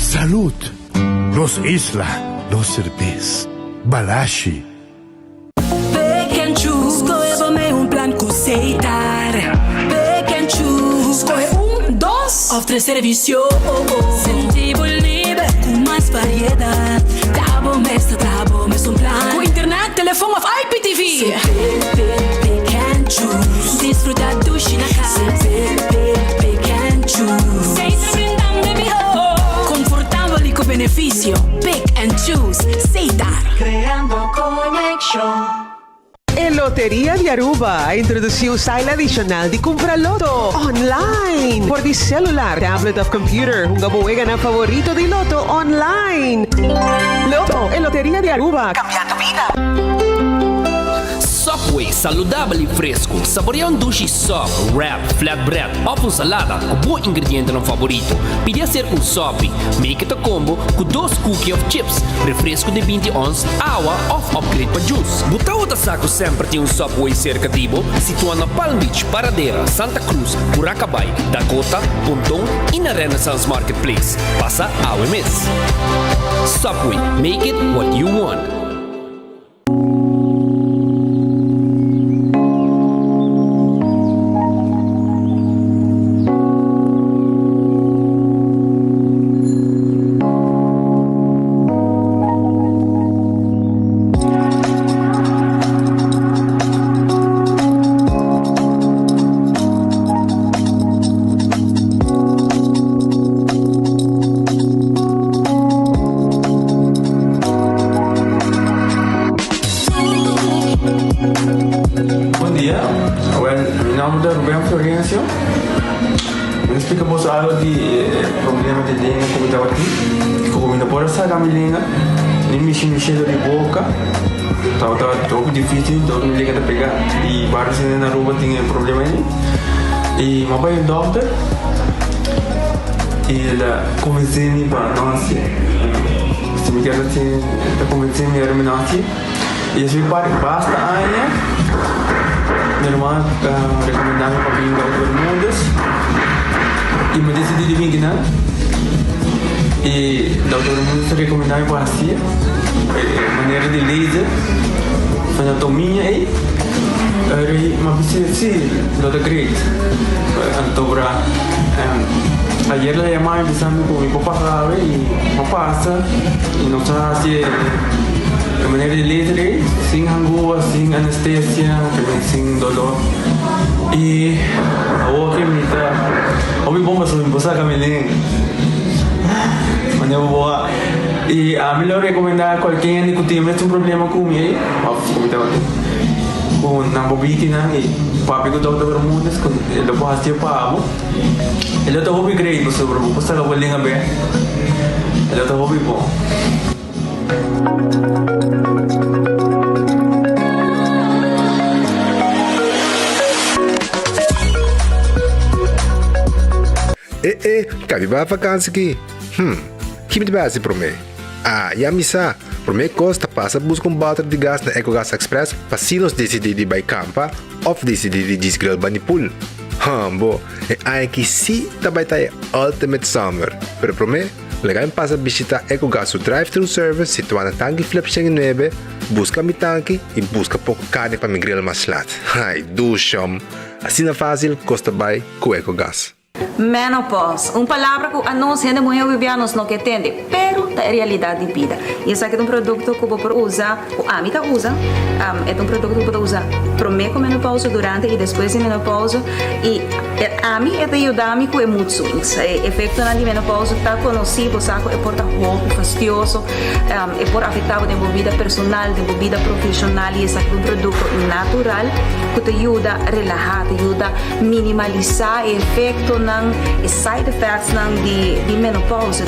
Salud. Nos isla, nos service. Balashi. Pick and choose. Escolhe me un plan coseitar. Pick and choose. Escolhe dos of tres servicio. Sentivo libre com mais variedade. Tá bom, um plan. Com internet, telefone of IPTV. Pick and choose. Desfrutar do China casa. Pick and choose. Seita brindando mejor. Confortável e com benefício. Pick and choose. Seitar. Creando conexão. En Lotería de Aruba introdució un style adicional de comprar loto online por di celular, tablet of computer. Un gabuega na favorito de loto online. Loto en Lotería de Aruba. Cambiando vida. Subway, saudável e fresco. Saboreia um sushi soft, wrap, flatbread ou uma salada com bom ingrediente no favorito. Pide a ser um sopi. Make it a combo com 2 cookies of chips, refresco de 20 ons, água ou upgrade para juice. Buta outra saco sempre tem um Subway cerca de você, situado na Palm Beach, Paradera, Santa Cruz, Curacabai, Dakota, Pontão e na Renaissance Marketplace. Passa a OMS. Subway, make it what you want. Cheiro de boca, estava um pouco difícil, todo mundo liga a pegar e vários na rua tinham problema aí. E meu pai é doutor e ele convenceu-me para nós, se me quer assim, convenceu-me a terminar aqui. E eu fui para basta aia, minha irmã recomendava para vir para todo mundo e me decidi de vir aqui, e o doutor mundo recomendava para assim. Maneira de laser, anatomia aí, mas sim, doutor Great, antobra, ayer la llamaba empezando con mi papá grave y no pasa, y no sabe si de maneira de laser, sin angúa, sin anestesia, sin dolor, y ahora que me está, hoy bomba sobre mi esposa Camilín. E a mim eu recomendo qualquer que tenha um problema com ele, com na bobina e papi que doutor do mundo, ele pode ser pago. Ele tá hobby great, você bro, você tá bolinha bem. Ele tá hobby bom. Cabe para vacância aqui. Que me base para mim? Já me sa. Para mim costa passa busca balde de gás na EcoGas Express para se nos decidir de ir campa ou decidir de desgrill banipul. Bo, aqui sim também tá Ultimate Summer. Pero para mim, legal passa visitar EcoGas o drive-thru service situado na tanque flip 9, busca mi tanque e busca pouco carne para me grill mais lat. Ai, duchom. Assim é fácil, costa bem com EcoGas. Menopause, palavra que a nós gente mulher vivianos não entende, pero é realidade de vida. E esse aqui é produto que você usa, a mim usa, é produto que você usa primeiro com menopausa, durante e depois de menopausa. E a mim ajuda-me com muito. O efeito na menopausa está conhecido, sabe? É por roupa fastidioso, é por afetar a vida personal, a vida profissional. E esse aqui é produto natural que te ajuda a relaxar, te ajuda a minimalizar o efeito e side effects de menopausa.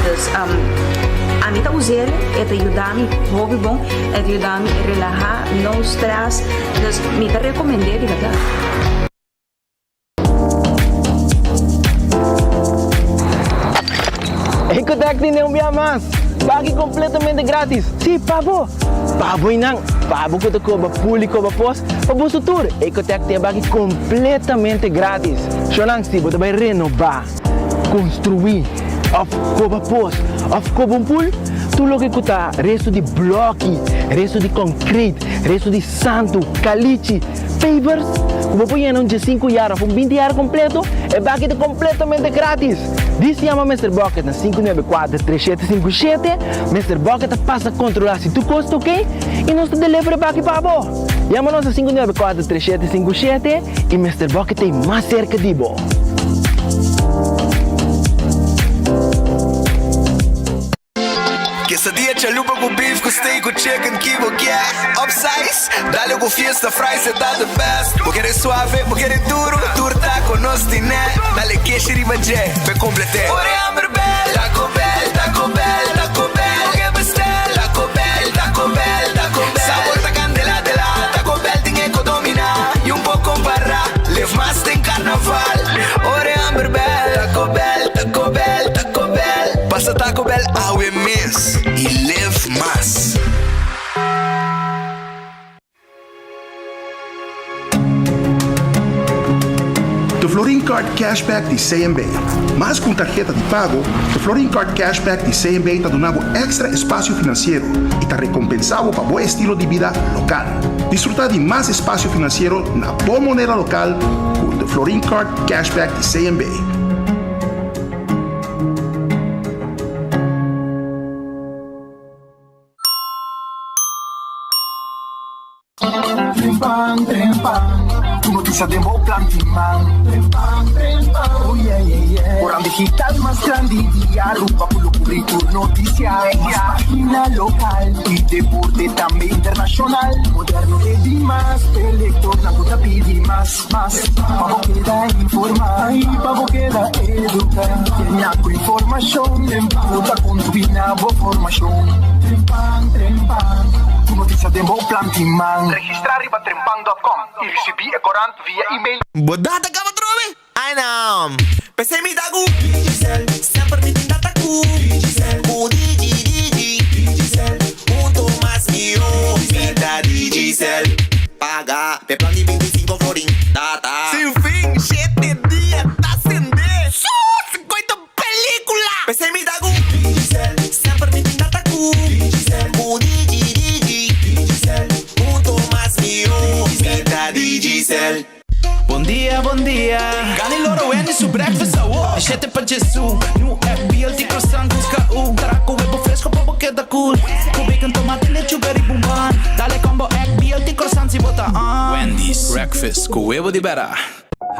A mim usar te ajuda-me, hobby bom, te ajuda-me a relaxar, não stress. Então, me recomendo, de verdade. Ecotec não me amas. Pague completamente grátis. Sim, pavo. Pavo não. Pavo que te cobra público para pós. Para você tudo. Ecotec te pague completamente grátis. Só não se você vai renovar, construir, of koba pos, of kobong pool, tulog ikuta resto di blocky, resto di concrete, resto di santo, caliche, pavers, como po yan ang 5 yara, kung 20 yara completo, bakit completamente gratis. This se llama Mr. Bucket na 594-3757. Mr. Bucket passa a controlar se tu custa, ok? E nós te delivery baki pabo. Llama-nos a 594-3757 e Mr. Bucket tem mais cerca de bo. Quesadilla, chalupa com beef, com steak, com chicken, kibo, yeah. Upsize, dale com fiesta, fries, tá the best. Vou querer suave, vou querer duro, turta com nós tiné. Dale queixa e bajé, be completé. Ore amber bell, Taco Bell, Taco Bell, Taco Bell. O que bestel, Taco Bell, Taco Bell, Taco Bell. Sabor ta candela de la, Taco Bell tem que dominar. E pouco para, live mais tem carnaval. Ore amber bell, Taco Bell, Taco Bell, Taco Bell. Passa Taco Bell, awe miss. E live mais. De Florin Card Cashback de CMB. Mas com tarjeta de pago, de Florin Card Cashback de CMB está dando extra espaço financeiro e está recompensado para bom estilo de vida local. Disfrutar de mais espaço financeiro na boa moneda local com de Florin Card Cashback de CMB. Trempang, trempang, tu noticia de mo plantiman. Trempang, trempang, oh yeah, yeah, yeah. Orang digital más grande día, rumba pulo cubrir noticia. Más página local y deporte también internacional. Moderno de más, elector, la puta pide más. Pavo queda informar, pavo queda educar. Tenía con información, puta con tu binabo formación. Trempang, trempang. Noticia de mo plantiman. Registrar riba trempang.com e recebi e corant via e-mail. Bodata ka matrobe? Ai não. Pensei me dago. Digicel, sempre me tinta cu. Digicel, o Digicel. Muito mais mio. Vida Digicel. Paga, pe plan de 25 florin. Data. Sem fim, 7 dias, tá acender. Só 50 película. Pensei me dago. Digicel, sempre me tinta cu. Digicel, o Digicel. Bom dia, bom dia. Gani loro en su breakfast awo. Achete pa Jesus. Nu FBL de croissant busca u. Caraco huevo fresco pa queda cool. Con bacon, tomate, lechuga y bumban. Dale combo FBL de croissant si bota on. Wendy's breakfast con huevo de vera.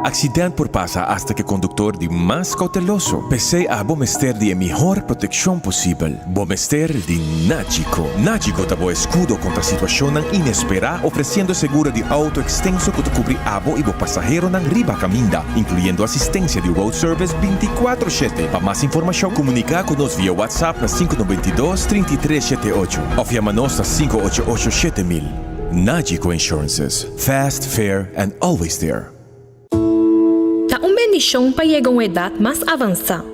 Accidente por pasa hasta que conductor de más cauteloso. Pensei a Bomester de mejor protección posible. Bomester de Nagico. Nagico dá escudo contra situação inesperada, ofreciendo seguro de auto extenso que te cubre abo y bo pasajero nan riba caminda, incluyendo asistencia de road service 24/7. Para más información, comunica con nos vía WhatsApp na 592-3378 o llama-nos na 588-7000. Nagico Insurances. Fast, fair, and always there. Tá bendição para chegar a uma idade mais avançada.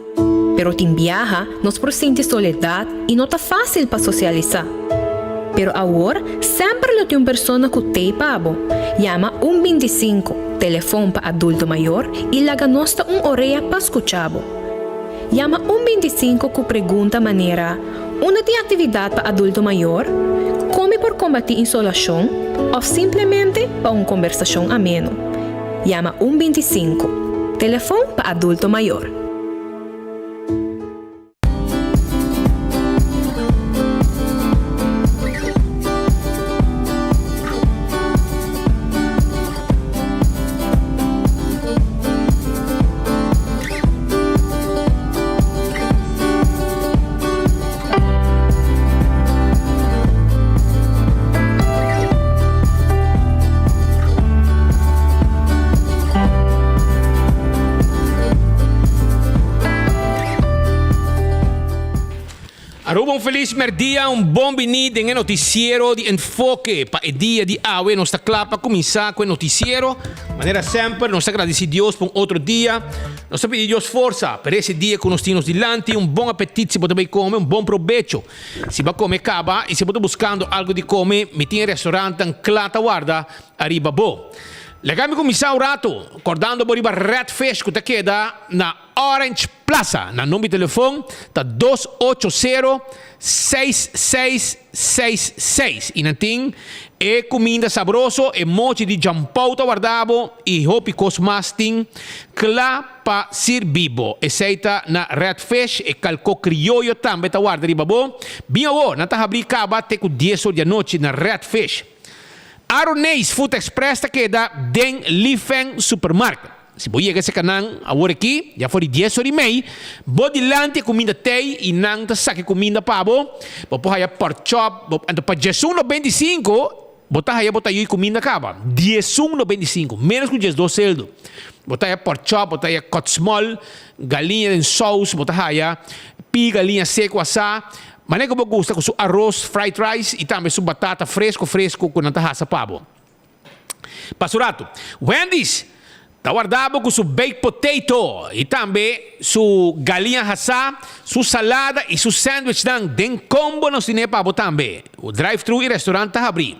Pero tem viaja, nos presente soledade e não tá fácil para socializar. Pero agora, sempre tem uma pessoa que tem pabo. Llama 125, telefone para adulto maior e laga nossa orelha para escuchar. Llama 125 que pergunta maneira, uma tem atividade para adulto maior, come por combater insolação ou simplesmente para uma conversação ameno. Llama 125. Telefone para adulto maior. Aruba un feliz merdia, un buon venite nel noticiero di Enfoque para el día de hoy. Nos está claro para comenzar con el noticiero. De manera sempre, nos agradecemos a Dios por otro día. Nos pedimos Dios fuerza para ese día que nos tenemos delante. Un buen apetito si puede comer, un buen provecho. Si va a comer caba y si puede buscando algo de comer, metti in ristorante en Clata Guarda, arriba bo. Legami começar o rato, acordando por riba Redfish, que queda na Orange Plaza, na nome de telefone, tá 280-6666. E não tem comida sabroso, monte de jampauta guardado e hopicos mais tem clá para servir. Eceita na Redfish e calco criollo também tá guardado riba bom. Bem bom, não tá abrir caba até com 10 horas da noite na Redfish. Aronês Food Express tá queda den Lifeng Supermarket. Se você chegar a esse canal agora aqui, já foi 10 horas e meia, bodilante comida tei e não tá saque comida para bo. Você vai pork chop, para $1.25, você vai comida acaba. $1.25, menos que $2 celdo. Você vai pork chop, você vai cut small, galinha em sauce, você vai pi galinha seco assar. Mas é que eu gosto com o arroz, fried rice e também sua batata fresco com não tá raça pabo. Pasurato, Wendy's tá guardado com o baked potato e também sua galinha assar, sua salada e seu sandwich den combo no cinema pabo também. O drive-thru e restaurante tá abrir.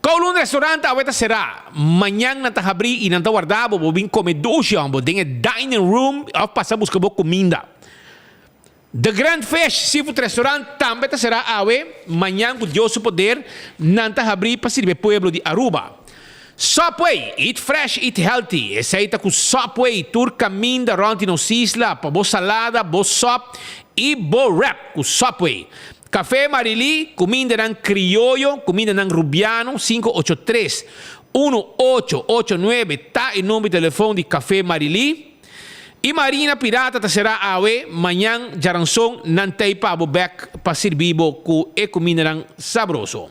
Qual restaurante agora será? Manhã não tá abrir e não tá guardado, vou vir comer doce, vou ter dining room, vou passar buscar comida. The Grand Fish Seafood Restaurant também será awe manhã com Deus poder nanta abrir para servir pueblo de Aruba. Subway, eat fresh, eat healthy. Aceita com Subway, tour caminho da ronti nos isla, para boa salada, boa sop e boa wrap com Subway. Café Marili, comida ng criollo, comida ng rubiano, 583-1889, tá em nome de telefone de Café Marili. E Marina Pirata será awe manhã jaranson nantei pabo back para servir com e comida ng sabroso.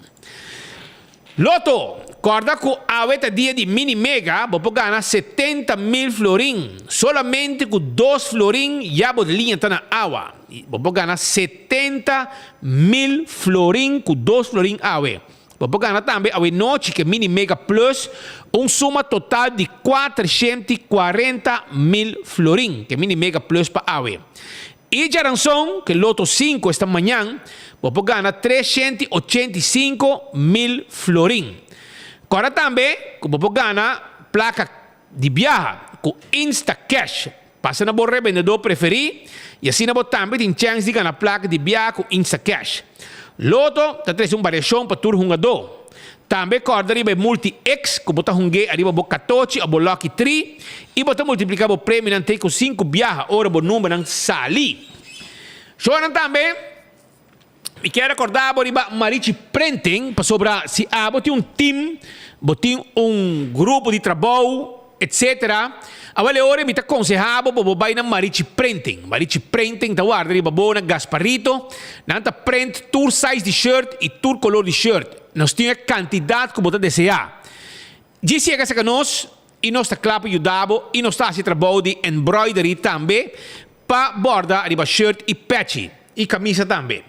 Loto, corda com awe ta dia de mini mega, vou ganhar 70,000 florin. Solamente com 2 florin já vou linha tá na água. Vou ganhar 70,000 florin com 2 florin awe. Vou ganhar também awe noite que mini mega plus suma total de 440,000 florin, que mini mega plus para awe. E jaranson, que loto 5 esta manhã, vou ganhar 385,000 florin. Agora também, vou ganhar placa de viagem com Insta Cash. Passa na boa revendedor preferido e assim na boa também tem chance de ganhar placa de viagem com Insta Cash. Loto, tá trazendo variação para tur jogador. Também corda arriba multi-X, que bota hungue arriba bo 14 ou bo Lucky 3 e bota multiplicar o prêmio nante com 5 viaja, ora bo número nang sali. Shonan também, e quero recordar bo arriba Marichi Printing, para sobra se bote team, bote grupo de trabalho, etc. Avale ora mi ta aconsejavo bo vai na Marichi Printing. Marichi Printing ta guarda arriba bo na Gasparito, nanta print tour size de shirt e tour color de shirt. Nós temos quantidade que você desejar. Disse que nós e nós está claro ajudamos e nós está trabalho de embroidery também para borda arriba shirt e patchy e camisa também.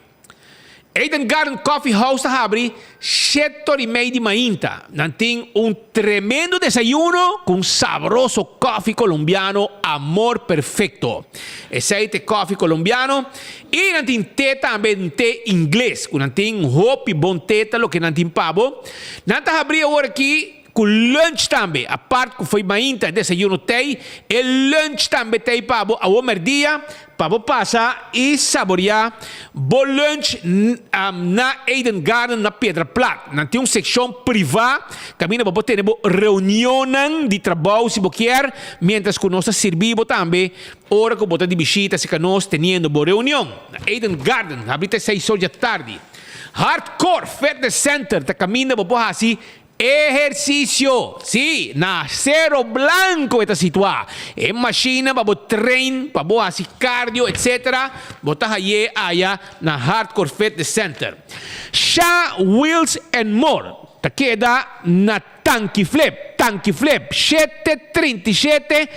Eden Garden Coffee House está abre 7h30 de manhã. Nós temos tremendo desayuno com sabroso coffee colombiano, amor perfeito. Aceite coffee colombiano. E nós temos té também, té inglês. Nós temos hope bom té, lo que nós temos pavo. Nós abrimos agora aqui com lunch também. A parte que foi manhã, desayuno té. E lunch também tem pavo ao merdia. Para passar e saborear bom lunch na Eden Garden na Pedra Plata. Não tem uma secção privada que para ter uma reunião de trabalho se você quer, mientras que nós servimos também, hora que você de visita se que nós tendo uma reunião. Na Eden Garden, abre 6 horas da tarde. Hardcore Fitness Center, tá caminhando para assim. Ejercicio, sí, na Cerro Blanco está situado. En máquina para train, para hacer cardio, etc. Botas allá na Hardcore Fitness Center. Sha Wheels and More. Te queda na Tanky Flip. 737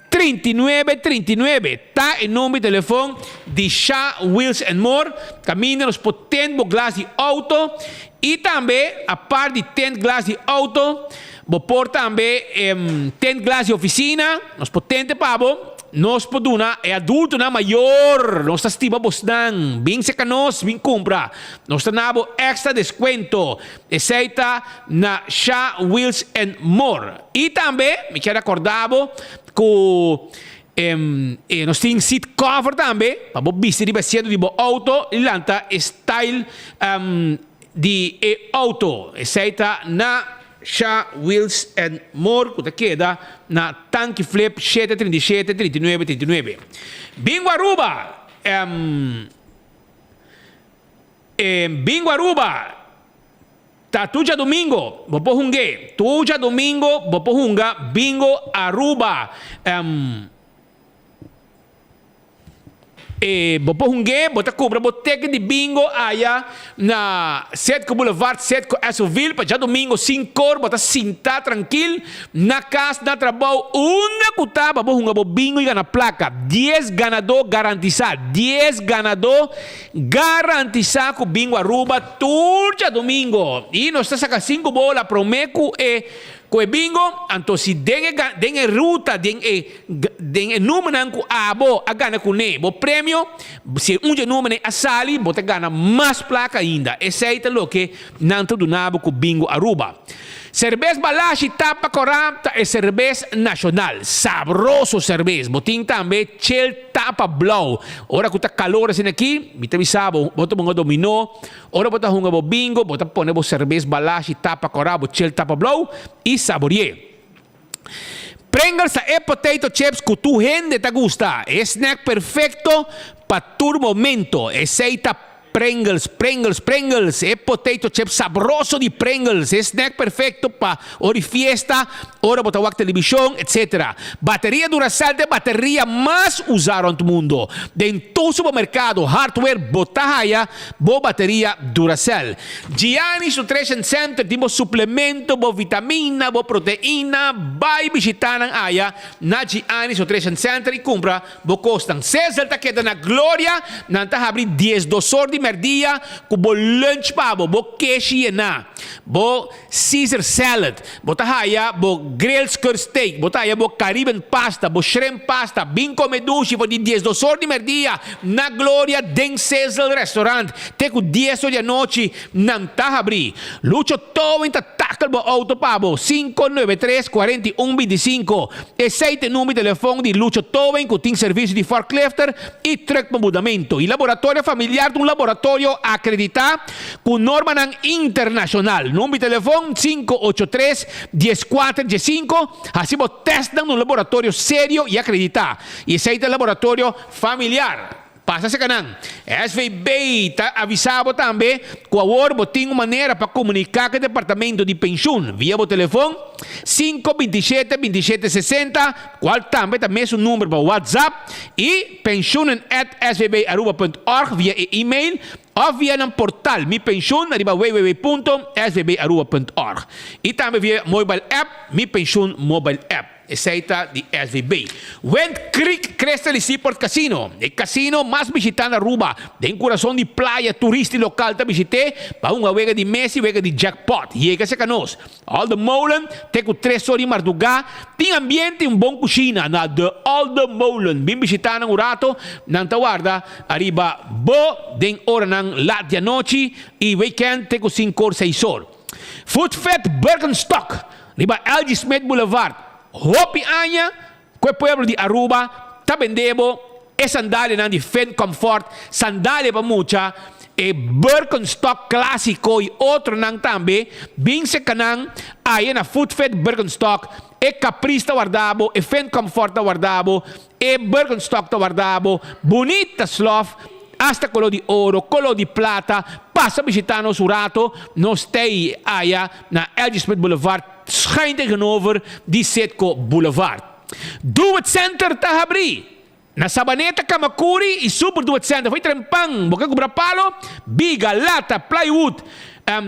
3939. Está en nome de teléfono de Sha Wheels and More. Camina los potentes glass de auto. E também, a parte de 10 glass de auto, vou pôr também 10 glass de oficina, nós potentes pavo, nós poduna é adulto na maior, nós estima bosdan, bem seca nós, bem compra, nós nabo extra descuento, aceita na Shaw Wheels and More. E também, me quero acordar que nós temos seat cover também, para você vestir de cedo de auto, e lanta style de auto, aceita na Shaw Wheels and More, que queda na Tanque Flip 737 39 39. Bingo Aruba, Bingo Aruba, tá tuja domingo, bopo hungue, tuja domingo, bopo hunga, Bingo Aruba, bopo hungue, bota cobra boteca de bingo aya na Setco Boulevard, Setco Esoville, para já domingo 5 horas, bota sentar tranquilo na casa, na trabalho, uma cuta, bopo hunga, bo bingo e gana placa, 10 ganador garantizado, 10 ganador garantizado com bingo Aruba, tuja domingo, e nós está saca 5 bola, promeco Kue bingo, anto si dengue ruta, dengue número ku abo, a gana kune, bo prêmio, se número a sali, bota gana mais placa ainda. Esse é o que nanto do nabo ku bingo Aruba. Cerveza Balashi Tapa Corapta é cerveja nacional. Sabroso cerveja. Botin também Chel Tapa Blow. Ora que tá calor assim aqui, me te avisava, bota um dominó. Ora bota um bingo, bota pone cerveja Balashi Tapa Corapta, Chel Tapa Blow e saboreie. Pringles é potato chips que tu gente te gusta. É snack perfeito para tu momento. Aceita Pringles, é potato chip sabroso de Pringles, é snack perfeito para hora de fiesta, hora botar a televisão, etc. Bateria Duracell é bateria mais usada no mundo. Dentro do supermercado, hardware, botahaya, boa bateria Duracell. Giannis Nutrition Center, tipo suplemento, boa vitamina, boa proteína, vai visitar na Giannis Nutrition Center e compra, boa costam. César tá queda na glória, não tá abrir 10 dosor de merdia, com bo lunch pa, bo keshi na, bo Caesar salad, bo tahaya, bo grilled skirt steak, bo tahaya, bo Caribbean pasta, bo shrimp pasta, bin comedushi, bo di 10 dosor de merdia, na glória den César restaurant, te com 10 de noite, não tá abrir. Lucho todo tá tackle bo auto pa, bo 593-4125, esse é o número de telefone de Lucho Toven, que tem serviço de forklifter e truck para mudamento. E laboratório familiar de laboratório acreditado com norma internacional. Número de telefone 583-1415. Assim você testa no laboratório sério e acreditado. E esse é o laboratório familiar. Passa se canang. SVB tá avisado também que agora você tem uma maneira para comunicar com o departamento de pensão via o telefone 527-2760, qual também é o número para WhatsApp e pensionen@svbaruba.org via e-mail ou via no portal Mi Pension arriba www.svbaruba.org e também via mobile app Mi Pension mobile app. Eceita de SVB. Wind Creek Crystal Seaport Casino. El casino mais visitado na Aruba. Tem coração de praia, turista local te visité para uma vega de Messi, vega de jackpot. Chega se canos. All the Molen, tem com 3 horas de madrugada. Tem ambiente um bom cozinha na The All the Molen. Bem visitado no rato, nang tawarda, arriba bo, den hora nang lat de noite e weekend tem com 5 horas, 6 horas. Food Fat Birkenstock. Arriba LG Smith Boulevard. Hopi Anya, que pueblo de Aruba, tá vendendo e sandália de Fenn Comfort, sandália para mucha, e Birkenstock clássico e outro nang também, bem se canang, aí na Food Fed Birkenstock, e Caprice tá guardado, e Fenn Comfort tá guardado, e Birkenstock tá guardado, bonita sloth, hasta color de ouro, color de plata, passa a visitar nosso rato, nós tem aí na LG Smith Boulevard, schijn tegenover die Setco Boulevard. Do It Center tá abri. Na Sabaneta, Kamakuri e Super Do It Center. Foi trempang, boca cobra palo, biga, lata, plywood,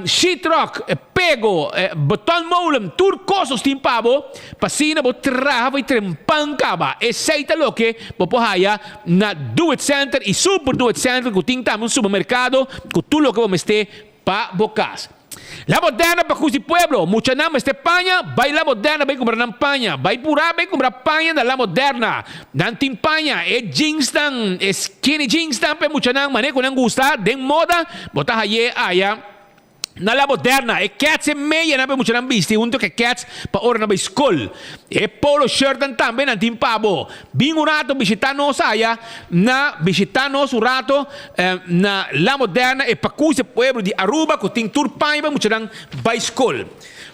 sheetrock, pego, beton molen, turcosos timpabo, pasina bo traha foi trempang kaba. Eceita lo que bopo haya na Do It Center e Super Do It Center que tem também um supermercado que tudo lo que vamos ter pa bocas. La Moderna para Cusi Pueblo. Mucha nama este paña. Vai La Moderna, vai comprar na paña. Vai pura, vai comprar paña da La Moderna. Nantin paña. Jeans tan, skinny jeans tan. Pe mucha nama, mané, kung gusta. Den moda. Bota haye, aya. Na La Moderna, cats meia na pe mucha nam visti, unto che cats pa ora na school. Polo shirt tambe na timpabo. Bin urato visitano saya na visitano surato na La Moderna pa Cusi Pueblo di Aruba con tintur pai pa mucha nam by school.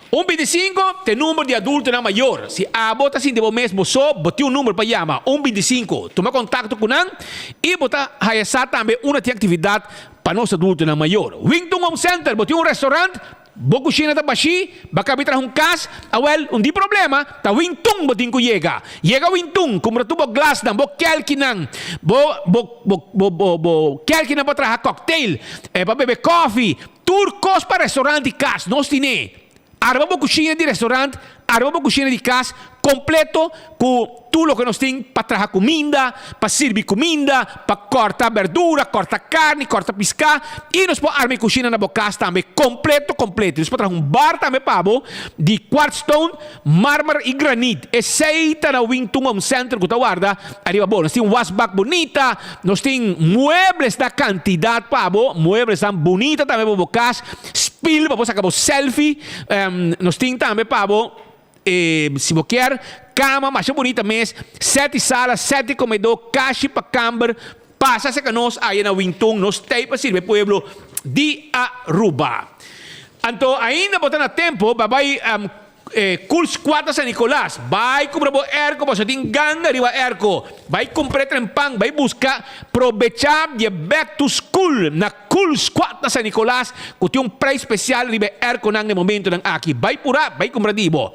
125 tem número de adulto na maior. Se a bota assim de mesmo só, botei número para chamar. 125. Toma contato com nan e bota hayasa também uma atividade para nós adultos na maior. Wington Home Center, botei restaurante, boa cozinha da baixi, baka bitra caso, di problema, ta Wington botin ko yega. Yega Wington, kumra tu bo glass nan, bo kelki nan, bo kelki nan para cocktail, para beber coffee, turcos para restaurante e casa, nós tine. Arba bo cozinha de restaurante, arba bo cozinha de casa, completo com tudo que nós temos para trazer comida, para servir comida, para cortar verdura, cortar carne, cortar pescar. E nós podemos armar cozinha na boca também, completo. Nós podemos trazer bar também, pabo, de quartzstone, mármore e granito. Aceita na Wington Home Center, que está guarda, arriba bom. Nós temos washback bonita, nós temos muebles da quantidade, pabo, muebles tão bonita também para boca, spill, para você acabar selfie. Nós temos também, pabo, se você quer, cama, mais bonita mesmo, 7 salas, 7 comedor, caixa para camber, passa-se que nós aí na Wington, nós temos para servir pueblo de Aruba. Então, ainda botando tempo, vai Kurs 4 San Nicolás, vai comprar o erco, você tem ganga riba erco, vai comprar trempang, vai buscar aproveitar de back to school na Kurs 4 San Nicolás, que tem preço especial riba erco nang de momento nang aqui, vai pura, vai comprar dibo.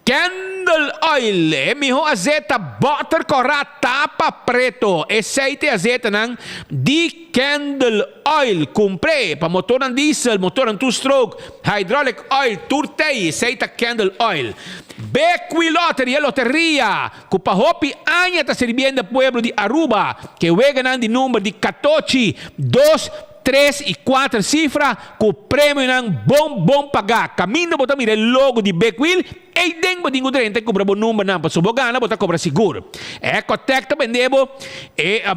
Candle oil, miho azeta butter corra tapa preto, aceite azeta nang di candle oil, comprei para motor ng diesel, motor ng 2-stroke, hydraulic oil, turtei, aceita candle oil. Bequi Lottery, loteria, que para hopi anya ta sirviendo pueblo de Aruba, que wegan di número de 14, 2, 3 e 4 cifras, com o prêmio ng bom pagar. Caminho bota mira o logo de Bequil, e dentro de 30 cobra o número na pasobogana, bota cobra seguro. Ecotec vendebo,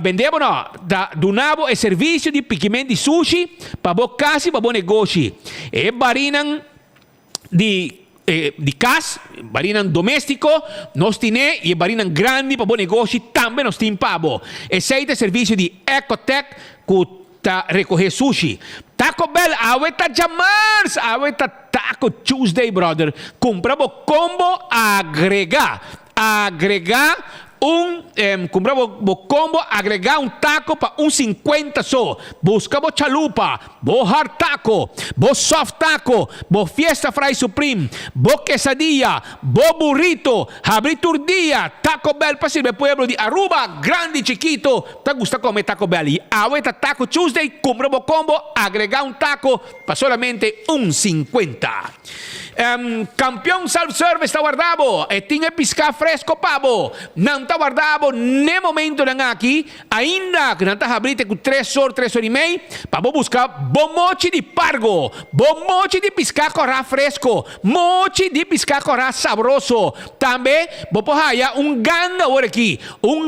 vendebo no, donavo e serviço de piquimento de sushi, para bo casa, para bo negócio. E barinang de casa, barinang doméstico, nós tine e barinang grande para bo negócio, também nós timpabo. E seite serviço de Ecotec, com ta recoger sushi. Taco Bell, aweta jamars, aweta Taco Tuesday, brother. Compramos combo agregar compramos combo, agregar taco para 50 só. Buscamos chalupa, bo hard taco, bo soft taco, bo fiesta fry supreme, bo quesadilla, bo burrito, abriturdia, Taco Bell para servir pueblo de Aruba, grande chiquito. ¿Te gusta comer Taco Bell? Y ahorita Taco Tuesday, compramos combo, agregar taco para solamente 50. Campeón self-service está guardado. Tiene pisca fresco pavo. Não está guardado nem momento nang aqui. Ainda que não está abrindo com 3 horas e meia. Para buscar bom mochi de pargo. Bom mochi de pisca corra fresco. Mochi de pisca corra sabroso. Também vou pôr ganga agora aqui.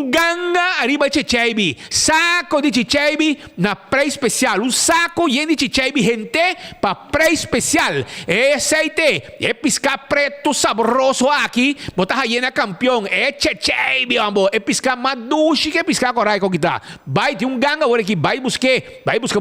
Ganga arriba de chichaibi. Saco de chichaibi na pré-especial. Saco de chichaibi gente para pré-especial. É aceite. É piscar preto saboroso aqui, botar aí na campeão, é cheche, meu amor, é piscar madushi que é piscar corai com kita. Vai ter ganga agora aqui, vai buscar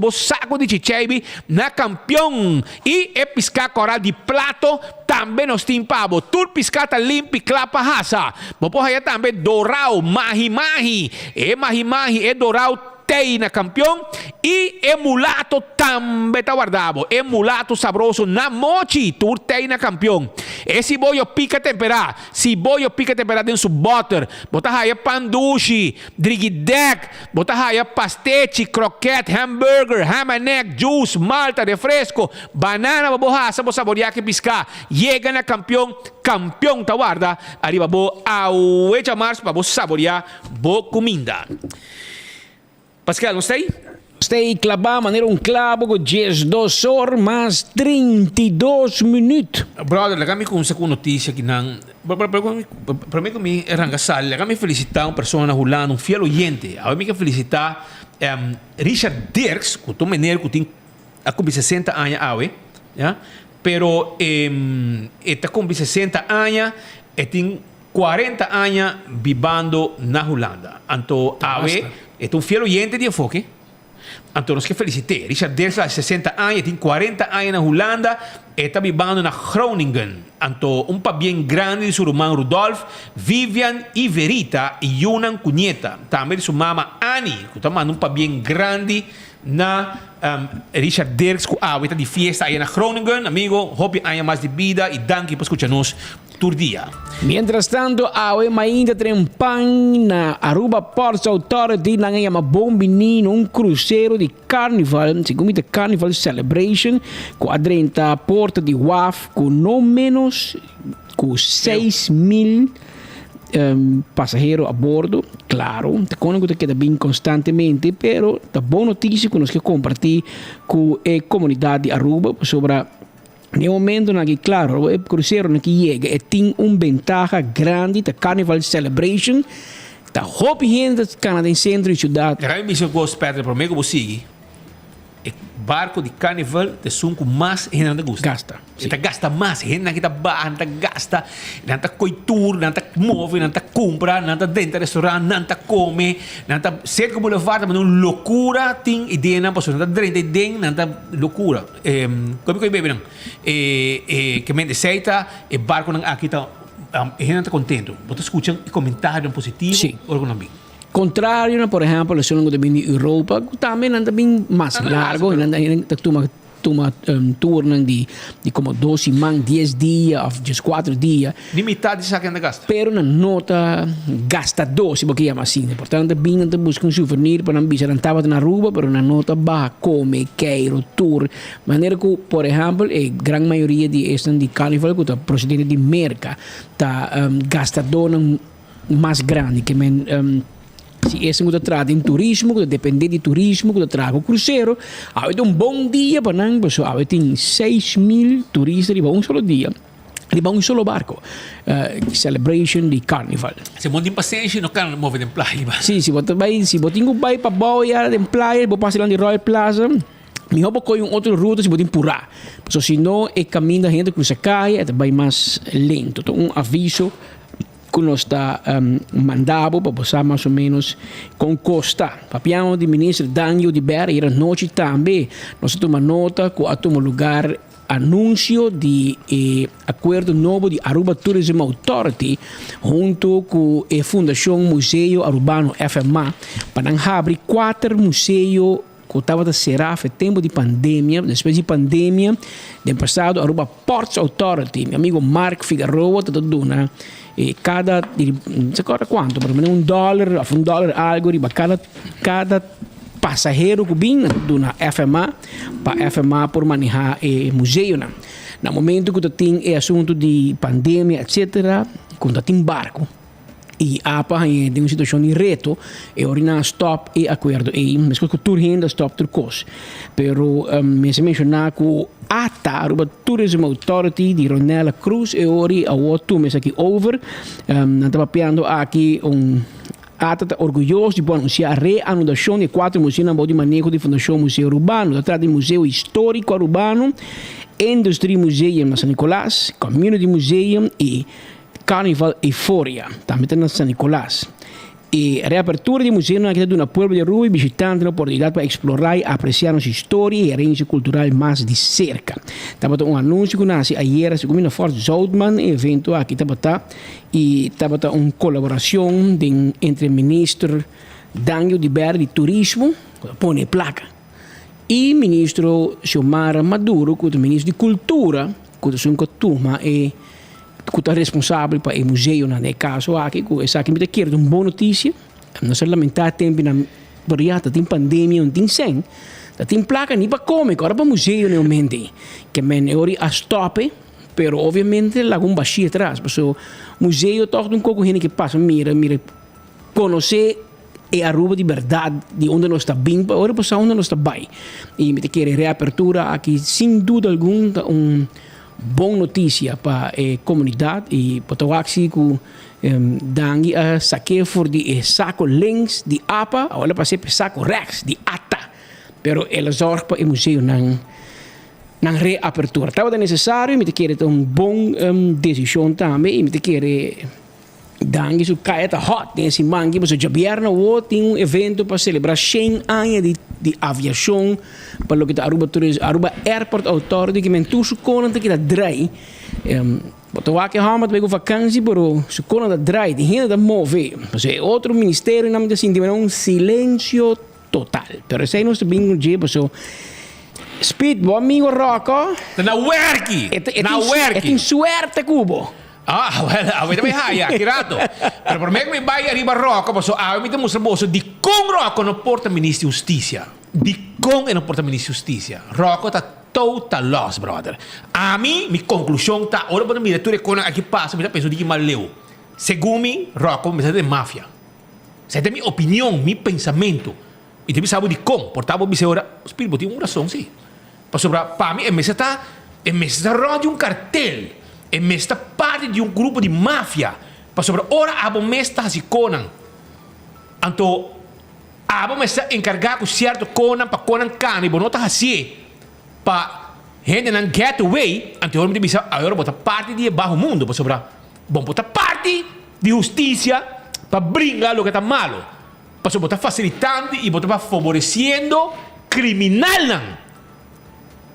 o saco de cheche na campeão e é piscar corai de plato, também nós timpabo, tudo piscata limpo e clapa raça. Vou pôr aí também dourau, mahi-mahi, é dourau na campeão e emulato também está guardado. Emulato sabroso na mochi, turtei na campeão. Esse bolho pica temperado. Se bolho pica temperado dentro do butter, botar aí pandushi, drigidek, botar aí pastete, croquete, hambúrguer, ham and egg, juice, malta, refresco, banana, babohasa, bo saborear que piscar. Chega na campeão tá guarda. Arriba bo aueja mars para bo saborear bo comida. Pascal, não está aí? Stay clabar, maneira clavo com 10 horas mais 32 minutos. Brother, kami kung sa notícia que não. Para mim, kami rangasal, kami felicitar uma pessoa na Holanda, fiel oyente. A mim que felicitar Richard Dirks, que tu maneira que tem a 60 anos awe, ya. Pero está com 60 anos e tem 40 anos vivendo na Holanda. Então, awe é um fiel oyente de enfoque. Então, nós que felicitei. Richard Dirks, 60 anos, tem 40 anos na Holanda, e está vivendo na Groningen. Então, pa bem grande de seu irmão Rudolf, Vivian e Verita, e Yunan Cunheta. Também de sua mama Annie, que está pa bem grande na Richard Dirks, que está de fiesta aí na Groningen. Amigo, hope haya mais de vida e danke por escutar-nos todo dia. Mientras tanto, ainda trempan na Aruba Ports Authority na ngayon mabombinin um cruzeiro de carnival, segundo a Carnival Celebration, com a 30 porta de WAF, com no menos com 6,000 passageros a bordo. Claro, te conozco que queda bem constantemente, pero a boa notícia que nós que compartir com a comunidade de Aruba sobre no momento que, claro, o cruzeiro que chega tem ventaja grande da Carnival Celebration. Da hoop gente que em centro e cidade. Eu me gosto Pedro, para mim que você o barco de carnaval de sunco mais gente gosta. Gasta. Kita gasta mais, gente que tá gasta, nanta coitur, nanta move, nanta compra, nanta dentro do restaurante, nanta come, nanta cerca do boulevard, mas uma loucura tem ideia na pessoa, nanta dentro ideia, nanta loucura. Como que bebe não? Que mente seita, o barco não aqui tá, gente tá contento. Você escuta comentário positivo, sim. Ou não bem. Contrario, por ejemplo, la zona de Europa, también anda bien más largo, anda toma turno de como 12 man, 10 días, ou just 4 días. Limitado de saque anda gasta. Pero na nota gasta 12, porque llama assim. Portanto, bem anda busca um souvenir para não bichar estava na Aruba, pero na nota baja come, queiro, tour. Maneira que, por exemplo, a grande maioria de estes de carnaval que está procedente de merca, está gastador mais grande que se esse que trata em turismo, que depende de turismo, que traga o cruzeiro, há bom dia para não, pessoal, há 6,000 turistas de um solo dia. Di ba un solo barco? Celebration di Carnival. Se mo din paciência, não can move de playa. Sim, se você vai para Boia de playa, você passa lá de Royal Plaza. Mi hopo coi outra ruta se pode empurrar. Porque se não, o caminho da gente que se cai, vai mais lento. Então, aviso que nós está mandado para passar mais ou menos com costa. Papiamo de ministro Daniel de Berra, era noite também. Nós tomamos nota que há um lugar anúncio de acordo novo de Aruba Tourism Authority junto com a Fundação Museu Arubano FMA para abrir 4 museus que estava a ser a tempo de pandemia, depois de pandemia, do passado, Aruba Ports Authority, meu amigo Mark Figueroa, está dando cada, não sei quanto, pelo menos $1, algo, cada passageiro que vem na FMA, para a FMA por manejar o museu. No momento que tem assunto de pandemia, etc., quando tem barco, e apa tem uma situação de reto, e orina stop e acordo, e mesmo que tu renda stop tur cos. Pero me se mencionar que ATA, Aruba Tourism Authority de Ronela Cruz, e ori a outro mês aqui over, estava piando aqui ATA orgulhoso de anunciar a reanudação de 4 museus na de manejo de Fundação Museu Urbano, da trata de Museu Histórico Urbano, Industry Museum na São Nicolás, Community Museum e Carnival Euphoria, também está na São Nicolás. E a reapertura do museu na cidade do povo de Aruba, visitando a oportunidade para explorar e apreciar nossa história e herança cultural mais de cerca. Estava um anúncio que nasce ayer, segundo a Fort Zoutman, evento aqui e estava uma colaboração entre o ministro Daniel de Berra de Turismo, que põe placa, e o ministro Xiomara Maduro, que é o ministro de Cultura, que é uma turma e que é responsável para o museu, nesse caso aqui, que é aqui me quer uma boa notícia, não se lamentar tempo na variata, tem pandemia, não tem sem, tem placa nem para comer, agora para o museu realmente, que é hora a stop, pero obviamente lá um baixinho atrás, porque o museu toca um pouco gente que passa, mira, conhecer e Aruba de verdade, de onde nós está bem, para agora para onde nós está bem. E me quer reapertura aqui, sem dúvida alguma, boa notícia para a comunidade e para o que dangi a saque for de saco links de APA, agora para ser saco rex de ATA. Pero ela zorg para o museu não reapertura. Estava necessário, me quer bom decisão também, e me quer dangi su caeta hot nesse mangi, mas o governo tem evento para celebrar 100 anos de aviação para o que Aruba Airport Authority que mentu su konanta que da drai Botou aqui hamat pegou vakansie pero su konanta drai de gente da move. Mas é outro ministério nome assim de um silêncio total. Pero sei não está bem no dia, so Speed, bom amigo Rocco. Na werki. Na werki. Tem suerte cubo. Ah, well, avete mai haia, tirato. Pero per me mi vai arriba Rocco, posso mi temo serboso di con Rocco non porta ministro giustizia. Di con e non porta ministro giustizia. Rocco ta total loss, brother. A mi conclusione ta ora per mi letture con a chi passa, mi penso di chi maleu. Segumi Rocco mi sa de mafia. Sente mi opinione, mi pensamento. E te pensavo di con, portavo mi se ora spirito di una razón, sì. Pa sopra pa mi e me sta di un cartel. E me sta parte di un gruppo di mafia. Pa sopra ora abo me sta si Conan. Anto abo me sta incargato certo Conan pa Conan cani, bonota assim. Pa gente nan get away, anto ora mi bisa ora bota parte di bajo mundo, pa sopra bon bota parte di giustizia pa bringa lo che sta malo. Pa sopra bota facilitando e bota favorecendo criminal nan.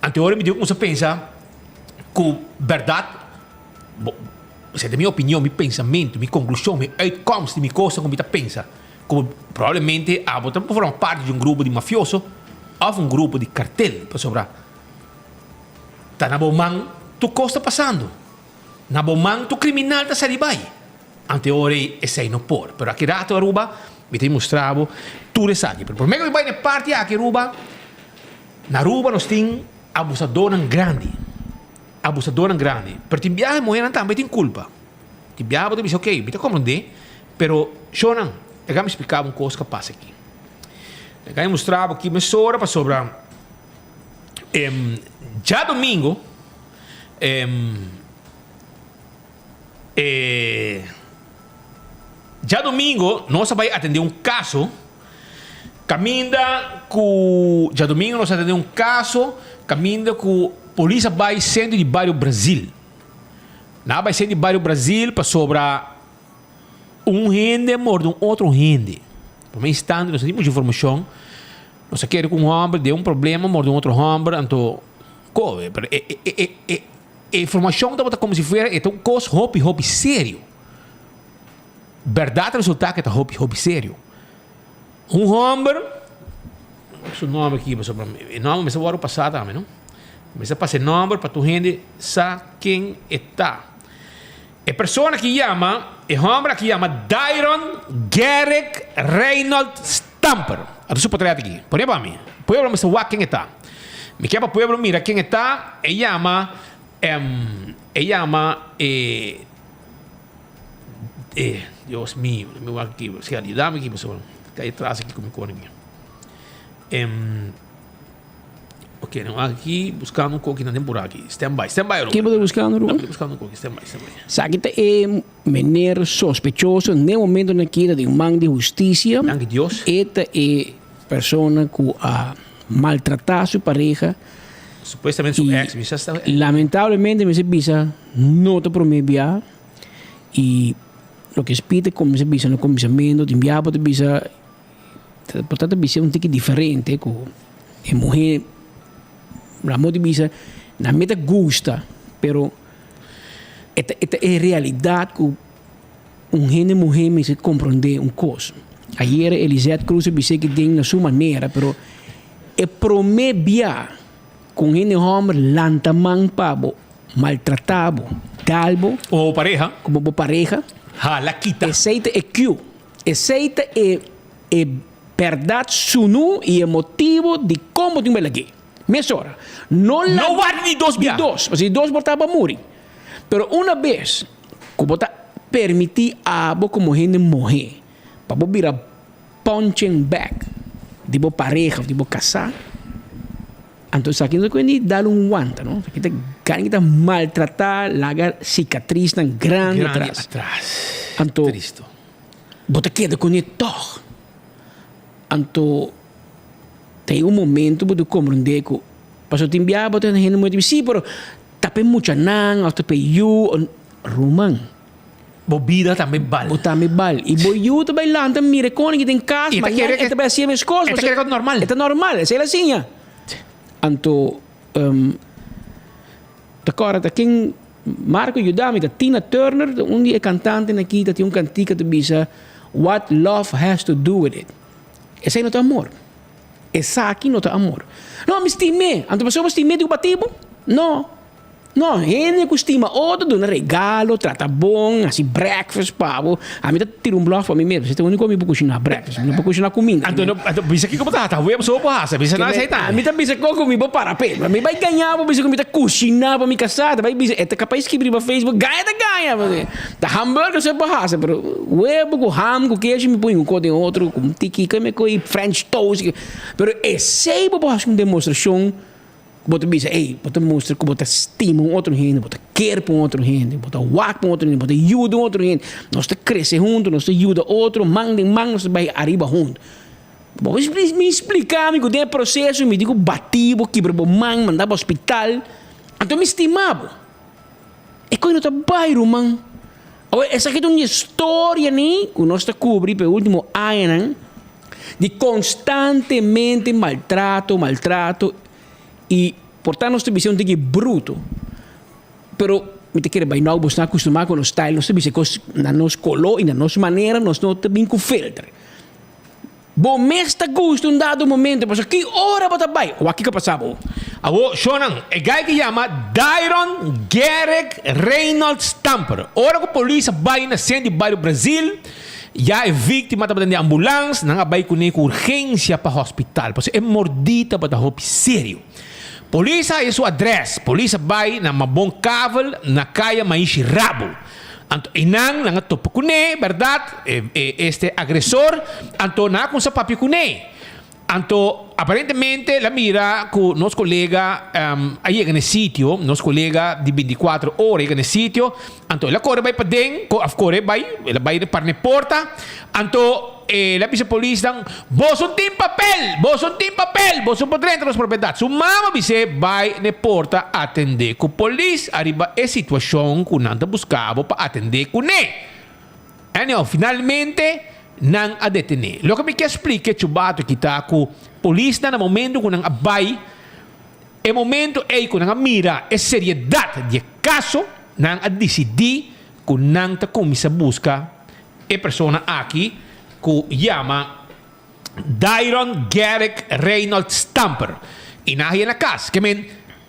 Anto ora mi dico cosa pensa cu verdade. Se è mia opinione, mi pensamento, mi conclusione, mi outcomes di mi cosa come pensa, come probabilmente potrebbe formare parte di un gruppo di mafioso o un gruppo di cartel, per sopra. Ta na bomang tu cosa passando? Na bomang tu criminal da sali bai. Ante ore e sei no por, però a che dato a ruba mi ti mostravo tu le saghe. Per me che vai ne parti a che ruba na ruba no sting abusador grandi. Abusador grande. Per ti viaje moeran também tem culpa. Ti viaje você diz, ok, me compreender, pero Shonan, eu me explicava coisa que passa aqui. Eu mostrava aqui mesora para sobra. Já domingo, nós vamos atender um caso. Já domingo nós atendemos um caso, caminda com polícia vai sendo de bairro Brasil. Na vai sendo de bairro Brasil para sobrar gente morto outro gente. Por meio instante nós temos informação. Nós queremos que homem deu problema morto outro homem, então informação está como se fosse um coisa hobby sério. Verdade resultado que é hobby sério. Homem, o nome aqui, mas o nome é o ano passado também, não? Mas você passa o número para tu gente saber quem está. A pessoa que chama, o homem que chama Dairon Garrick Reynold Stamper. A tu pode aqui. Por aí para mim. Pueblo me sabe quem está. Me quer para pueblo mira quem está. Ele chama Deus mío, me vou aqui, se dá-me aqui, pessoal. Cai atrás aqui com o microfone. Ok, não, aqui buscando um pouco na temporada aqui. Stand by. Quem pode buscando? Buscando um pouco, stand by. Sabe que é menor sospechoso no momento na queda de um man de justiça. Danke Deus. Esta é pessoa que a maltratar sua pareja. Supostamente sua ex. Lamentavelmente, me bisa não te promete e o que espírito como se bisa no começamento, de enviar para bisa, portanto bisa um tique diferente com a mulher. La moda bisa na meta gusta, pero esta é realidade que gente mulher me se compreender coisa. Ayer Elisette Cruz disse que tem na sua maneira, pero é promebia com gente homem lantaman pabo, maltratado, talbo ou pareja, como pareja. La quita. Aceita é que aceita é verdade sunu e é motivo de como tem aqui. Mesora, não vale de dois bias. Os dois botavam morrer. Pero uma vez, que bota permitir a como gente morrer, para virar punching back. Tipo pareja, tipo casar. Entonces aquí no puede dar un guante, ¿no? Kita kita maltratar, lagar cicatriz tan grande atrás. Anto, bota queda com ele toch. Anto, tem um momento para tu compreender que passou te enviar, bota na gente muito sim, pero tapi mucha nang, auto pe you, rumang. Bobida também bal. Bota me bal. E bo you também lá, então mire com que tem casa, mas é também assim as coisas. É normal. É normal, é assim. Anto, agora tá quem Marco Yudami, da Tina Turner, um dia cantante aqui, da tinha cantica de bisa, What Love Has to Do with It. Esse aí não é amor. Esse aqui não é amor. Não, me estime. Anto pessoa me estime de batibo? Não. Não, gente que estima outro, dá um regalo, trata bom, assim, breakfast, pavo. A mim tá tira bluff para mim mesmo. Você tem único que cozinhar breakfast, não pode cozinhar comida. Anto, bisa que como tá, eu sou boa, bisa não aceitar. A mim tá bisa que comigo para pé. A mim vai ganhar, bisa que me tá cozinhar para me casar, vai bisa, é capaz que abrir para Facebook, ganha. Tá hambúrguer você borracha, pero huevo com ham, com queijo me põe um coisa outro, com tiki, que me coi French toast. Pero esse borracha uma demonstração. Bota bisa, bota mostra que bota estima outro gente, bota quer para outro gente, bota wak para outro gente, bota ajuda outro gente. Nós te cresce junto, nós te ajuda outro, nós te vai arriba junto. Bom, me explicar, me que processo, me digo batibo, quebra o mandava ao hospital. Então me estimava. E quando eu bairro, man. Essa aqui é uma história, né? Que nós te cobri pelo último ano, de constantemente maltrato. E, portanto, nossa visão tem que ser bruto. Pero, me te quero bem, não estamos acostumados com o style, nós temos que na nossa color e na nossa maneira, nós não temos que filtrar. Bom, mas está gosto um dado momento, mas que hora para vai? O aqui que passava? Abo, Shonan, é guy que chama Dairon Garrick Reynolds Stamper. Ora que a polícia vai na cena de bairro Brasil, já é vítima da ambulância, não vai com urgência para o hospital, porque é mordida para o sério. Polícia é sua adresse. Polícia vai na bom cavalo, na caia mais rabo. Anto inang nang topo kune, verdade? Este agressor, anto na com sa papi kune. Anto aparentemente la mira com nosso colega aí no sítio, nosso colega de 24 horas no sítio. Anto ela corre vai para dentro, corre vai, ela vai para na porta. Anto la pisa polícia dang, vos não tem papel, vos não pode entrar nas propriedades. Sua mama disse vai na porta atender com polícia, arriba é situação que não buscava para atender com ele. E finalmente não a detener. Lo que me quer explicar chubato que está com polícia no momento que não vai, é momento é que não mira a seriedade de caso, não a decidir que não está começa a buscar a pessoa aqui que chama Dairon Garrick Reynolds Stamper. E na casa, que men,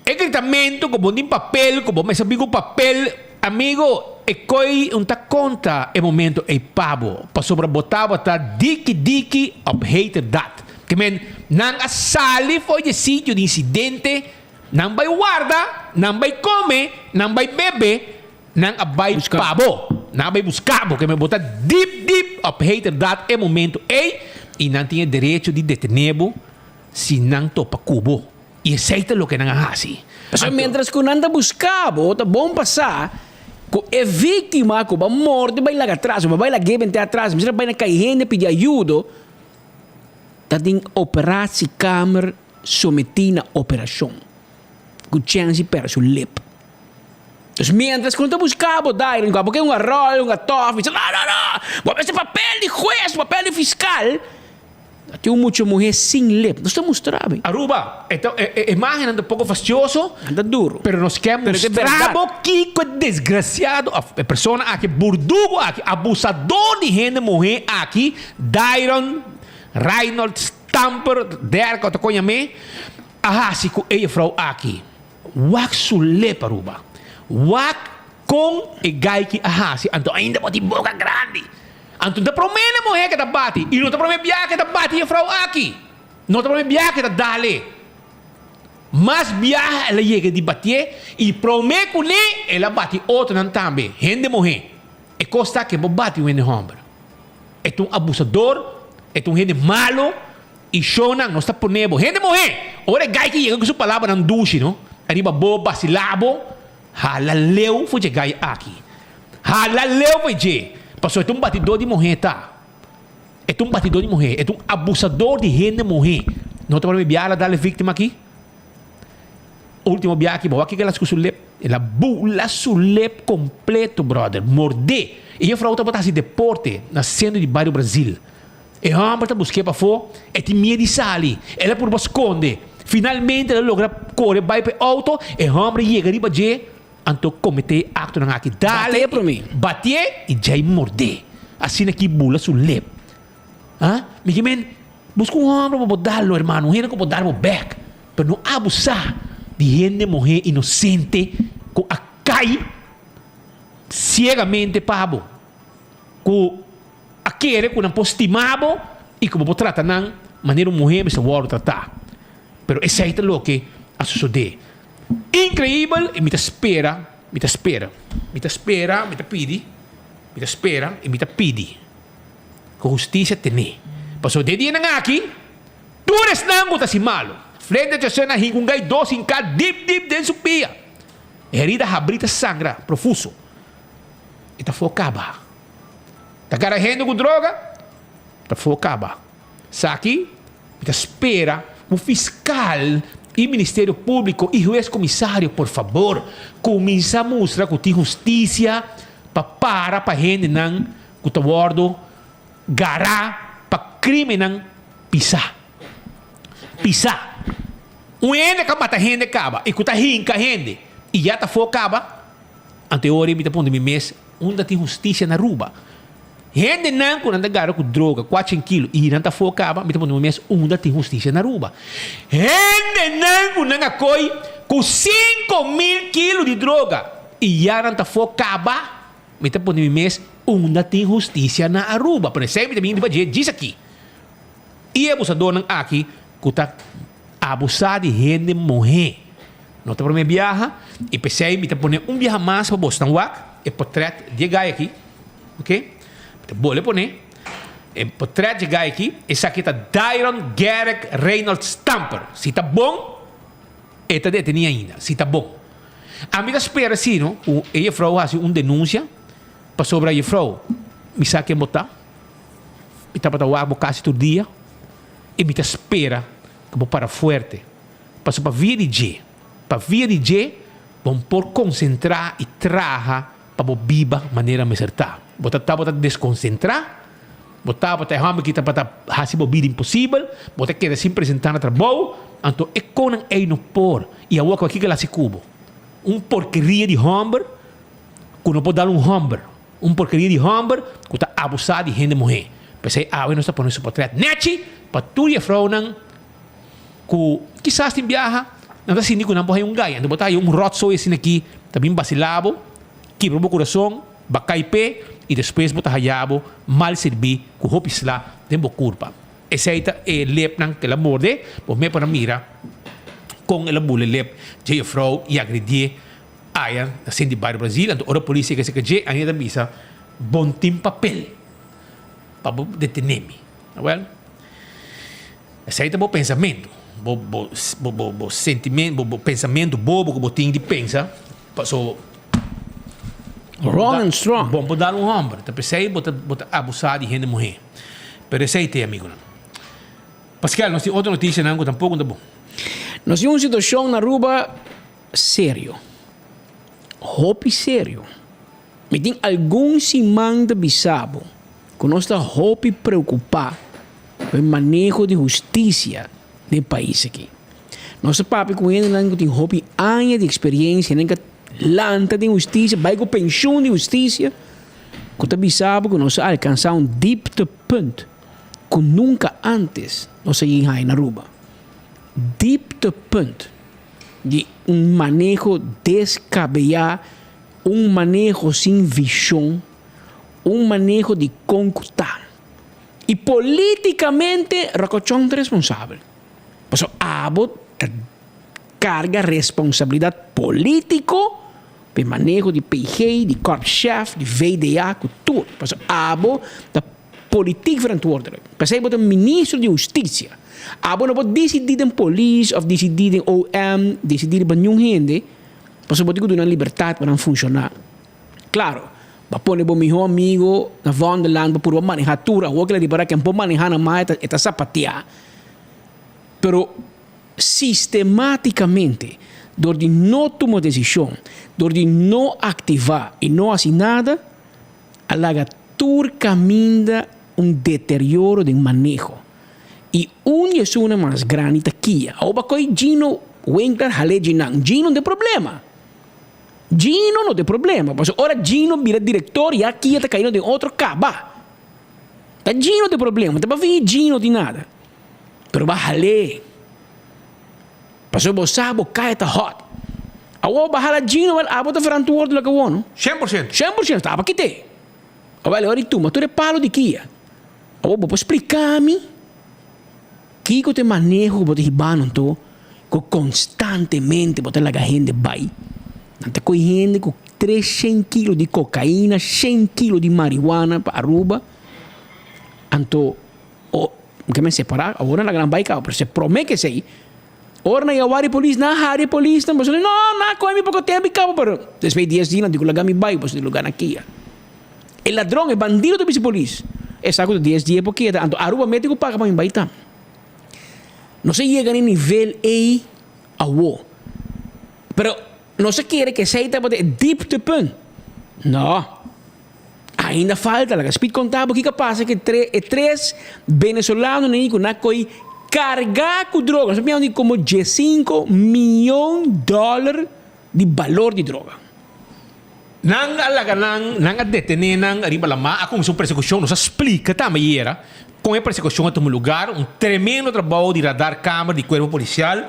é gritamento, como um papel, como me sabe um papel, amigo, e coi um ta conta, é momento é pavo, para sobrebotar, diki of hater that. Que men, não a sali foi de sítio de incidente, não vai guarda, não vai comer, não vai beber, não vai pavo. Não vai buscar, porque me botar deep of hater that é momento e não tinha direito de detener se não topa cubo. E aceita o que não é assim. Então, mientras que não anda buscando, tá bom passar, é vítima que vai morrer, vai lá atrás, vai lá guiar atrás, mas vai na cair pedir ajuda, tá tem operar-se câmera, someter a operação. Com chance para sua lip. Então, mientras que não está buscando, porque é um arroz, um tofu, não, vou ver esse papel de juez, papel de fiscal. Tem muita mulher sem lip, não está mostrando. Aruba, então, a imagem anda um pouco fastidioso, anda duro, mas nós queremos mostrar que é desgraciado, a pessoa aqui, burdugo aqui, abusador de gente mulher aqui, Dairon Reynolds Stamper, der que eu te conheço, se com ela frau aqui, wak su lip, Aruba. Wak com e gai que ahasi, então ainda pode boca grande. Então te promete mulher que te bate e não te promete biar que te bate e frau aqui. Não te promete biar que te dale. Mas biar ela chega de bater e promete com ele ela bate outro não também. Gente mulher. E costa que bate o homem. É um abusador, É um gente malo e shona não está ponendo. Gente morrer. Ora gai que chega com sua palavra não duche, não? Arriba bo basilabo. Halaleu foi gai aqui. Halaleu foi je. Passou é um batidor de morrer, tá? É um batidor de morrer. É um abusador de gente morrer. Não está para me biar dar a vítima aqui? Último biar aqui, aqui que ela se sulep. Ela bula sulep completo, brother. Morder. E eu falei, botar assim, deporte, nascendo de bairro Brasil. E a homem está buscando para fora, e tem medo de sair. Ela por esconde. Finalmente, ela logra correr, vai para o auto, e a homem chega ali para dizer, então cometer acto na aqui. Bater para mim. Bater e já morder. Assim aqui, bula sulep. Miguel, busca um homem para botar-lo, irmão. Não é para botar-lo back. Para não abusar de gente morrer inocente, com a cai cegamente pabo, com aquele que não pode estimar e como pode tratar de maneira morrer, mas se pode tratar. Pero esse é o que a suceder. Incrível, e me espera, me espera, me pede. Com justiça tem. Passou de dia na aqui, tu não está assim malo. Frente a cena com gai doce em cá, deep dentro do pia. Herida abrita sangra, profuso. E tá focaba. Tá carregando com droga? Tá focaba. Saki, tá espera o fiscal e Ministério Público e juiz comissário, por favor, começa a mostrar que tem justiça para gente não, que tá guardo, gará, para crime não pisar. Um ende que mata gente acaba, e que tá rinca gente, e já tá focaba, anterior me tá pondo me mês, onde tem justiça na ruba. Gente não, quando anda gara com droga, 400 quilos, e não tá focaba, me tá pondo me mês, onde tem justiça na ruba. Gente não, quando anda coi, com 5.000 quilos de droga, e já não tá focaba, me tá pondo me mês, onde tem justiça na Aruba. Por exemplo, também diz aqui. E abusador não aqui, que tá abusar de gente morrer. Não está para me viajar. E pensei, me poner viaje mais para Boston Walk. E portrait de gai aqui. Ok? Vou lhe poner. E portrait de gai aqui. Esse aqui está Dyron Garrick Reynolds Stamper. Se está bom, está detenido ainda. Se está bom. A mim espera assim, não? Ela falou assim, denúncia para sobre a falou. Me sabe quem botar. E está para o quase todo dia. E me espera que vou para forte. Passou para via de G. Para via de G, vamos por concentrar e traga para viva maneira me acertar. Botar desconcentrar. Botar ramo que está para fazer vida impossível. Botar que assim apresentar no trabalho. Então, é com aí no por. E a outra aqui que ela se cubo. Porqueria de hamburger que não pode dar hamburger. Porqueria de hamburger que está abusado de gente morrer. Pensei, não está pondo isso para trás. Nete, para tu e a fraude, que quizás tem viaja, não está sentindo que não pode ganhar. Então, botar aí rotso assim aqui, também vacilado, quebrou o coração, bacai pé, e depois botar raiabo, mal servir, com roupa lá, tem boa culpa. Esse aí é lepnan que ela morde, por me para mira, com ela bule lep, de frau e agredir, aí, assim de bairro Brasil, então, a polícia que se quer, ainda missa, bom tem papel, para detener-me, não é? Esse aí é bom pensamento. Bo sentimento, bo pensamento bobo que botinho de pensa, passou wrong and strong. Bom dar homem, então pensei botar abusar de gente morrer. Pero esse aí tem amigo não. Pascal, nós temos outra notícia não, tampouco tá bom. Nós temos uma situação na Aruba sério. Hopi sério. Me tem algum simão de bisabo que nós está hopi preocupar com o manejo de justiça no país aqui. Nosso papi com ele não tem hopi anos de experiência, nem que lanta de justiça, vai com pensão de justiça, que está bisabo que nós alcançar deep ponto que nunca antes nós chegamos na Aruba. Deep ponto de manejo descabellado, manejo sem visão, manejo de concutar. E politicamente, Racochón é responsável. Por isso, Abo carga responsabilidade político pelo manejo de PG, de Corp Chef, de VDA, tudo. Por isso, Abo politiek verantwoordelijk. Per se wordt een minister de Justitie. Aber no decidir in police of decidir in OM, decidir in jong gente, pas wordt ik doen een libertad para funcionar. Claro, va pone bo mi amigo na Wonderland, va puro manejar tura, o que le dibara que un po manejar na mai eta zapatear. Pero sistematicamente, door die no tomar decisión, door die no activar y no hacer nada, a la gatur camina un deterioro de manejo. Y es una más grande que ahora coi Gino Winkler hale Ginang. Gino de problema. Gino no de problema. Pues ahora Gino vira director y aquí está cayendo de otro caba. Está Gino de problema. Te va a ver Gino de nada. Pero va hale. Pasó vos sabes cae está hot. Ahora va hala Gino a botar verantwoordelijk gewoon. 100%. 100% estava aqui te. Agora olha tu, mas tu é palo de Kia. Agora vou explicar-me que te manejo que te banan to, que constantemente botar la gente vai. Nanta coi gente com 300 kilos de cocaína, 100 kilos de marihuana para Aruba. Anto, que me separar, agora na gran bike, pero se promete que sei. Ora na yawari police, na hari police, mas não, na coi me pouco tempo cabo, pero después 10 dias, digo lagar me vai, pues de lugar aqui. El ladrão é bandido do police. É saco de 10 dias porque anto Aruba médico paga para me vai tam. No se llega ni nivel A a O. Pero no se quiere que se está de dieptepunt. No. Ainda falta. La speed contable que pasa que tres venezolanos ni con na coi cargar con droga. Se me como $5 milhões de valor de droga. Nang alaganang, nang detenenang, arriba la ma, a comissão de persecução nos explica também era com a persecução a um lugar, tremendo trabalho de radar câmara, de corpo policial,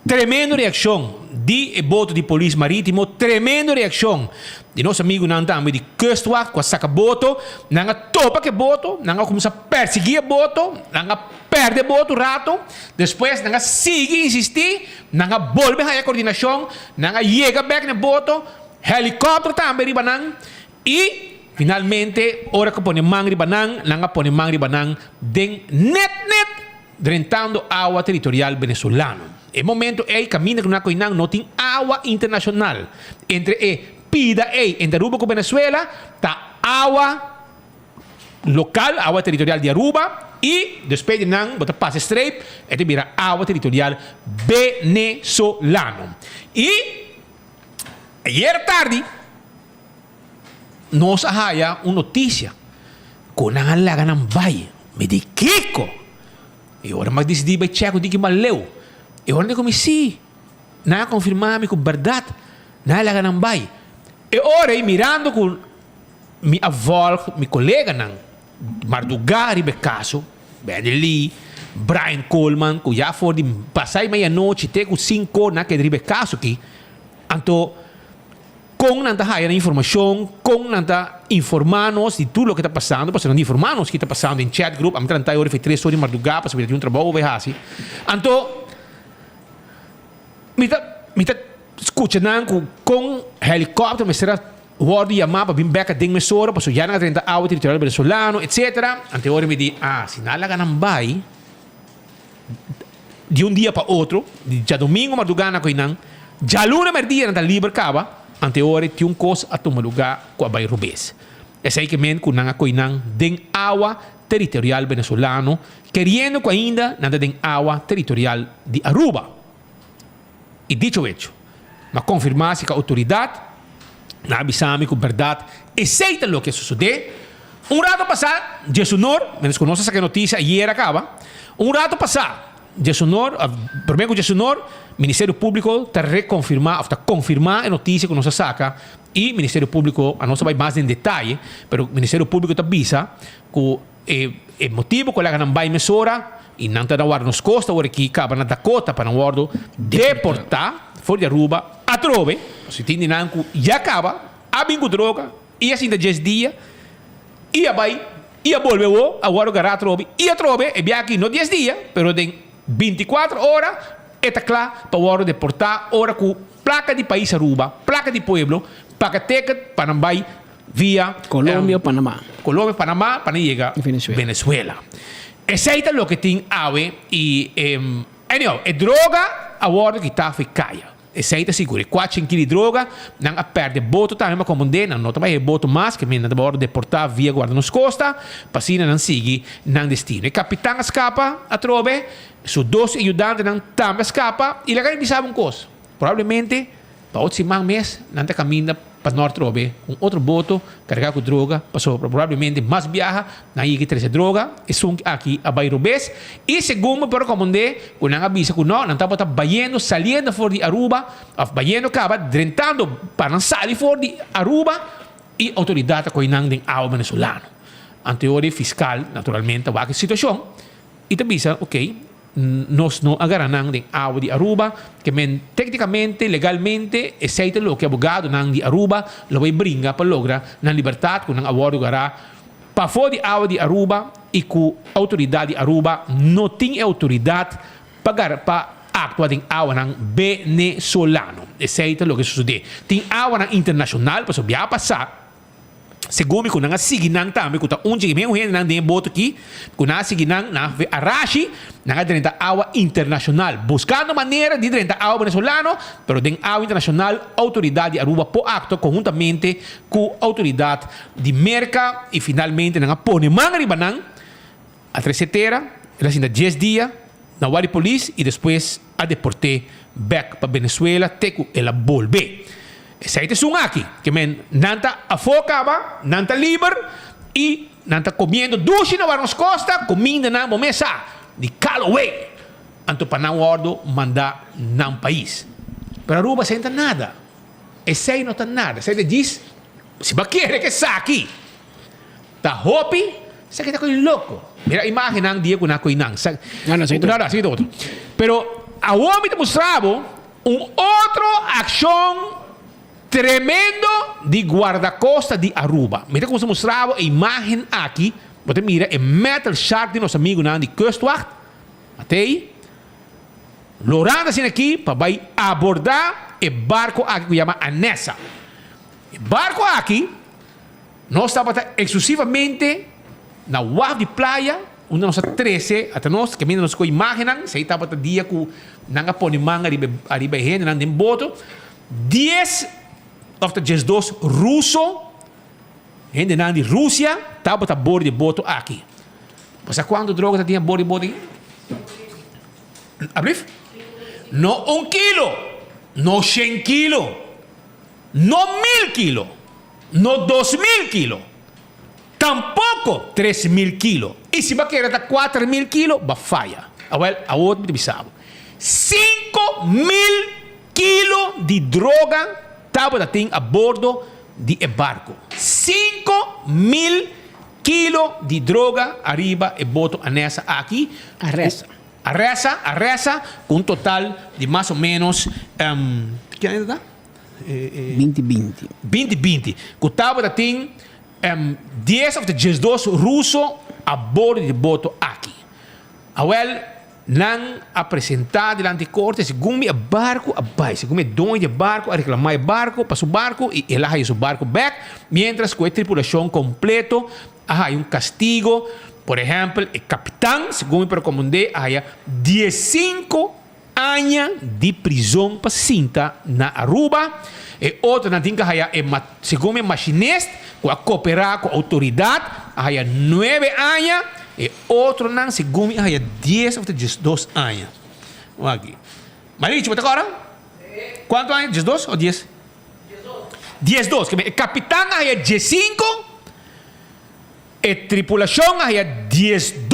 tremenda reação de boto de polícia marítimo, tremenda reação de nosso amigo não também de Kustwacht, com a saca boto, não topa que boto, não começa a perseguir boto, não perde boto rato, depois não sigue insistir, não volve a coordenação, não chega back no boto, helicóptero também ribanang e finalmente hora que põe mangri banang nanga põe mangri banang den net drentando água territorial venezolano. E momento é caminho que na coinang não tem água internacional entre pida entre Aruba com Venezuela tá água local, água territorial de Aruba e depois de nang bota passe estreito é de virar água territorial venezolano. E ayer tarde, nos haya una noticia con la lagan bay, me di Kiko. E ahora me decidí by checo di que maleu. E ahora digo sí, nada confirmar con verdad, nada lagan bay. E ahora mirando con mi avó, mi colega nan, Mardugari Becaso, Bedeli, Brian Coleman, que já foi de passar meia-noite, tem com 5 na que de Becaso aqui. Então com nanta haya informação, com nanta informar-nos de tudo o que está passando, porque não informar-nos o que está passando em chat group, a 30 horas, foi 3 horas de madrugada, para saber de trabalho, vai assim. Então, me está escutando com helicóptero, me será word chamar para vir back a ding mesora, para já na 30 horas territorial venezolano, etc. Ante hora me diz, se não laga não vai, de dia para outro, já domingo madrugada, já luna merdia nanta libre cava, ante ora tinha um coisa a tomar lugar com a Bairro Rubês. Esse aí que men com nanga coinang den água territorial venezolano, querendo que ainda nada den água territorial de Aruba. E dicho hecho, mas confirmar-se que a autoridade na avisame com verdade aceita o que sucedeu. Rato passado, Jessunor, menos conoce essa notícia, ayer acaba, rato passado, Jessunor, primeiro Jessunor, Ministério Público está reconfirmar, está confirmar a notícia que nos saca e Ministério Público, a nossa vai mais em detalhe, mas o Ministério Público está avisa que o motivo que ela não vai mesura e não está na nos costa, agora que acaba na Dakota para não guardo deportar fora de Aruba a trove, se tem dinâmico já acaba, a bingo droga e assim de 10 dias e a vai e a volve agora o garra trove e a trove é bem aqui não 10 dias, mas tem 24 horas está claro para o deportar hora com placa de país Aruba, placa de pueblo, para ticket para não vai via Colombia o Panamá. Colombia, Panamá, para llegar a Venezuela. Ese es lo que tiene ave y anyway, es droga a bordo que está ficaya. Esse é seguro. 4 kg de droga, não a perde boto também, mas como não também boto mais, que me não pode deportar via guarda nos costa, passina não sigue não destino. O capitão escapa a trove, seus 2 ajudantes não também escapa e lá sabe uma coisa. Provavelmente para outros mês não te caminha para norte trove com outro boto carregado com droga, passou provavelmente mais viaja, não ia que trazer droga, e são aqui a Bairubes e segundo para comandar, quando não avisa que não estava baiando, saliendo fora de Aruba, baiando acaba drentando para não sair fora de Aruba e a autoridade com não tem água venezolano. Anterior fiscal, naturalmente, vai que situação e te avisa, ok, nós não agarramos de água de Aruba, que tecnicamente, legalmente, aceita o que o abogado de Aruba lo vai brincar para lograr na liberdade, com a abordo para fora de água de Aruba e com a autoridade de Aruba não tem autoridade para actuar em água venezolano. Aceita o que sucede. Tem água internacional, para subir a passar. Segundo kung sige nang tami kuta unji me uhen nang den boto ki kuna sige nang na arashi nang drenta awa internacional buscando maneira de drenta awa venezolano pero den awa internacional autoridade de Aruba po acto conjuntamente com autoridade de Merca e finalmente nang pone manga ribanang a tresetera ela ainda 10 dias na wari police e depois a deporte back para Venezuela teku ela volve. Essa é um aqui, que men nanta afocava, nanta liber e nanta comendo duche na varnos costa, comida na mesa de Callaway. Anto para não ordo mandar na país. Para Aruba sem nada. Essa aí não tá nada. Essa aí diz, se vai querer que saque. Tá hopi, essa aqui tá coisa louco. Mira a imagem ng dia com na coinang. Não, seguinte outro. Pero a homem te mostrava outro ação tremendo de guarda-costa de Aruba. Mira como se mostrava a imagem aqui. Você mira, é metal shark de nosso amigo de Kustwacht. Até aí. Lorando assim aqui, para vai abordar o barco aqui que chama Anessa. O barco aqui, nós estamos exclusivamente na wharf de praia, onde nós 13, até nós, que nós com imagem, se estava o dia que não põe manga arriba gente, não tem boto, 10 of the J2 russo, gente de Rússia, estava a bordo de boto aqui. Você quanto droga tinha bordo de boto aqui? Abrif? No 1 kilo, no 100 kilo, no 1000 kilo, no 2000 kilo, tampouco 3000 kilo. E se vai querer 4000 kilo, vai falha. A outra me bisabo. 5000 kilo de droga estava a bordo de barco. 5000 kilo de droga arriba e boto Anessa aqui. Arresa com um total de mais ou menos que ano dá? 2020. Que estava tem 10 of the J2 russo a bordo de boto aqui. Não apresentar diante da corte, segundo o barco, segundo o dono do barco, a reclamar o barco, para o barco e ela vai o barco back, mientras que a tripulação completo há castigo. Por exemplo, o capitão, segundo o comandante, há 15 anos de prisão para cinta na Aruba. E outro, não tem que segundo o machinista, que cooperar com a autoridade, há 9 anos. E outro não, segundo há 10 ou 12 anos. Aqui. Maricho, você agora? Quantos anos? 12 ou 10? 12. O capitão há 15, a tripulação há 12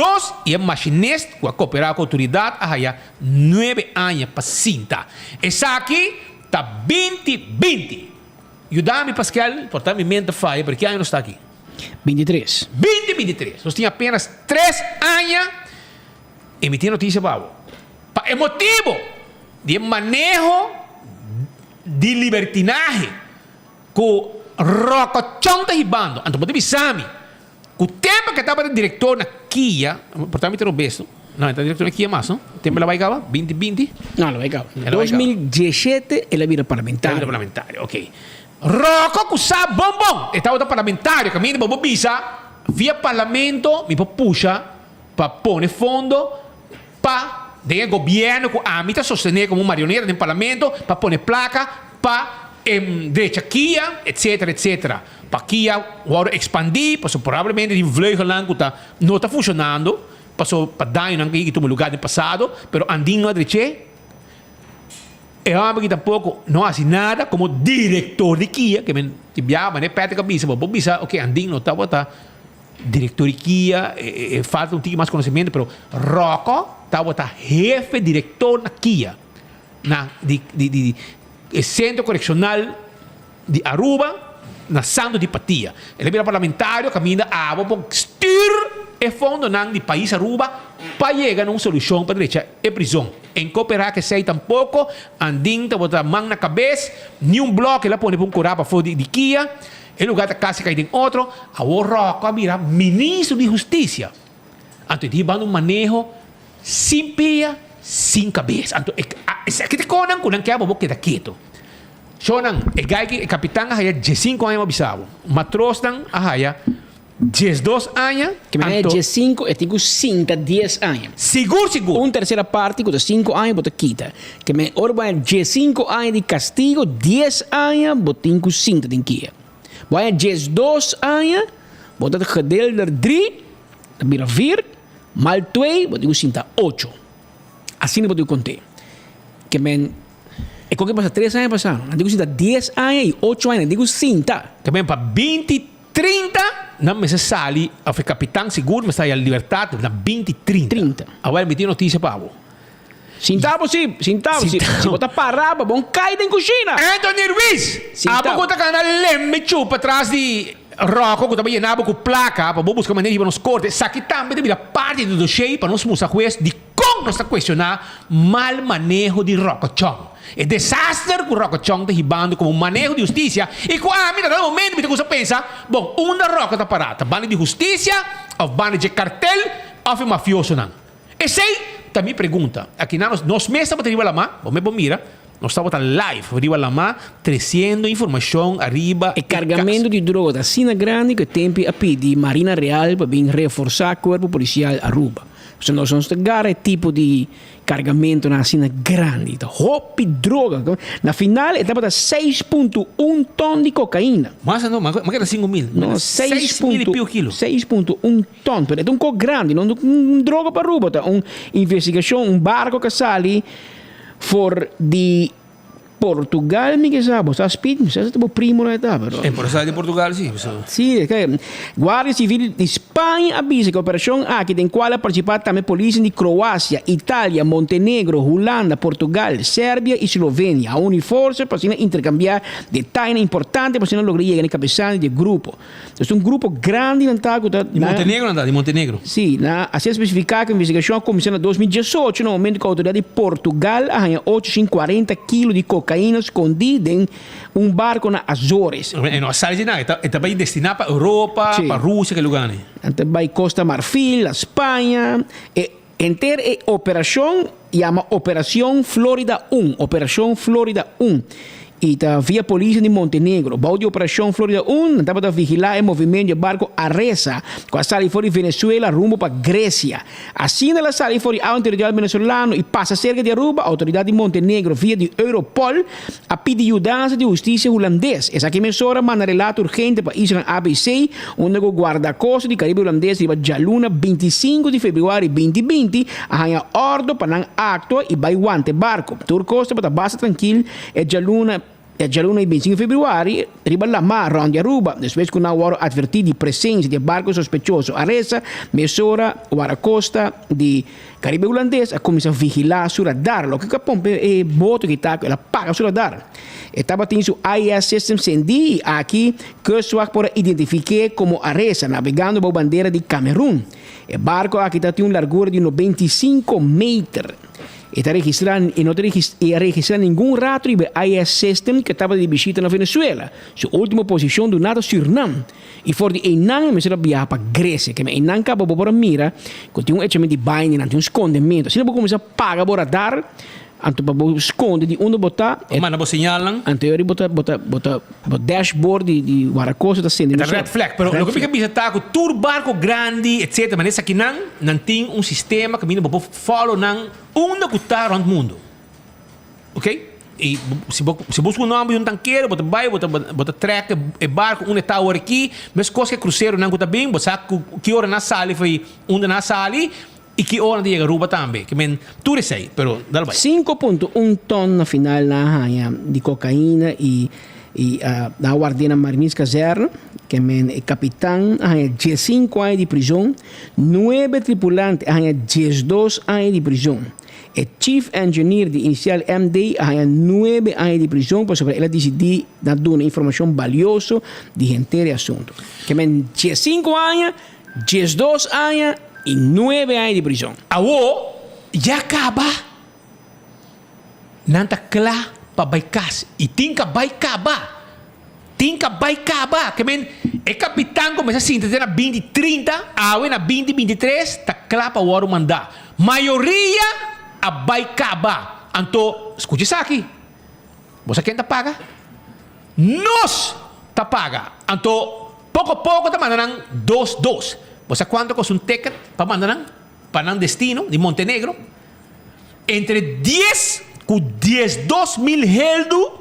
e o machinista, que cooperar com a autoridade, há 9 anos para cinta. Essa aqui está 2020. Ajuda-me, Pascal, portanto, me mente falha, porque que ano está aqui? 23. 2023. Nós tínhamos apenas 3 anos emitindo notícia para o motivo de manejo de libertinagem com rocochão está ribando. Então, pode avisar-me. O tempo que estava diretor na Kia, portanto, me besto. Não, está diretor na Kia mais, não? O tempo ela vai acabar? 2020? Não, ela vai acabar. 2017 ela vira parlamentar. Ok. Rocco que sa bom. Estava o parlamentário, que a mim bobo bisa, via parlamento, me puxa para pôr fundo para o governo que a mim está sostener como marioneta no parlamento, para pôr placa, para direita Kia, etc. Para Kia, agora expandir, para provavelmente de vleugelang que não está funcionando, para dar um lugar no passado, mas andinho não é eu amo que tampouco não faz nada como diretor de Kia, que me tibiava, né? Pede cabeça, vou bisa, ok, andinho não está, diretor de Kia, falta pouquinho mais conhecimento, mas Rocco está jefe diretor na Kia, de centro correccional de Aruba, na Santo de Patia. Ele vira parlamentário, caminha a água, styr e fundo de país Aruba, para chegar a uma solução para direita e prisão. Em cooperar que sei tampouco, andinho, tá botar mão na cabeça, nenhum bloco, ela põe para um corapa fora de Kia, em lugar da casa que tem outro, a Rocco vira ministro de Justiça. Então, ele vai um manejo sem pia, sem cabeça. Então, que te conan, que a boca queda quieto. Sonan, o capitão a 15 anos bisavo. Matros a 12 anos. Que me é 15 e tenho 5, 10 anos. Seguro. Uma terceira parte, com 5 anos, bota quita. Que me orba 15 anos de castigo, 10 anos, bota 5 de Kia. Vai 12 anos, bota gedeeld 3, vira 4, mal 2, bota 8. Assim não bota contar. Que me e qualquer passa 3 anos passaram. Eu digo 10 anos e 8 anos. Eu digo 5. Também para 20, 30, não me se sali, a capitão seguro, mas sai a liberdade na 20, 30. Agora me tem notícia para você. Sintavo, sim. Se botar paraba, bom cai na cozinha. Anthony Ruiz! A boca tá canal lemme chupa atrás de Rocco, que também llenava com placa, para buscar maneira de nos cortes. Saki também deve parte do dossiê para nós mostrar juiz de como nós questionar mal manejo de Rocco Chong. É desastre que o Rocco Chong está ribando como manejo de justiça. E com a minha, no momento, você pensa, bom, da Rocco está parada, banda de justiça, ou banda de cartel, ou mafioso não. E sei, também pergunta, aqui nós mesmos estamos arriba lá, vamos mira, nós estamos live, arriba lá, trazendo informação arriba. E cargamento de droga da Sina Grande que tem a pedir Marina Real para vir reforçar o corpo policial Aruba. Se nós vamos pegar tipo de cargamento na Sina Grande, roupa e droga. Na final, estava 6,1 ton de cocaína. Mas não, mas era 5 mil. Não, 6 mil e più quilos. 6,1 ton. Pero é um coco grande, não um droga para Aruba. Uma investigação, barco que sai for de Portugal, mi che sabe, sta speed, se tipo primo na etapa, però. Por eso de Portugal, sí. Sí, es que Guardia Civil de Espanha avisa que a operação aqui tem qual participar também polícia de Croácia, Itália, Montenegro, Holanda, Portugal, Sérvia e Eslovênia. A unir forças para intercambiar detalhes importantes para lograr chegar no cabeçalho do grupo. Então, um grupo grande não está... De Montenegro, não, de Montenegro. Sim, assim especificar que a investigação começou em 2018, no momento que a autoridade de Portugal arranha 840 quilos de cocaína escondida em barco nas Azores. Não sai de nada, está bem destinado para Europa, para Rússia, que lugar. Então, vai Costa Marfil, Espanha. Inteira operação chama Operação Flórida 1. Operação Flórida 1. E tá via polícia de Montenegro. Bau de Operação Flórida 1 estava a vigilar o movimento do barco Aresa, com a saída fora de Venezuela rumo para Grécia. Assim, ela sai fora ao território venezuelano e passa cerca de Aruba, a autoridade de Montenegro, via de Europol, a pedir ajuda de justiça holandês. Essa que emissora manda relato urgente para Israel ABC, onde o guarda-costa de Caribe holandês riba Jaluna 25 de fevereiro 2020, arranha ordem para não actuar e vai guante barco. Turcosta para base tranquilo e Jaluna e 25 de febbraio riba la mar round Aruba, depois que não foram advertidos de presença de barco sospechoso. A resa, emissora a costa de Caribe holandês a começar a vigilar o radar. O que a pompa é boto que está, ela paga o radar. Estava tendo o AIS System Sendi aqui, que só para identificar como a resa, navegando para a bandeira de Camerún. O barco aqui está tem uma largura de 95 metros. Está registrado e não registra nenhum rastro de AIS System que estava de visita na Venezuela. Sua última posição do nada Suriname. E for de Enan, me será viajar para Grécia, que Enan acaba por mira, que tem echamento de baile, tem um escondimento. Assim, não vou começar a pagar por radar, Anto para esconde de onde botar. Manda bo signalan. Anterior bota dashboard de Waracosa da sendo. É red flag, pero lo que fica bisa com tur barco grande, etc. Mas essa aqui não tem um sistema que mina bo follow não onde que tá around mundo. Ok? E se busca um nome de um tanqueiro, bota track e barco onde está agora aqui, mas coisa que cruzeiro não está bem, você sabe que hora na sala foi onde na sala e que hora de chegar Aruba também, que men tudo sei, pero dale vai. 5.1 ton na final na hanha de cocaína e na guardiana Marins Caserno, que men é capitão, hanha 15 anos de prisão, 9 tripulantes, hanha 12 anos de prisão. O chief engineer de inicial MD há 9 anos de prisão por sobre ela decidir dar uma informação valiosa de gente assunto. Que men 15 anos, 12 anos e 9 anos de prisão. Awo, já acaba. Nanta claro para baikas e tinka baikaba. Tinka baikaba. Que men é capitão começa assim, tem na 2030, awe na 2023, tá claro para o ouro mandar. Maioria a baikaba. Anto, escute isso aqui. Você quem tá paga? Nós tá paga. Anto, pouco a pouco tá mandando 2. Você quanto custa um ticket para mandar para um destino de Montenegro? Entre 10 com 12 mil heldo,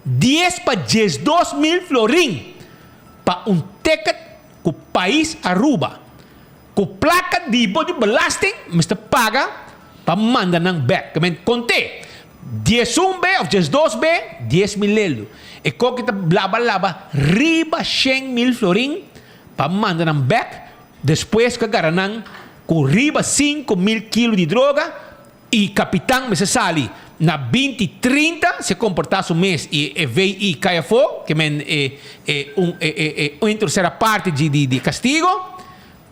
10 para 12 mil florim para um ticket com o país Aruba. Com placa de belasting, mas paga para mandar nang back. Kami konti. 11B of 12B, 10 mil heldo. E kung kita laba riba 100 mil florim para mandar nang back. Depois que garanang com riba 5 mil kilos de droga e capitão me se sali na 2030 se comportasse um mês e veio e caia fogo que men uma terceira parte de castigo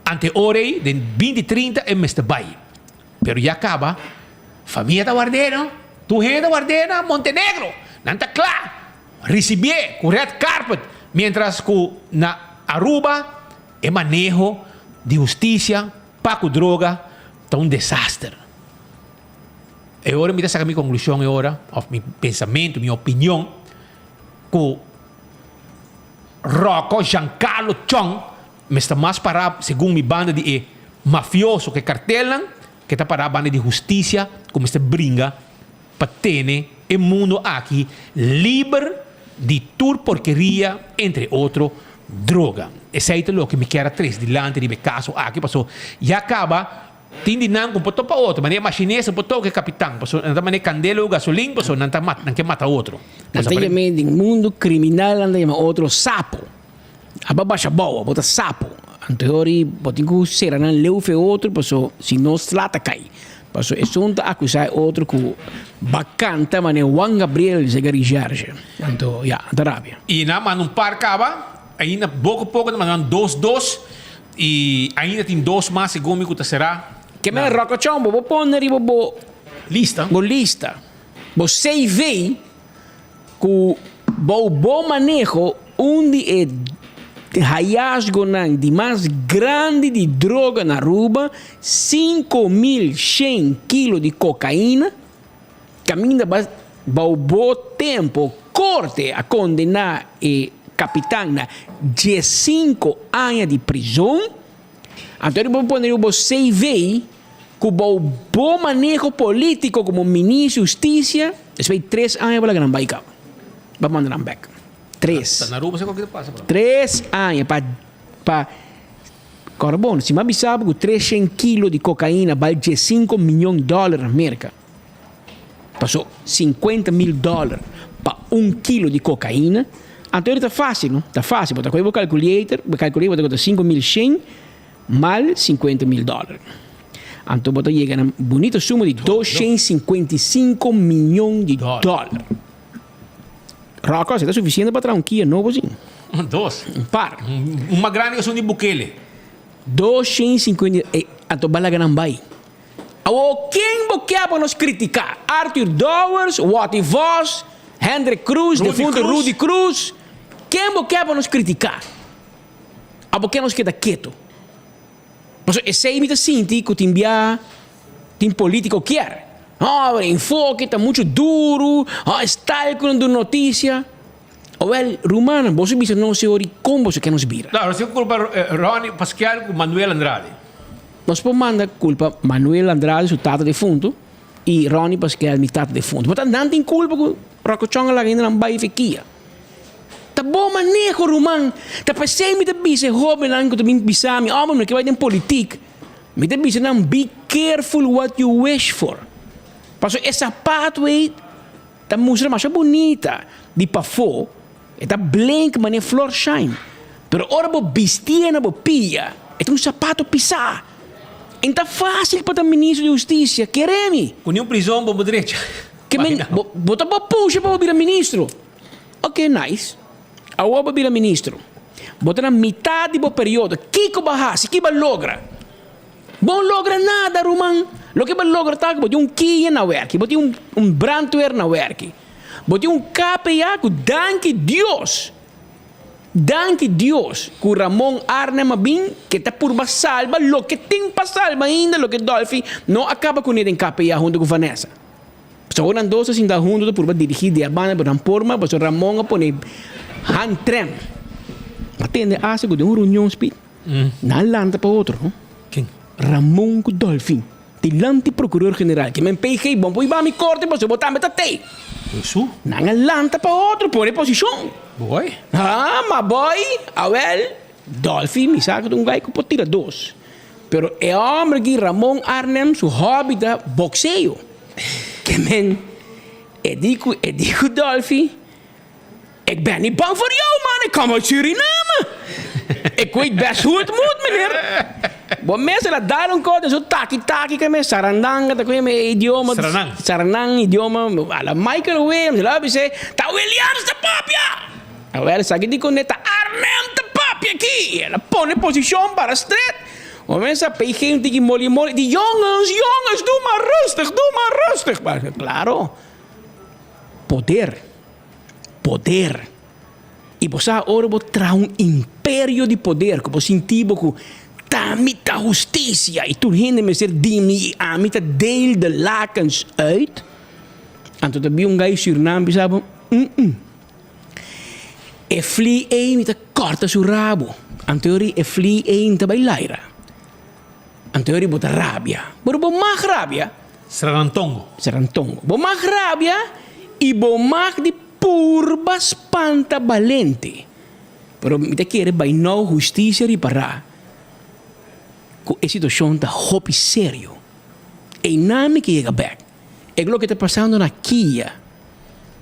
ante orei de 2030 é mês de baile. Pero já acaba, família da guardeira, tu gente da guardeira, Montenegro, não está claro, receber com red carpet, mientras que na Aruba é manejo de justiça, para droga, está um desastre. E agora me dá a minha conclusão agora, meu pensamento, minha opinião, que Rocco Giancarlo Chong me está mais para, segundo minha banda de mafioso que cartelam, que está para a banda de justiça, como se brinca, para ter o mundo aqui livre de toda porqueria, entre outros, droga. Esse é o que me quer atrás, delante de caso aqui, passou. E acaba, tindi não com para outro, mas é chinesa, botou que é capitão, passou, não maneira candela ou gasolina, passou, não quer matar outro. Não tem medo de mundo criminal, não tem outro sapo. A babaixa boa, bota sapo. Anteriori, botinho será não leu fe outro, passou, se não slata cai. Passou, é sunta acusar outro que bacanta, mas é Juan Gabriel Zegari Jarge. Então, já, da Arábia. E na mano um par acaba, ainda pouco a pouco, mandando 2 e ainda tem 2 mais, segundo me será. Que me roca chombo, vou pôr bo lista. Bo lista. Você vê que bom manejo onde é hallazgo de mais grande de droga na Aruba, 5.100 kilos de cocaína, caminha bom tempo, corte a condenar e capitão na 15 anos de prisão. Então, vou pôr você vê que o bom manejo político como ministro de Justiça, depois 3 anos para a Gran Baicaba. Vamos mandar back. 3. Na Aruba, você qualquer passa. 3 anos para Corbon, se mais sabe que 300 kilos de cocaína vale $5 milhões na América. Passou $50 mil para 1 quilo de cocaína. Então está fácil, não? Está fácil. Bota com o calculator, bota 5.100 mal $50 mil. Então bota chega a uma bonita suma de 255 milhões de dólares. Rocco, você está suficiente para trazer um Kia novo, sim? 2. Um par. Uma grande que de Bukele. 250. Então bala ganhar vai. Quem quer para nos criticar? Arthur Dowers, Watty Voss, Hendrik Cruz, defunto Rudy Cruz. Quem quer para nos criticar? Por que nos queda quieto? Esse é imita sim, que tem político quer. O enfoque está muito duro. Style quando notícia. Well, Romana, você bisa não se ori como você quer nos vira. Claro, você culpa Ronnie Pasquial com Manuel Andrade. Nós podemos mandar culpa Manuel Andrade, seu tata defunto, e Ronnie Pasquial, meu tata defunto. Mas não tem culpa que Rocochonga lá ainda não vai ficar. Tá bom manejo, Roman. Tá pensei me bisa jovem lá que também bisa me homem que vai em política. Me bisa não be careful what you wish for. Passo essa pathway tá mostra mais bonita de pafo. Está blank, mas é flor shine. Pero ora bo vestir na bo pia. É um sapato pisar. Então fácil para o ministro de Justiça. Queremos. Com nenhum prisão, bobo direita. Que men, bota bo puxa para virar ministro. Ok, nice. Agora virar ministro. Bota na metade do período. Kiko bahasi, que vai logra? Bom logra nada, Roman. Lo que vai logra tá que bote kia na werk, bote brandweer na werk. Bote KPA que danke Deus. Danke Deus que Ramon Arnem Abin que está por salva lo que tem para salva ainda lo que Dolphy não acaba com ele em KPA junto com Vanessa. So orang dosa sinda junto por dirigir de abana por forma para Ramon a poner hand trem. Atende asa que de reunião speed. Na lanta para outro, não? Quem? Ramon Dolphy. Tilante procurador-general que me peguei bom para ir me corte para botar me tatei. Isso? Não lanta para outro por posição. Boy. Mas boy, well, Dolphy me saca de gajo que pode tirar dois. Pero é homem que Ramon Arnem seu hobby da boxeio. Que men, digo Dolphy, ik ben niet bang voor jou man, ik kom uit Suriname. Ik weet best hoe het moet meneer. Bom mensen dat daar een code zo taki que me sarandanga, dat me idioma. Saranang idioma, ala Michael Williams, lá você, tá Williams da papia. Agora sabe de conecta Arnem da papia aqui. Ela põe posição para straight. O mensen PG een tiki molly. Die jongens, doe maar rustig. Maar claro, poder. E você agora traz império de poder, que você sentivo que tamita justiça. E toen hinde me ser dimi amita deel de lakens uit. En toen heb je een guy Suriname sabe, e fli met een korte surabo. En teorie e fli te bij Laira. En teorie bota rabia. Maar bo mag rabia. Sarantongo. Bo mag rabia e bo mag di purba spanta valente. Pero me te quiere by no justicia riparar. Com a situação tá hopi sério. E nada que chega back. É o que está passando na Kia.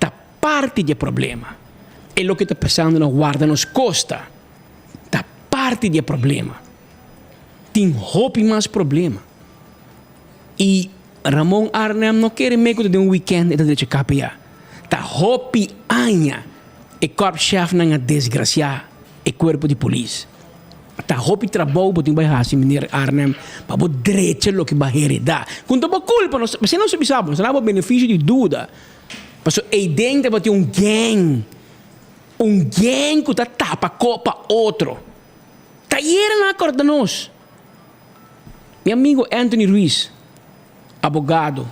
Tá parte do problema. É o que está passando na Guarda nos Costa. Tá parte do problema. Tem hopi mais problema. E Ramon Arnem não quer meio de weekend e de KPA. Tá hopi anha. E corpo-chefe não é desgraciado. E corpo de polícia. Tá hopi trabalho para tem baixar menino Arnem para o direito o que vai heredar. Quando a culpa, você não sabe, você não há benefício de dúvida. Mas é dentro para ter um gang que tá tapa copa outro. Tá hier na acorda nós. Meu amigo Anthony Ruiz, advogado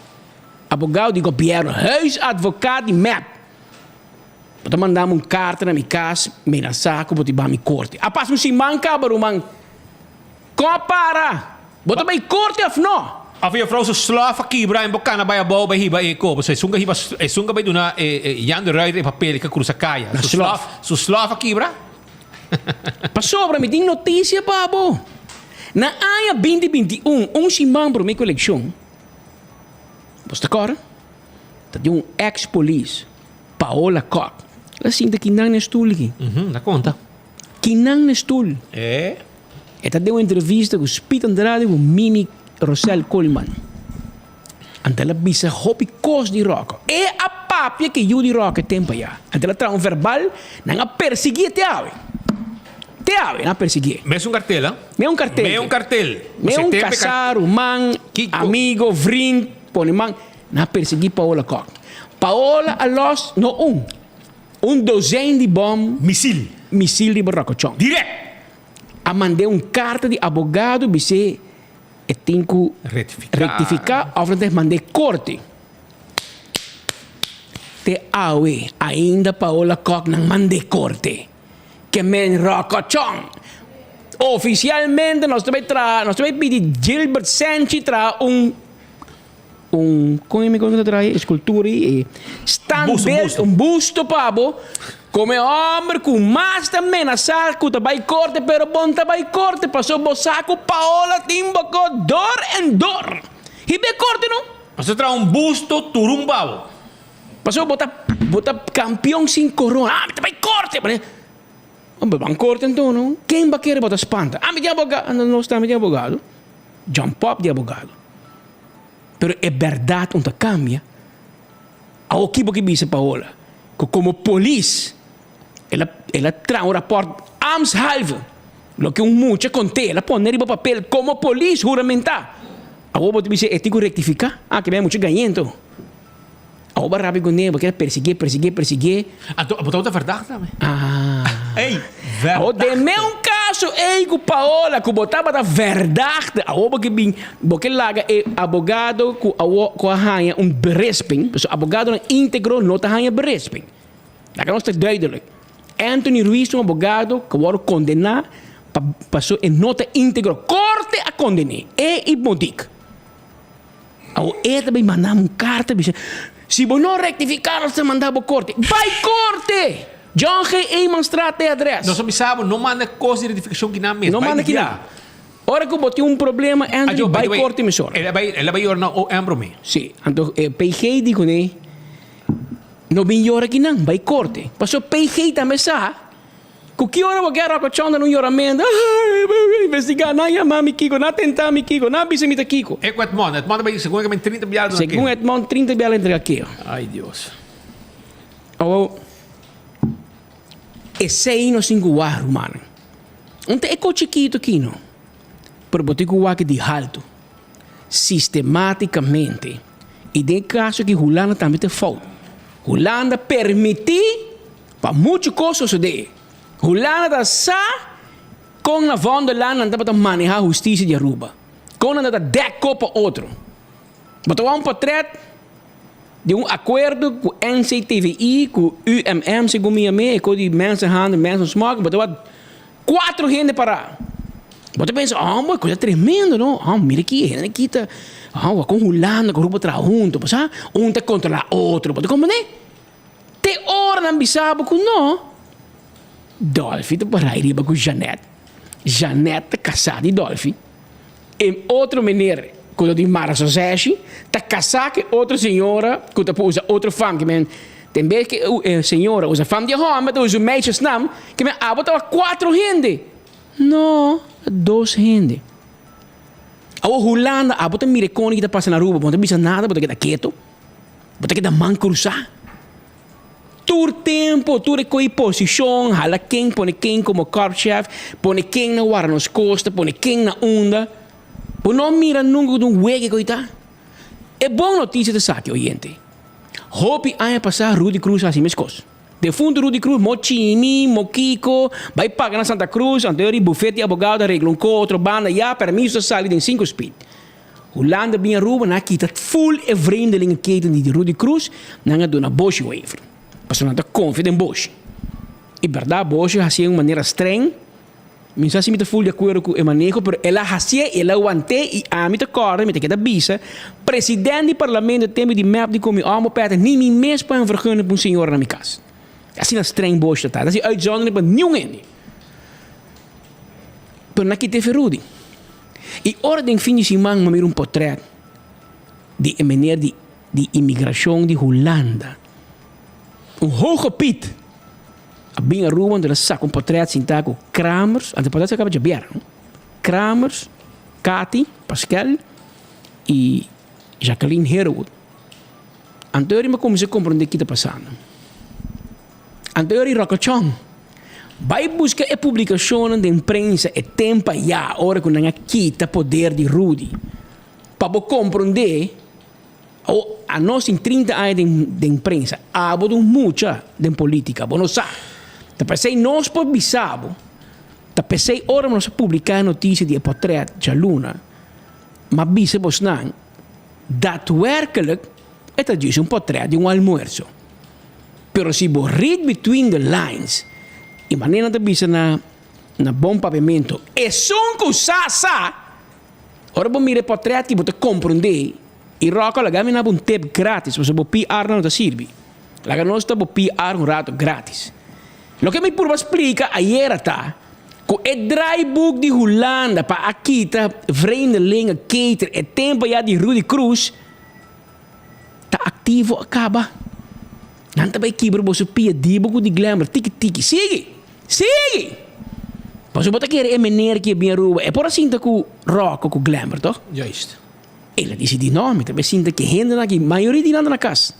de governo, huisadvogado de MEP. Para mandar uma carta na minha casa, me na saco, para ir para a minha corte. A paz, se manca, barumang. Compara! Bota bem corte, af não? Havia vrouw zo slaaf aqui, Brian Bocana bij a bouw bij hiba eko. Você sunga bij duna Jan de Ruiter e papel que cruza caia. Zo slaaf aqui, bra? Passou para mim, tem notícia, babo. Na AIA 2021, simão para minha coleção. Você está de um ex-police, Paola Koch. Ela sinta que não é stoel aqui. Na conta. Que não é stoel. É. Ela deu uma entrevista com o Spit Andrade com Mimi Rosel Coleman. Então ela bisa hopi cos de roca. É a papia que eu de roca tem para já. Então ela traz verbal, não a perseguir te ave. Não perseguir. Mas cartel, hein? Me um cartel. Me um casar, man, amigo, vriend, pone man, não perseguir Paola Koch. Paola alos no dozena de bom missil de Rocochong. Direto. A mandei carta de advogado, você tem que retificar, ou mandei corte. te awe ainda Paola Koch ng mande corte. Que men rocochon. Oficialmente nós também pedir Gilbert Senchi tra como me conta tra escultura e stand busto pabo come homem com mais também na sala que vai corte pero bom vai corte passou bosaco Paola timbaco dor and dor. E be corte não? Você traz busto turumbabo. Passou bota campeão sem corona. Vai corte, Bang corte então, não? Quem vai querer botar espanta? Me tem abogado. Não está, me tem abogado. John Pop de abogado. Pero é verdade onde cambia. A o que dice Paola, que como polícia, ela traz um rapport amshalve. Lo que mucha conté, ela põe no papel como polícia juramentar. A o dice ético rectificar. Que vem muito ganhando. A o rápido com ele, porque perseguir. A botar verdade também. Ei, verdade. O de meu caso, com Paola, que botava da verdade. A o porque laga é abogado que a rainha beresping. Abogado íntegro não tá rainha beresping. Lá que não está duidelijk. Anthony Ruiz, abogado que vai condenar, passou em nota íntegro. Corte a condenar. E modic. A o também mandava carta, se você não rectificar, você mandava corte. Vai corte! John G. Emanstraat de adres. Nós sabemos, não manda coisa de retificação que não mesmo. Não manda que não. Ora que eu botei problema, Anthony, vai corte, me senhor. Ela vai ornar o Ambrome. Sim, então, PG digo, né? Não vem hora que não, vai corte. Passou PG também, sabe? Que hora eu quero que eu não lloramento? Investigar, não chamar me Kiko, não tentar me Kiko, não bisa me Kiko. É com Edmond vai segundo 30 bilhões. Segundo Edmond, 30 bilhões entre aqui. Ai, Deus. Esse aí não se enguar, mano. Não tem eco chiquito aqui, não. Pero botar o aqui de alto. Sistematicamente. E tem caso que Holanda também tem falta. Holanda permitir para muitas coisas suceder. Holanda está com a von der Leyen para manejar a justiça de Aruba. Com a deco para outro. Botar portrait de acordo com o NCTVI, com o UMM, segundo mim, com os mensenhandel, mensensmog, botar 4 gente para. Botar pensa, uma coisa tremenda, não? Mira aqui, aqui está. Com Holanda, com o Aruba está junto, um está contra o outro. Botar como, né? Te hora não bisabo com não. Dolphy está para ir com Janete. Janete casada de Dolphy. E outro menino, quando de Mara Soseshi, está casado com outra senhora, que usa outra fama, que também que a senhora usa fama de homem, mas usa meisjes naam, que botava 4 gente. Não, 2 gente. A Holanda, bota mirecone que está passando na rua, bota bisa nada, bota que está quieto, bota que está man cruzar. Tur tempo, tur coi posição, hala quem, põe quem como corpschef, põe quem na war nos costa, põe quem na onda. Por não mira nunca de wege coita. É boa notícia de saque, oyente. Hope aia passar Rudy Cruz assim mescos. De fundo Rudy Cruz, Mochimi, Moquico, vai pagar na Santa Cruz, anterior bufete de abogado arreglam com outro banda, já permisso de sair em 5 speed. Holanda bem Aruba, na kita full e vreemdelinge keten de Rudy Cruz, na dona Bosch waiver. Passou nada confident Bosch. E verdade, Bosch fazia de maneira estranha. Não sei se me full de acordo com o manejo, mas ela fazia, ela aguantei e a mim te corre, me te queda bisa. Presidente do parlamento tem de map de como amo perto, nem me mesmo para vergonha para um senhor na minha casa. Assim é estranho Bosch tá. Assim uitzondering para nenhum. Pero na kita Rudy. E ordem fim de semana me portrait de meneer de imigração de Holanda. Hoge Piet. Bem a rua onde ela saca portrait sinta com Kramers, ante portrait acaba de ver. Kramers, Kati, Pascal e Jacqueline Herwood. Anterior me comecei a compreender o que está passando. Anterior Rocochon. Vai buscar a publicação da imprensa e tempo já, hora que não quita poder de Rudy. Para compreender a nós em 30 anos de imprensa, há muita de política, não sabe. Pensei nós por bisabo, pensei ora nós publicar notícia de portrait de Luna, mas bisabos não, daadwerkelijk, é diz portrait de almoço. Pero si vos read between the lines, e maneira de bisa na bom pavimento, e son com sa, ora vos mire portrait que você compreende, e roca la gami na um tip grátis, você vos PR não te sirve. La nós tá vos PR rato grátis. Lo que me purva explica ayer tá, com o draaiboek de Holanda para aqui tá vreemdelingen cater, e tempo já de Rudy Cruz, tá ativo acaba. Nanta vai quebrar você pia dibo de glamour, tiki, sigue. Mas você quer é meneer que bem ruba, é por assim tá com rock com glamour, toch? Juist. Ela disse de nome, também sinta que rende na que maioria de nada na casa.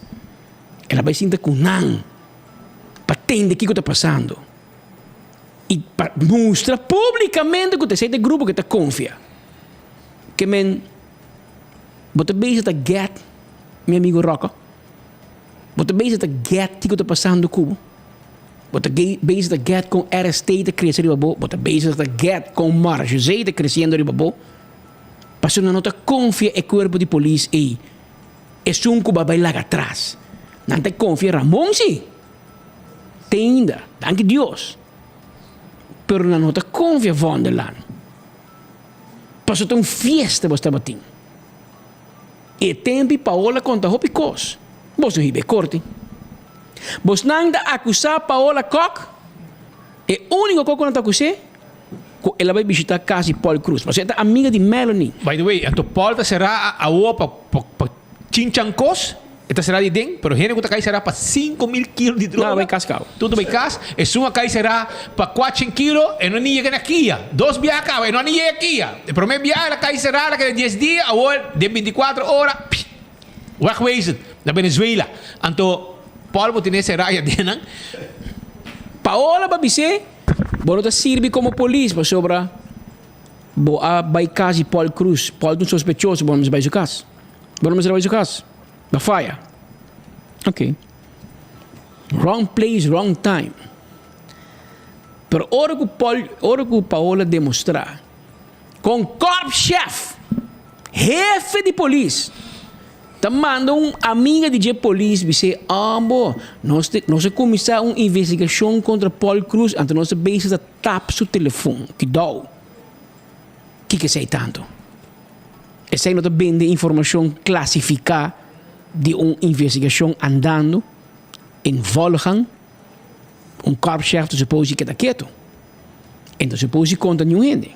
Ela vai sinta com não, para entender o que está passando. E para mostrar publicamente que você é de grupo que te confia. Que men, você beisa de get, meu amigo Rocco. Você beisa de get que está passando com Você beisa de get com RST de crescer riba. Você beisa de get com Marge de crescendo riba. Para não te confia o corpo de polícia e é um que vai lá atrás. Não te confia Ramon sim. Ainda, danke Deus. Pero não te confia Vonderland. Passou uma fiesta você estava tendo. E tempo Paola conta hopi cos. Você não ribe corte. Você não anda acusar Paola Koch. E o único que não está acusando, ela vai visitar a casa de Paul Cruz. Você é amiga de Melanie. By the way, então Paul será a rua para Chinchancos. Esta será de dentro, pero gente que será para 5.000 kilos de droga. Não, vai cascar. Tudo vai cascar. E uma cai será para 400 kilos e não chega aqui. 2 viagens e não chega aqui. O primeiro viagem ela cai será que de 10 dias, agora de 24 horas. Wegwezen na Venezuela. Então, Paulo Botinê será já dentro. Paola Babise, bolo serve como polícia para sobra. Vai casa de Paul Cruz. Paul não sospechoso, vamos vai sua casa. Vamos vai sua casa. Da fire. Ok. Wrong place, wrong time. Pero ora que Paola demonstrar com corpo-chefe, jefe de polícia, tá manda amiga de polícia dizer, nós começar uma investigação contra Paul Cruz, então nós beijamos a tap seu telefone, que dá. Que sei tanto? Essa aí não vende informação classificada de uma investigação andando em Volgang, corpo-chefe supose que está quieto. Então supose conta nenhum gente.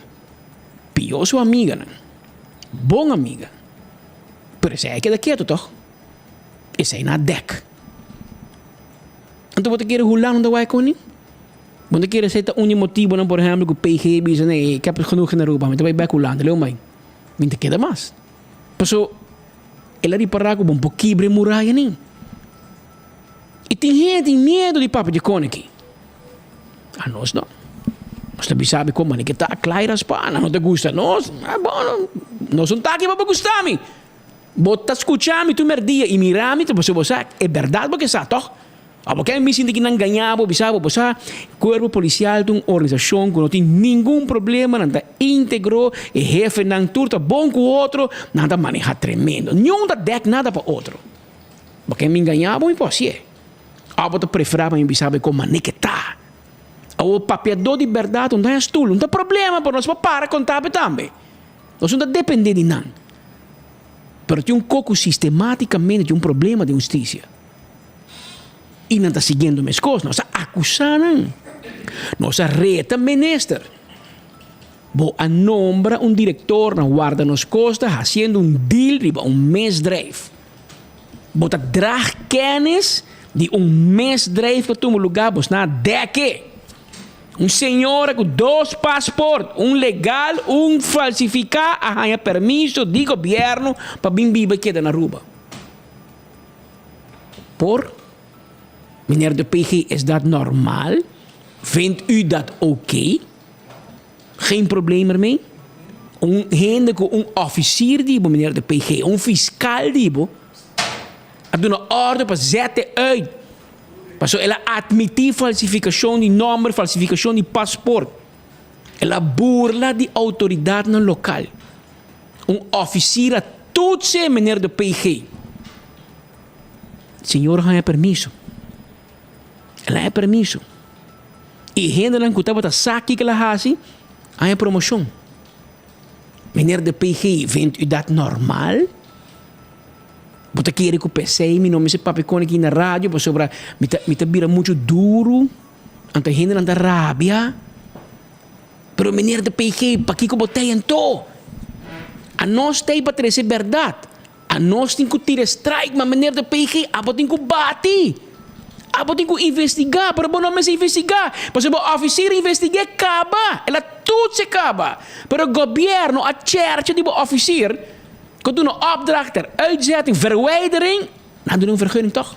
Pior sua amiga, né? Boa amiga. Pero essa aí que está quieto, toch? Essa aí na deck. Então você quer rolar onde vai com ele? Você quer ser um motivo, por exemplo, que o PG diz, que heb genoeg in Europa, mas vai back rolando, leu mãe. Não te queda mais. Passou ela reparar com um pouquinho de muralha nem. E tem gente tem medo de papo de cone aqui. A nós não. Nós também sabe como é que está claro as panas, não te gusta. Nós, bom, nós não está aqui para gostar-me. Bota escuchar-me tu merdia e mirar-me, você é verdade porque sabe, toch? Porque me sinto que não ganhava, você corpo policial de uma organização que não tem nenhum problema, não está íntegro, e jefe não turta bom com o outro, não está manejar tremendo. Nenhum da deck nada para outro. Porque me ganhava, me posso ir. Você preferava me sabe como é que está. O papiador de verdade não é estudo, não tem problema, para nós para contar também. Nós não depende de nada. Mas tem um coco sistematicamente de um problema de justiça. E não está seguindo minhas coisas, nós acusando. Nós reta minister. Vou a nombra um diretor na guarda nos costas, fazendo um deal riba misdrijf. Vou a drag kennis de misdrijf que toma lugar, vos na deke. Senhora com 2 passaportes, legal, falsificar, arranha permisso de governo para vir viver aqui na rua. Meneer de PG, is dat normaal? Vindt u dat oké? Geen probleem ermee? Een officier die, meneer de PG, een fiscaal die, dat doet een orde para zetten uit. Para ela admitir falsificação de nome, falsificação de passaporte. Ela burla de autoridade no local. Officier a toetse, meneer de PG. Senhor, ganha permisso. ela é permisso. E gente não custa botar saque que ela hasi, há a promoção. Meneer de PG, vindt u dat normal? Bota querer que o PC, meu nome é papicone aqui na rádio, para sobra, me tá vira muito duro, ante gente não dá rábia. Pero meneer de PG, para que eu botei em to? A nós tem para trazer verdade. A nós tem que tirar strike, mas meneer de PG, a tem que bater. A tem que investigar, para bom nome se investigar. Para o oficial investigar, acaba. Ela tudo se acaba. Para o governo, a church, die oficial, que doen een opdracht, uitzetting, verwijdering, dan doen we een vergunning toch?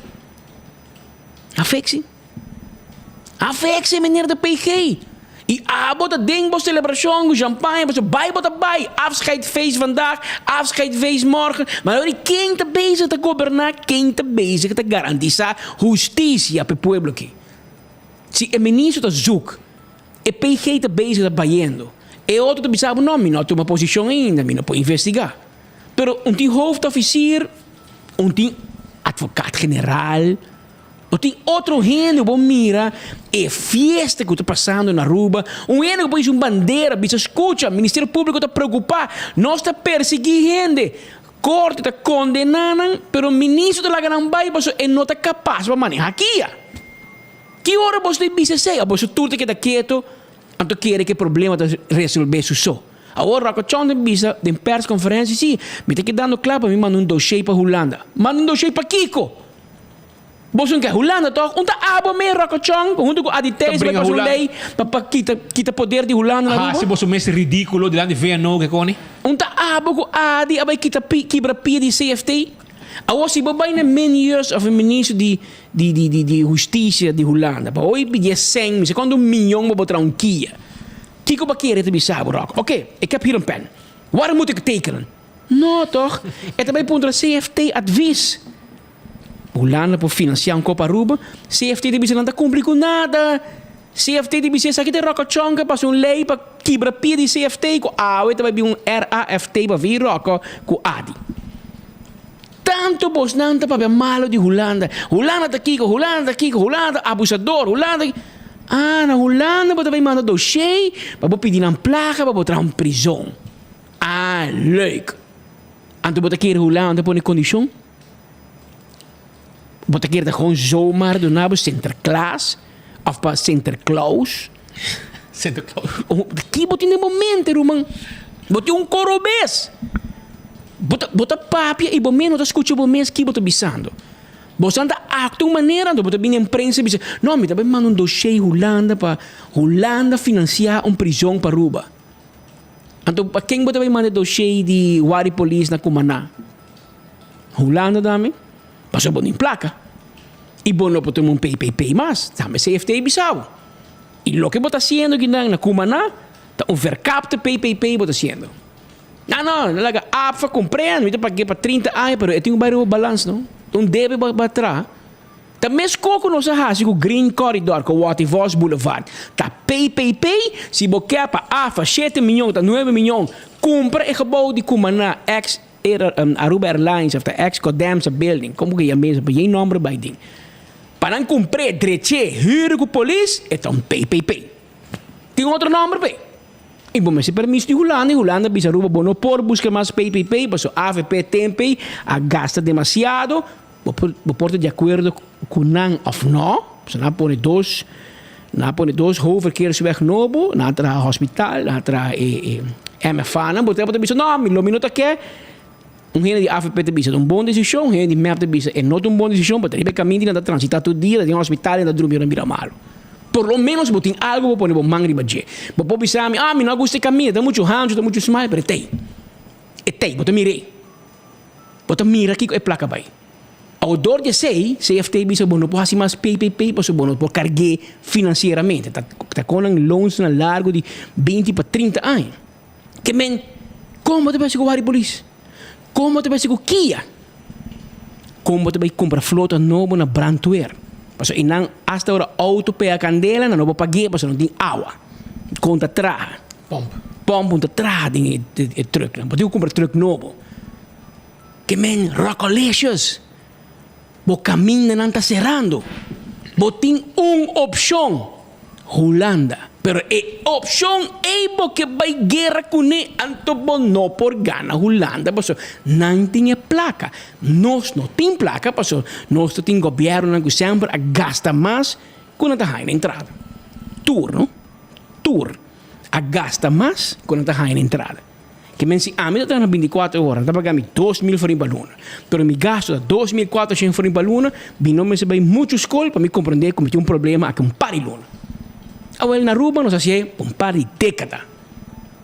Affectie. Affectie, meneer de PG. I abot dat ding, bos celebratie, champagne, bos bijbot erbij. Afscheidfeest vandaag, afscheidfeest morgen. Maar die kind te bezig te governar, kind te bezig te garantizar justicia per pueblo aqui. Se o ministro te zoek, o PG te bezig te baiendo. E outro te bisabo, não, me não tem uma posição ainda, me não pode investigar. Pero tem hoofdofficier, tem advocaat-generaal, tem outro gente que mira e fiesta que está passando na rua, gente que põe uma bandeira, bicho, escuta, o Ministério Público está preocupado, nós está perseguindo gente, corte está condenando, pero o ministro da Ganambay não está capaz de manejar aqui. Que hora você diz assim? Você tudo que está quieto, então quer que o problema resolver só. Agora, Rocochon de Bisa, de persconferência, sim, me tem que dar no claro para mim, manda dossiê para Holanda. Manda dossiê para Kiko. Você não quer Holanda, toch? Onde abo me Rocochon, onde com aditês, vai fazer uma lei para quita poder de Holanda. Ah, se você é ridículo, de lá de VNO, que cone? Onde abo com adi, abai quebra pia de CFT. Agora, se você na ministros of ministro de justiça de Holanda, para hoje pedir 100, segundo milhão, para botar Kia. Kiko bakeren te bisabo, Rock. Oké, ik heb hier een pen. Waar moet ik tekenen? Nou, toch? En daarbij punt er CFT-advies. Holanda por financiar um Copa Aruba. CFT de bisa não está cumprindo com nada. CFT de bisa aqui tem Rocochonga, passou lei para quebrar pia de CFT. Com a AUE também um RAFT para vir Roco com ADI. Tanto bos nanta para ver malo de Holanda. Holanda está aqui, Holanda está aqui, Holanda abusador, Holanda. Ah, na Holanda você vai mandar dossiê para pedir uma placa para botar uma prisão. Ah, leuk. Então você quer Holanda por condição? Você quer gewoon zomaar doen naar Sinterklaas of para Sinterklaas? Sinterklaas. Aqui você tem momento, irmão. Você tem corobês. Você papia e você não escuta o mês que você bisando. Você anda de uma maneira, você vem na imprensa e diz, não, me também manda dossiê Holanda para Holanda financiar uma prisão para Aruba. Então, para quem você vai mandar dossiê de Wari Police na Cumaná? Holanda também? Passou bom em placa. E bom não pode ter um PPP mais, também CFT Bissau. E o que você está fazendo aqui na Cumaná, está um verkapte PPP você está fazendo. Não, laga APFA compreende, me paguei para 30 anos, mas eu tenho um bairro balanço, não? Então deve bater. Também escolhe nós a o Green Corridor, com o Watervos Boulevard. Tá PPP, se você quer para AFA 7 milhões, tá 9 milhões, compra e gebouw de Cumaná, Aruba Airlines, of the ex-Codemsa building, como que é mesmo, para geen nome bij ding. Para não comprar, dreche, huur com polícia, é um PPP. Tem outro nome, bem. E bom, mas se permite de Holanda, bisa Aruba bono por busca mais PPP, mas o AVP tempo a gasta demasiado, você de acordo com não ou não, você não põe dois hoofdverkeersweg novo, na tra hospital, na tra MFAN, você pode dizer não, me minuto aqui, gente de AVP te bisa, bom decisão, gente de MEP te bisa, é não uma boa decisão, porque ele caminha de transitar todo dia, de hospital e de dormir na Miramar. Por lo menos você tem algo para pôr mangri badje. Você pode pensar, me não gosto de caminhar, dá muito rancho, dá muito smile, mas tem. Você mirei. Você mira aqui é placa vai. Ao dor de sei, CFT bisa bom, não pode fazer mais PPP, você bom, não pode carregar financeiramente. Tá com um loans na largo de 20 para 30 anos. Que men, como você vai segurar a polícia? Como você vai segurar Kia? Como você vai comprar flota nova na brandweer? Paso inang hasta ahora auto pega candela, não vou pagar, paso não tem água. Conta traga. Pompa traga de truck. Não pode comprar truck novo. Que men, Rocolicious. O caminho não está cerrando. Botin opção. Holanda. Pero opção é porque vai guerra com ele, anto não por gana Holanda, porque não tinha placa. Nós não tem placa, porque nós tem governo que sempre gasta mais quando está na entrada. Tour. Gasta mais quando está na entrada. Que mensi me está na 24 horas, está pagando 2.000 for baluna. Pero me gasto 2.400 for baluna, não me se vai muito escola para me compreender como tem problema com pariluna. Awel na Aruba nos hacía un par de décadas.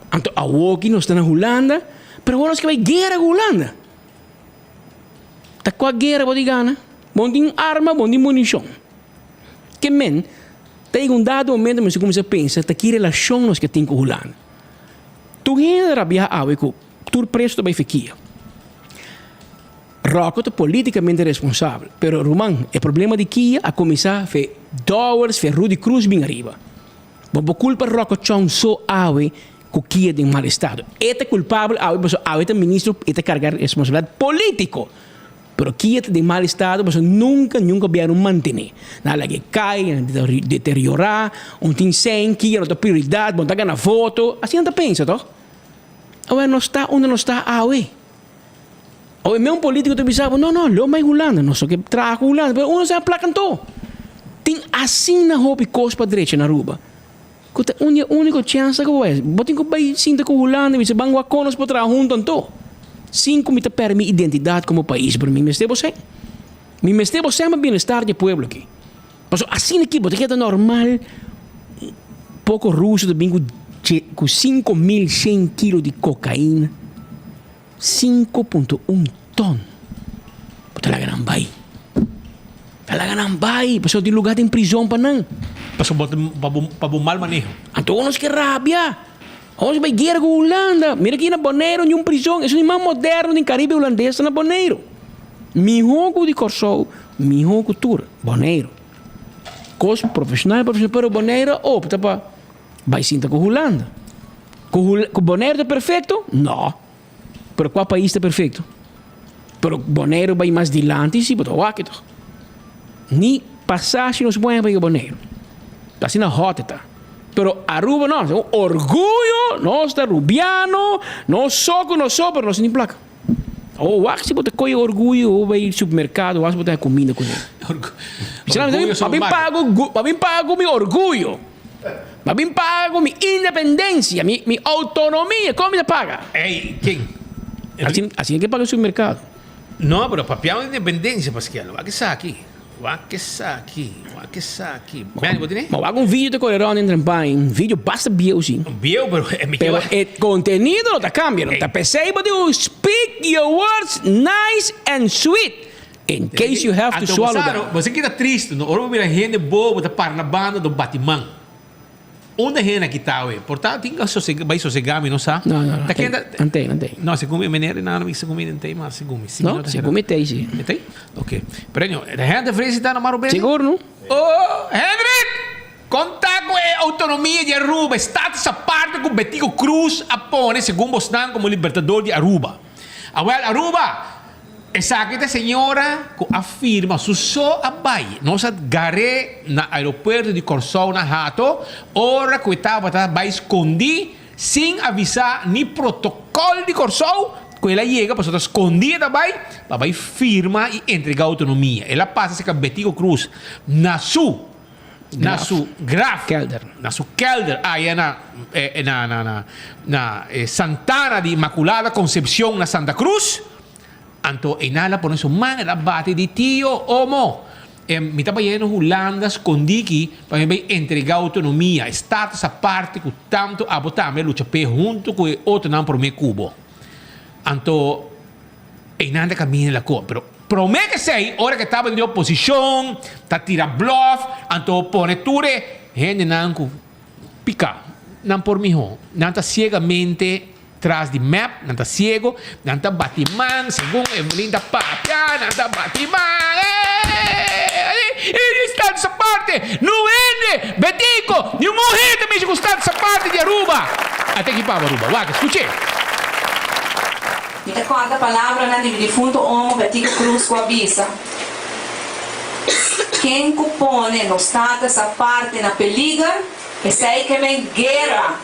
Anto awoki nos está na Holanda, pero bueno, es que vai guerra com Holanda. Ta qua guerra pode gana, bom arma, bom munição. Que men, tem dado momento, mas como se pensa, ta que relação nos que tem com Holanda. Tu gente rabia awe ko, tu preço vai ficar. Rocco é politicamente responsável, pero Roman, o problema de Kia a começar a fazer Dowers, a Rudy Cruz bem arriba. Por culpa Rocco Chong so awe que Kia de mal estado. É culpável awe, porque awe é ministro e carregar responsabilidade político. Pero Kia de mal estado, porque nunca vieram manter. Nada que cai, deteriorar, tem sem Kia não tem prioridade, não tá ganhando foto, assim não pensa, toh? Awe não está onde não está awe. O mesmo político te pensava, não, lo mais Holanda, não só que traga Holanda, mas uno se aplacantou. Tem assim na roupa e cospa direita na Aruba. Que a única chance que é, botem que vai sinta com Holanda, você vai conos para trabalhar junto então. 5 me permite identidade como país para mim, me esteve você. Me esteve você mas bem-estar do povo aqui. Mas assim aqui, botem que é normal, pouco russo também com 5.100 quilos de cocaína. 5.1 ton. Talaga nang bay. Pasal di lugar tem prisão para não. Pasal para mal manejo. Então nós que rabia. Nós vai guerra com Holanda. Mira aqui na Bonaire, em prisão. Isso é mais moderno no Caribe holandês na Bonaire. Mi jogo de Corsou, mi jogo tour, Bonaire. Cos profissional, pero Bonaire opta para vai sinta com Holanda. Com Bonaire é perfeito? Não. Pero qual país está perfeito? Pero Bonaire vai mais dilante, sim, mas o que toch? Ni passagem nos põe para Bonaire. Está assim na rota. Pero Aruba não, é orgulho, nós está rubiano, nós soco, pero nós nem placa. O que se botar coi orgulho, ou vai supermercado, ou se botar comida com ele. Para mim pago meu orgulho. Para mim pago minha independência, minha autonomia, como me paga? Ei, quem? Assim é que paga o supermercado. Não, pero papião de independência, Pascal. Vai que está aqui. Bem, mas vai um vídeo de Colerón em Trampay, um vídeo basta bio, sim. Bio, pero é me pero o conteúdo não está cambiando. Está pensei, but you speak your words nice and sweet. In case you have to swallow them. Você que está triste, não? Ora, mira gente boa, está para na banda do Batimão. Onde é que está, ué? Portanto, tem que vai sossegar, não sabe? Não. Não tem. Não, se come maneira, não se come, não tem, mas se come. Não, se come tem, sim. Tem? Ok. Pero, a gente frente está no Maro Bem? Seguro, não? Oh, Hendrik! Conta com a autonomia de Aruba. Status a parte com Betico Cruz apone, segundo Bosnan, como libertador de Aruba. Aruba! Essa aqui a senhora afirma que só a Bahia, nós agarré no aeroporto de Corsou na Hato, hora que estava vai esconder sem avisar nem protocolo de Corsou, que ela chega, para esconder também, para firma e entregar a autonomia. Ela passa com Betico Cruz na su Graf Kelder. Na su Kelder, aí na Santana de Imaculada Concepción na Santa Cruz. Anto inala por eso man la bate de tío homo. Mi estaba lleno Holanda escondiki para me entregar autonomia, status a parte que tanto abotame lucha pe junto com outro não por me cubo. Anto inanda camina la co, pero promete que sei, hora que estava em oposição, tá tira bluff, anto pone ture, gente não pica, não por mim, não tá ciegamente tras de map, não está ciego, não está Batimán, segundo Evelyn da Papia, não está Batimán, ele está nessa parte, não é, Betico, nenhuma mulher também está nessa parte de Aruba. Até que para Aruba, vai, escute. Me com a palavra na de defunto homem Betico Cruz com a visa. quem cupone não está essa parte na peliga, essa aí que é guerra.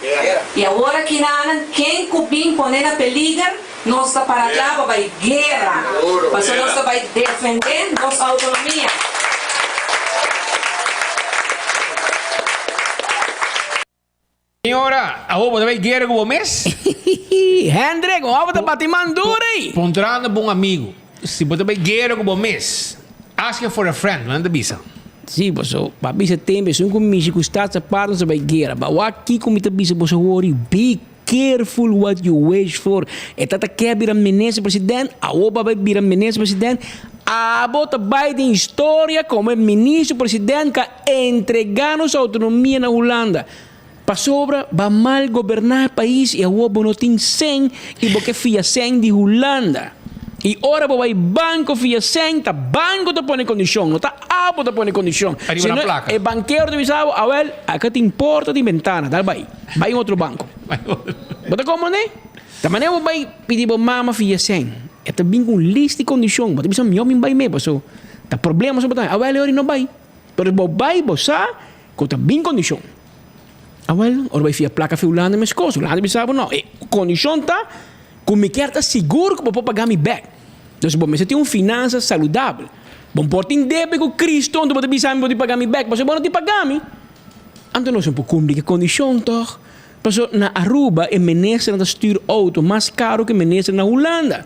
E agora que não, quem cubim pone na peliga, nós está para lá, vai guerra. Mas nós vai defender nossa autonomia. Senhora, a roupa vai guerra com o mês? Hendrik, a roupa tá batimandura aí. Pontrando bom amigo. Se você vai guerra com o mês, ask for a friend, não é da bisa. Sim, você vai setembro, se um comigo está sapato, você vai guerra. Mas aqui como está bisa, você worry, be careful what you wish for. E tata quer virar ministro presidente, a roupa vai virar ministro presidente. A bota vai de história como ministro presidente que entregando sua autonomia na Holanda. Para sobra, vai mal governar o país e a roupa não tem 100 e porque fia 100 de Holanda. E ora vai banco fia 100, tá banco te põe condição, não tá abo te põe condição. Arriba na placa. É banqueiro de bisavo, a ver, acá te importa de ventana, dá vai em outro banco. Bota como né? Da maneira vai pedir para mama fia 100. É também com lista de condição, mas bisa meu vai me, passo. Tá problema sobre tá. A ver, ora não vai. Pero vai bossa, com tá bem condição. Ah, well, ora vai fia placa fulana mas coisa, fulana bisavo não. E condição tá com me quer tá seguro que vou pagar me back. Então, bom, mas você tem finança saudável. Bom, porta em débito com Cristo, onde você bisa me pode pagar me back, mas você não te pagar me. Então nós não podemos cumprir que condição toch. Passo na Aruba é ministro na stuur auto mais caro que ministro na Holanda.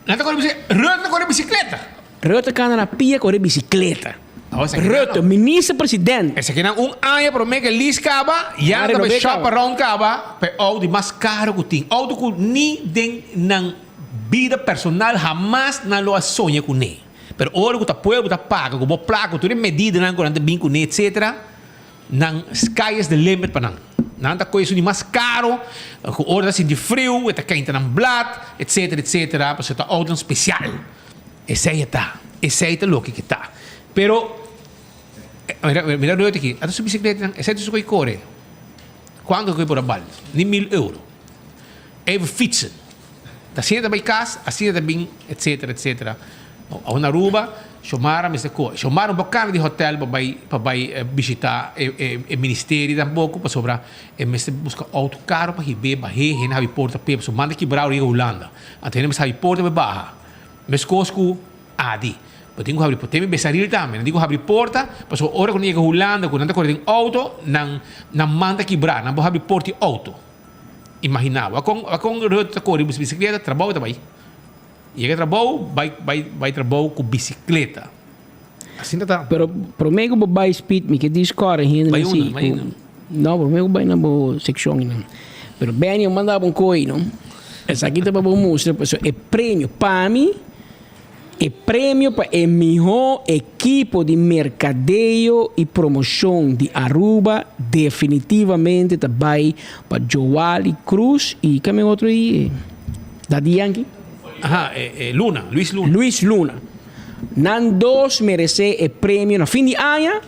Nada com bicicleta. Rutte kan na pia com bicicleta. Rutte, ministro-presidente. Esse aqui não ano para mim que lis caba, já que vai shop around caba, pe auto mais caro que tem. Auto que nem den na vida personal jamais na lo sonha com nem. Pero ora que tá pueblo tá paga, com placa, tudo medida na quando bem com nem, etc. Não sky is the limit para não. Não tá coisa de mais caro, com ora assim de frio, tá quente na blad, etc, etc. Para ser auto especial. Esse aí tá o que tá. Pero mira lo aqui, a sua bicicleta, essa é sua que corre. Quando que por a bal? Nem €1,000. Even fietsen. Da senta bij casa, assim também, etc, etc. A uma Aruba, chamara me secou. Chamaram um bacana de hotel para visitar o ministério tampouco para sobrar. E me busca auto caro para ir para ir na porta para so manda quebrar a Holanda. Até me sabe porta para barra. Me escosco adi. Eu tenho que abrir porta, me besarir também. Digo abrir porta, mas hora quando chega a Holanda, quando anda correndo auto, não manda quebrar, não pode abrir porta auto. Imaginava, com rota corre bicicleta, trabalho também. E que trabalho, vai trabalho com bicicleta. Assim tá. Pero prometo que vai speed, me que diz corre ainda assim. Não, prometo vai na boa seção não. Pero bem eu mandava coisa, não. Essa aqui tá para mostrar, é prêmio para mim. É prêmio para o melhor equipe de mercadeio e promoção de Aruba. Definitivamente vai para Joali Cruz e quem é outro aí? Daddy Yankee? Luna, Luis Luna. Luis Luna. Nan dos merece o prêmio na fim de ano.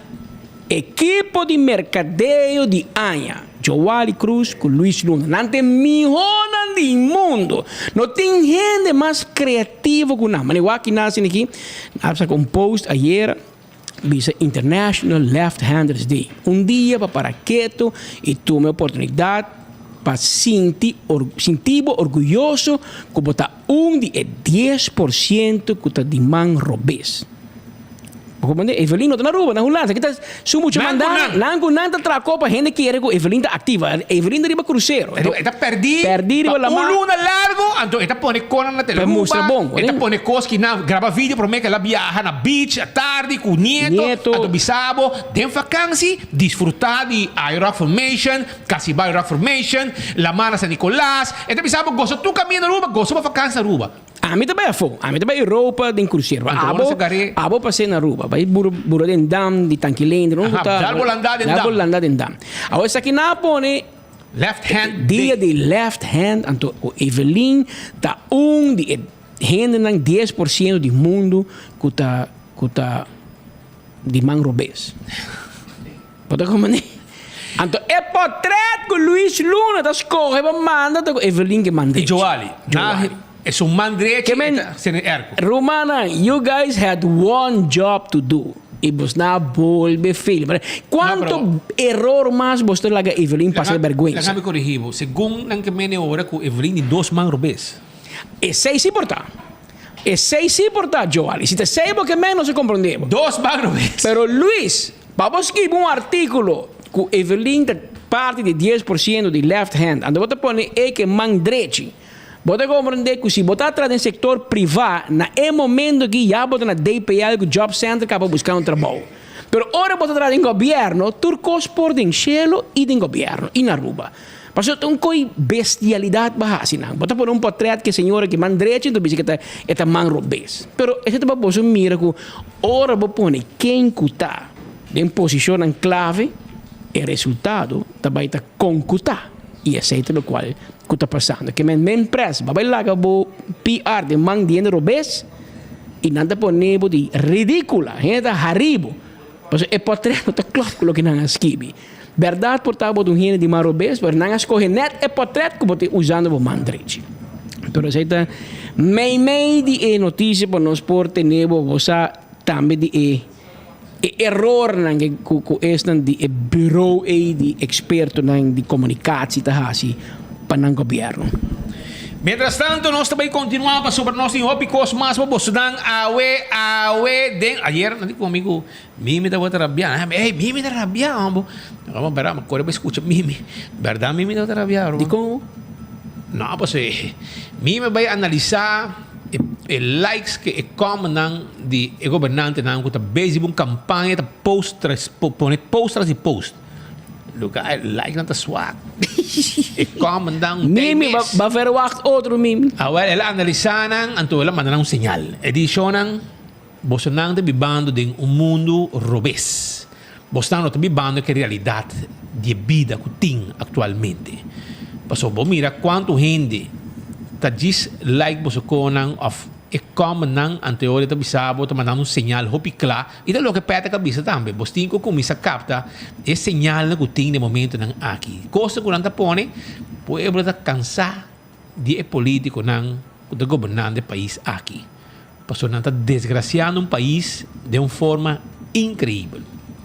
Equipe de mercadeio de ano. Joali Cruz com Luis Luna. Não tem melhor do mundo. Não tem gente mais criativa que nós. Mas eu aqui nasci aqui. Nós com post ayer. Visa International Left-Handers Day. Dia para quieto e tomar a oportunidade para sentir orgulhoso que botar de 10% que está de man robês. Evelyn não está na Aruba, na Holanda. Kita sumo mandar, não nada tracou para gente que era com Evelyn está ativa. Evelyn deriva cruzeiro. Está perdido. La luna largo, então está põe cona na televisão. Está põe coisa que não grava vídeo para mim que ela viaja na beach à tarde com o nieto, a bisabo, tem vacância, desfrutar de Rock Formation, Casibai Rock Formation, La Mana San Nicolás. Então bisabo gosta tu caminho na Aruba, gosta uma vacância na Aruba. A mim também é fogo. A mim também é roupa de cruzeiro. Abo passei na Aruba. Vai buro den dam de Tanquilende. Darbo landar den dam. Agora isso aqui na pone left hand dia de left hand. Então o Evelyn tá de gente nang 10% do mundo que tá de man robês. Pode como né? Então é portrait com Luis Luna das corre para manda Evelyn que manda. E Joali. É um mandre que Romana, you guys had one job to do. E você na volve filho. Quanto erro mais você laga Evelyn passa vergonha? Laga me corrigivo. Segundo ang kemene ora ku Evelyn de 2 man robes. E sei si porta. E sei si porta, Joali. Se te sei porque menos se comprendemos. 2 man robes. Pero Luis, vamos escrever un artículo que Evelyn parte de 10% de left hand. Ando você pone que man direito. Você compreende que se botar atrás do setor privado, na momento que já bota na DPL, que o Job Center, para buscar trabalho. Pero ora botar atrás do governo, turcos por den cielo e do governo, e na Aruba. Pastor, tem uma bestialidade bahasa não. Bota por portrait que senhora que man direito, então diz que é man robês. Pero esse tipo de coisa mira que ora vou pôr quem cuta em posição em clave, e resultado também está concutar. E esse é o qual está passando. Que men empresa, vai lá que vou PR de man dinheiro robês e nada por nebo de ridícula, gente haribo. Pastor, é portrait não está claro com o que não esquive. Verdade, portava de um gênero de marobês, mas não escolhe net é portrait que você usando o mandrete. Então, essa é meio de notícia para nós por ter você também de error que é de bureau de experto de comunicação para o governo. Mientras tanto, nós também continuamos sobre nossos tópicos mais para você dar ayer nanti comigo Mimi estava trabalhando. Mimi está trabalhando. Vamos ver, mas agora escuta Mimi. Verdade, Mimi está trabalhando. De como? Não, pues Mimi vai analisar likes que é como de governante que está busy uma campanha de posters e post. Lugar like não está swag. É como Mimi vai ver outro Mimi. Agora ela analisar então ela manda sinal. Edição você não está vivendo em mundo robês. Você não está vivendo que realidade de vida que tem atualmente. Pastor, você mira quanto gente está diz like você conan of e como não anterior está bisabo está mandando sinal hopi claro e daí o que pede a cabeça também você tem que começar a captar esse sinal que tem no momento não aqui coisa que não está põe pueblo está cansado de político não de governante do país aqui pastor não está desgraciando um país de uma forma incrível.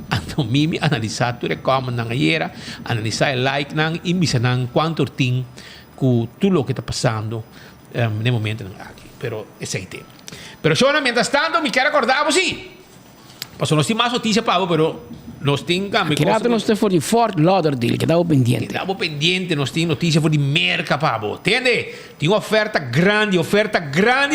Então, Mimi analisar tudo como não era, analisar o like não e bisa não quanto tem com tudo o que está passando no momento aqui. Pero esse é o tema. Pero Shona, mientras tanto, me quero acordar você. Passou nós temos mais notícia para pero nós temos cambio. Quero nós temos de Fort Lauderdale que estava pendente. Estava pendente, nós temos notícia para de merca para entende? Tem uma oferta grande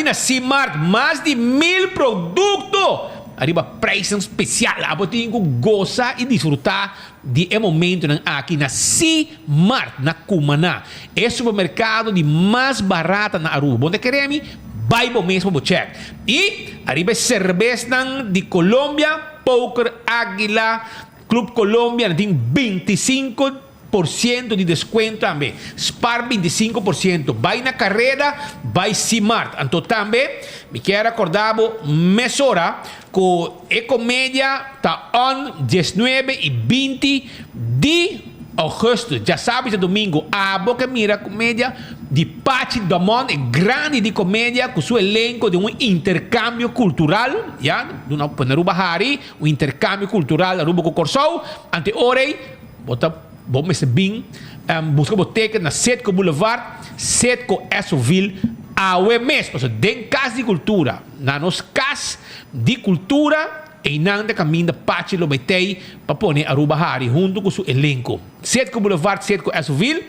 na C-Mart, mais de 1000 produtos. Arriba preço especial, abo tem que gozar e desfrutar de momento aqui na C-Mart, na Cumaná. É o supermercado de mais barata na Aruba. Onde queremos, vai bom mesmo para check. E arriba cerveja de Colômbia, Poker Águila, Club Colômbia, tem 25% de desconto também. Spar 25%. Vai na carreira, vai C-Mart. Então também, me quero acordar, mesora, que a comédia está on 19 e 20 de agosto. Já sabe, domingo, a boca mira comédia de Pachi Damon, é grande de comédia, com seu elenco de intercâmbio cultural, já, de uma Aruba Hari, intercâmbio cultural, Aruba com Corsou, ante orei, bota bom mês bem, busca boteca na Setco Boulevard, Setco Essoville, a mês, den casa de cultura, na nos casa de cultura, e não de caminho da Pachi Lobetei, para pôr Aruba Hari, junto com seu elenco. Setco Boulevard, Setco Essoville,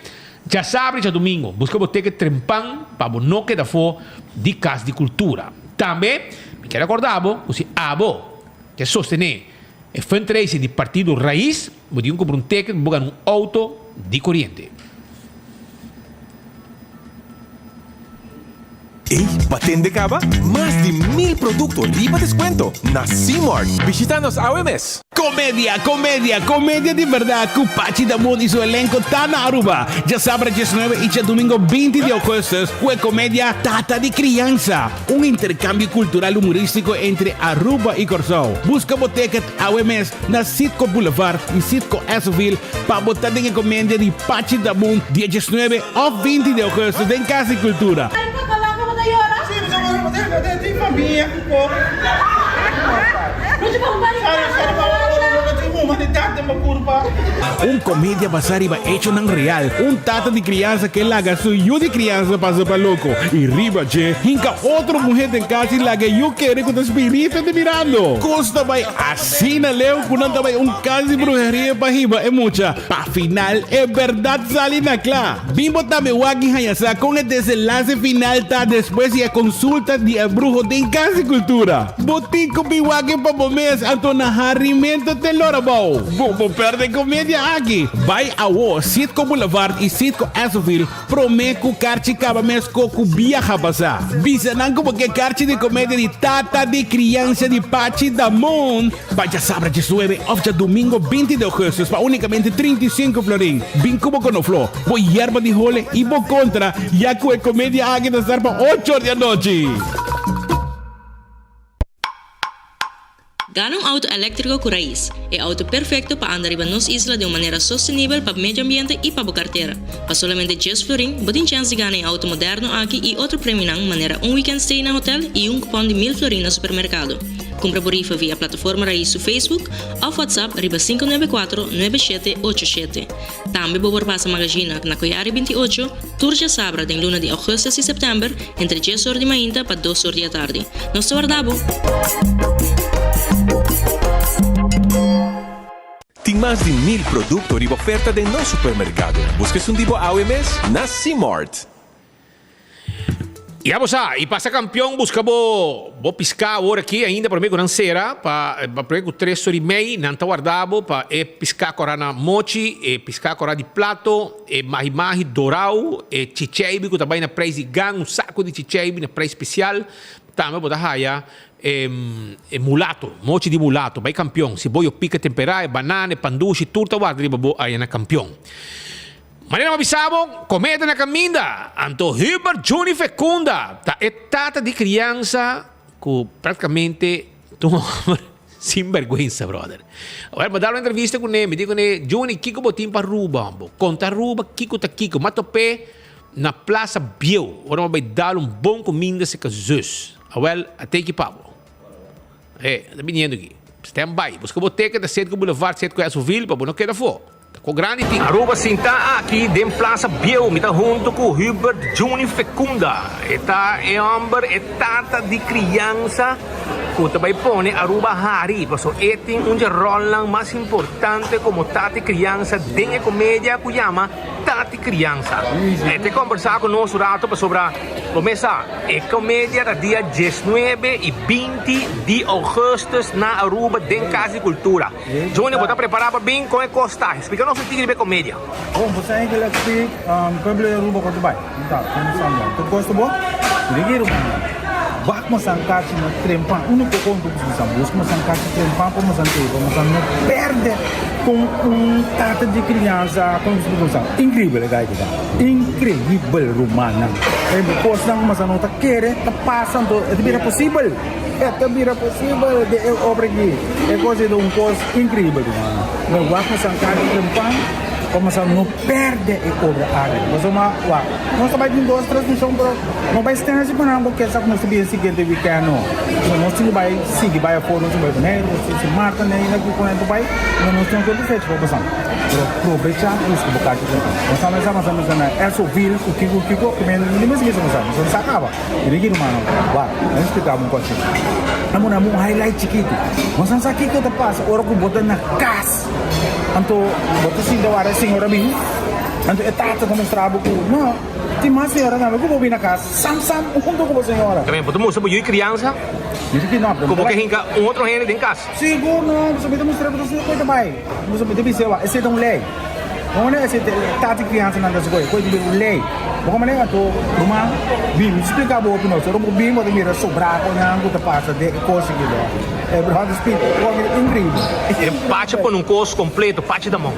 já sabe, já domingo, busca boteca Trempang, para não que da for de casa de cultura. Também, me quero acordar, você abo, que sostener o fundraising do Partido Raiz, você compra ticket, boga auto de corriente. Ei, batende caba? Más de 1000 productos riba descuento na C-Mart. Visítanos a OMS. Comédia de verdade com Pachi Damon e seu elenco tá na Aruba. Já sábado 19 e já domingo 20 de agosto, com a comédia Tata de Criança, intercâmbio cultural humorístico entre Aruba e Corsou. Busca boteca OMS na Sitco Boulevard e Sitco Essoville para botar em comédia de Pachi Damon dia 19 ou 20 de agosto em Casa e Cultura. Sim, mas eu tenho família, pô. Comédia basada iba hecho ng real. Tata de criança que laga su yo de criança pasa pa loco. Y riba, che, hinka otro mujer de casa y laga yo quiere con espíritu de mirando. Costa bay así na leo kunanta bay casi brujería pa hiba mucha. Pa final, verdad sale na cla. Bimbo tame wagi hayasa con el desenlace final ta después y a consulta de brujo de casi cultura. Botico biwagi pa bomes anto na harimento te lorabao. Bobo perde comédia aqui. Vai ao Sitco Boulevard e Sitco Asoville. Promeco carti cabamesco cubia rabasa. Bisanang como que carti de comédia de Tata de criança de Pachi da Mon. Vaya sabra de sueve of de domingo 20 de agosto para unicamente 35 florin. Bin como conoflo. Voy hierba de jole e vou contra. Ya que comédia aqui da para 8 da noite. Gana un auto eléctrico con raíz. El auto perfecto para andar en nuestra isla de una manera sostenible para el medio ambiente y para la cartera. Para solamente 10 florin, botin chance de ganar un auto moderno aquí y otro premio de manera un weekend stay en el hotel y un cupón de 1000 florin en el supermercado. Compra por rifa via plataforma Raíz su Facebook o WhatsApp riba 594-9787. También por pasa magazine na Coyari 28, Turja Sabra de luna de agosto y septiembre, entre 10 horas de manhã para 2 horas de tarde. Nos guardamos. Tem mais de 1000 produtos e oferta de no supermercado. Busques um tipo AOMS na C-Mart. E vamos a, e passa campeão, busca vou piscar agora aqui ainda para mim com sera, para com 3 horas e meia, não tá guardado, para piscar com na mochi, piscar com de plato, mahi dourau, chicheibe, que também na preço de gang, saco de chicheibe na preço especial, também botar raia, mulato, mochi de mulato, vai campeão, se boi pica temperare, banane, pandushi, turta guarda, riba aí na campeão. Manera mabisabo, cometa na caminda. Anto Hubert Juni Fecunda. Ta etata de criança que praticamente sem vergüenza, brother. Agora, me dá uma entrevista com ele. Me digo, Juni, Kiko botim para Ruba. Conta Ruba, Kiko ta Kiko. Matopé na Plaza Biel. Agora, vai dar bom comida se Jesus. Well, até que pabo. Tá vindo aqui. Stand by. Busca boteca da Sede com Boulevard, Sede com Asoville, para não querer for. Com grande ting. Aruba sinta aqui dem Plaza Biel, mita junto com Hubert Juni Fecunda. Eta amber etata de criança que também põe Aruba Hari. Paso etin rol lang mais importante como tati criança dentro da comédia que chama tati criança. Te conversar com nós rato sobre começa a comédia da dia 19 e 20 de agosto na Aruba dentro Casa de Cultura. Juni, você está preparado bem com a costa? Explica nosso tigre de comédia. Bom, você é que ele explica como é Aruba quanto vai. Então, tu gosta bom? Ligeiro, mano. Bak masangkat no trempan, uno po kung buscamos masangkat no trempan po masangkebo, masang perde com tata de criança, como se diz, incrível, guys, incrível romana. É depois não mas não tá querer, tá passando, é também possível, de obra aqui, é coisa de coisa incrível, mano. Não bak masangkat no trempan. Como se não perde e cobra área. Mas nós trabalhamos em 2 transmissões, não vai estar assim para não, porque sabe nós sabia seguinte weekend não. Nós temos vai seguir vai a fora, nós vai né, se marca né, na que quando vai, nós temos que fazer para passar. Aproveitar isso que bocado. Nós estamos na Asoville, o que nem mais que nós não sacava. Ele que mano, vai, nós explicamos um pouquinho. Amo highlight chiquito. Nós não sabe que passa, ora que botar na casa. Anto boto sinda wara senhora bim. Anto etata como trabo ku. Não. Tem mais senhora na ku bobi na casa. Sam junto com a senhora. Também boto moça boy criança. Isso que não. Como que hinca outro rende em casa. Seguro não, você me mostrar para você coisa vai. Você me deve ser lá, esse é um lei. Não é esse tata criança na das coisa de lei. Como é que rumah bim explica boa para nós. Rumah bim pode vir sobrar com a água passa de coisa que dá. Berhard speed, incrível. Pace por um curso completo, pace da mão.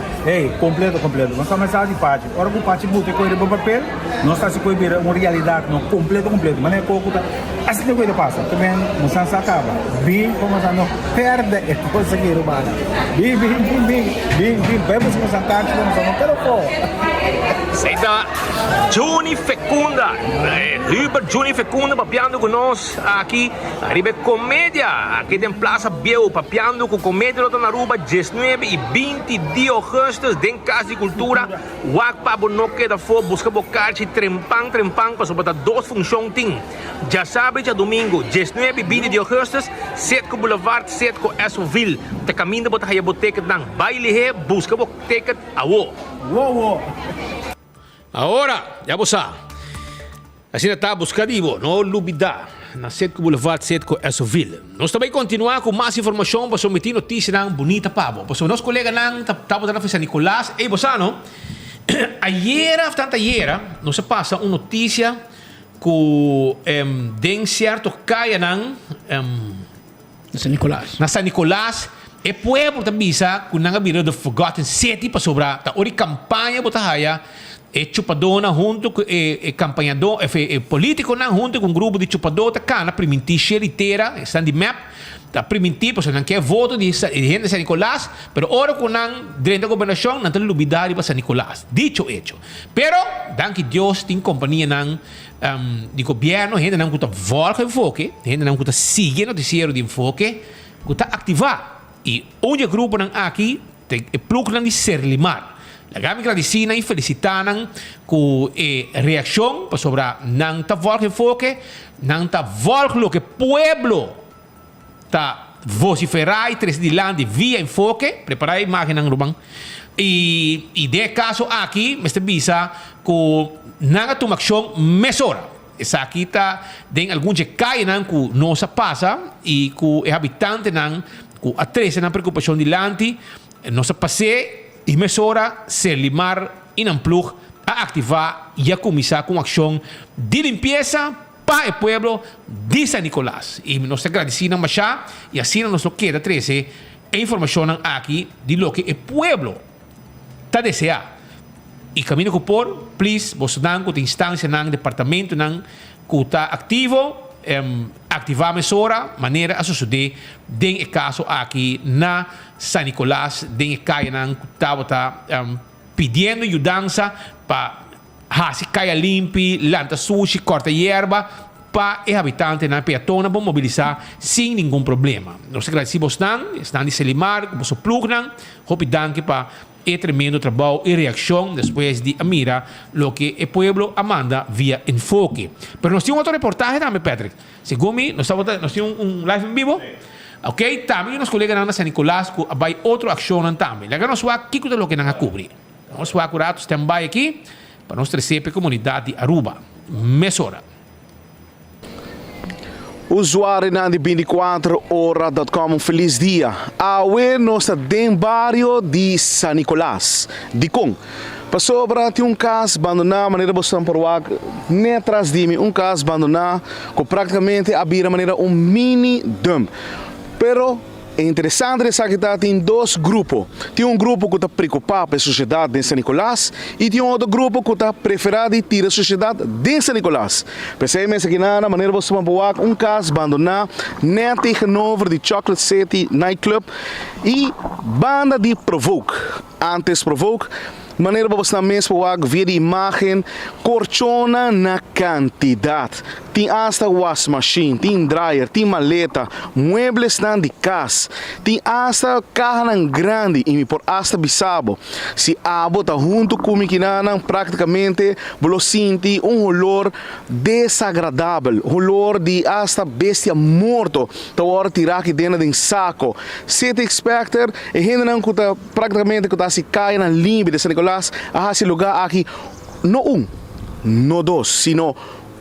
Completo. Nós estamos a de pace. Ora que o pace muito coisa para papel, nós estamos a ver uma realidade não completo. Mas é pouco assim que coisa passa. Também não se acaba. Bem, como se não perde é coisa que roubada. Bem, vamos começar a não quero pôr. Seita Juni Fecunda, Hyper Juni Fecunda papiando com nós aqui, arriba comédia, aqui tem Plaza Biel, papiando com comédia lá na Aruba, 19 e 20 de agosto, tem Casa de Cultura, wak pa bonoque da fo, busca bocarte, trempang, para sobre duas funções tem. Já sabe, já domingo, 19 e 20 de agosto, 7 com Boulevard, 7 com Esoville, te caminho bota aí a boteca nang baile, busca boteca awo. Uou. Agora, já você sabe. Assim está buscativo, não olvidar. Na 7 Boulevard, 7 com Esoville. Nós também continuamos com mais informação para someter notícias na bonita pavo. Para nosso colega na estava na San Nicolás. E você não? Ayer, nós passa uma notícia que tem certo caia na San Nicolás. Na San Nicolás. E pueblo também bisa que não havia the Forgotten City para sobrar. Ta ori campanha botahaya. E chupadona junto com campanhador, político na junto com um grupo de chupador tá cá na primitiva xeriteira, está de map, tá primitiva, porque não quer voto de gente de San Nicolás, pero ora com não dentro da governação não tem lubidade para San Nicolás. Dicho hecho. Pero danke Deus tem companhia não de governo, gente não que volta enfoque, gente não que sigue noticiero de enfoque, que tá ativar. E onde grupo não aqui tem plug não de Serlimar. La kami agradecida e felicitanan com a reação sobre não tá volta enfoque, não tá volta lo que pueblo tá vociferar e tres de land via enfoque, preparar a imagem ng rubang. E de caso aqui, Mr. Bisa, com não toma ação mesora. Essa aqui tá tem algum que cai não que nossa passa e com o habitante não com a três na preocupação de lante, nossa passe e mesora Serlimar inamplug a ativar e a começar com ação de limpeza para o pueblo de San Nicolás. E nós agradecemos mais e assim nos queda 13 a informação aqui de lo que o pueblo está deseando. E caminho que por, please, vos dan com a instância no departamento que está ativo, ativar a mesora, maneira a suceder den o caso aqui na San Nicolás, den o caia que estava pedindo ajudança para fazer caia limpe, lanta sushi, corta hierba, para os habitantes na peatona para mobilizar sem nenhum problema. Nós agradecemos estão de Selimar, com o plug, hope danke para e tremendo trabalho e reação depois de mira lo que o pueblo amanda via enfoque. Pero nós temos outra reportagem também, Patrick. Segundo nós temos live em vivo. Ok, também nos colegas na San Nicolás que vai outra ação também. Agora nós vamos aqui com o que nós cobrir. Nós vamos curar stand-by aqui para nós trazer para a comunidade de Aruba. Mesora. Usuário de 24horas.com, feliz dia. Awe nós estamos barrio de San Nicolás, de Kong. Passou para ter caso abandonado, maneira você por nem atrás de mim, caso abandonado, que praticamente havia maneira mini dump. Pero é interessante que tem dois grupos. Tem grupo que está preocupado com a sociedade de San Nicolás e tem outro grupo que está preferido tirar a sociedade de San Nicolás. Pensei mesmo que na maneira você pode caso abandonado, nem tegenover de Chocolate City Nightclub e banda de Provoke. Antes Provoke, maneira para você mesmo ver a imagem, corchona na quantidade. Tem hasta wash machine, tem dryer, tem maleta, muebles de casa, tem hasta carro grande e por hasta bisabo. Se abo tá junto com o praticamente você sente olor desagradável, olor de hasta bestia morto, tá hora tirar aqui dentro de saco. City Inspector e gente não que praticamente que tá se cai na limbe de San Nicolás, a esse lugar aqui não não dois, sino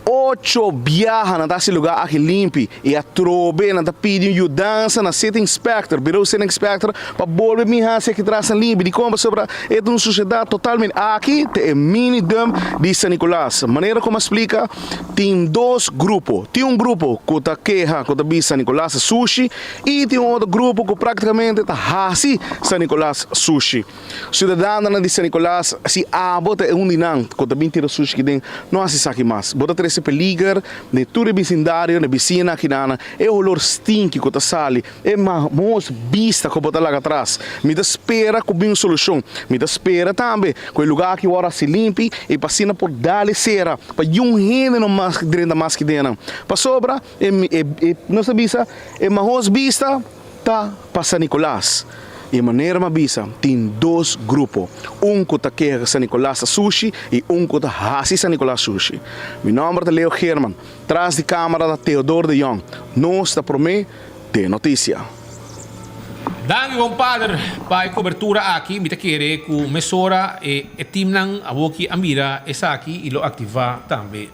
8 viajan a esse lugar aqui limpo e a trobe na pedindo ajudança na City Inspector, Bureau City Inspector para volver minha que traz limpo de como sobre é uma sociedade totalmente aqui tem mini dump de San Nicolás. Maneira como explica tem dois grupos, tem grupo que está queja que está San Nicolás sushi e tem outro grupo que praticamente está hasi San Nicolás sushi. Cidadana de San Nicolás se abota dinang que está bem tira sushi que tem não se sabe mais. Bota 3 esse peligar de tudo vecindário, na vicina que nana, é o olor stinky que tá sali, é mais vista que botar lá atrás. Me dá espera que bem solução, me dá espera também que o lugar que ora se limpe e passina por dar cera, para rende no mais dentro mais que dentro. Para sobra, nossa vista, é mais vista tá para San Nicolás. E maneira mabisa, tem dois grupos. Que tá quer San Nicolás Sushi e que tá hasi San Nicolás Sushi. Meu nome é Leo German, atrás de câmera da Theodor de Jong. Nós está por mim de notícia. Danke, compadre, para a cobertura aqui. Me querer com mesora e timnan a boki amira essa aqui e lo ativar também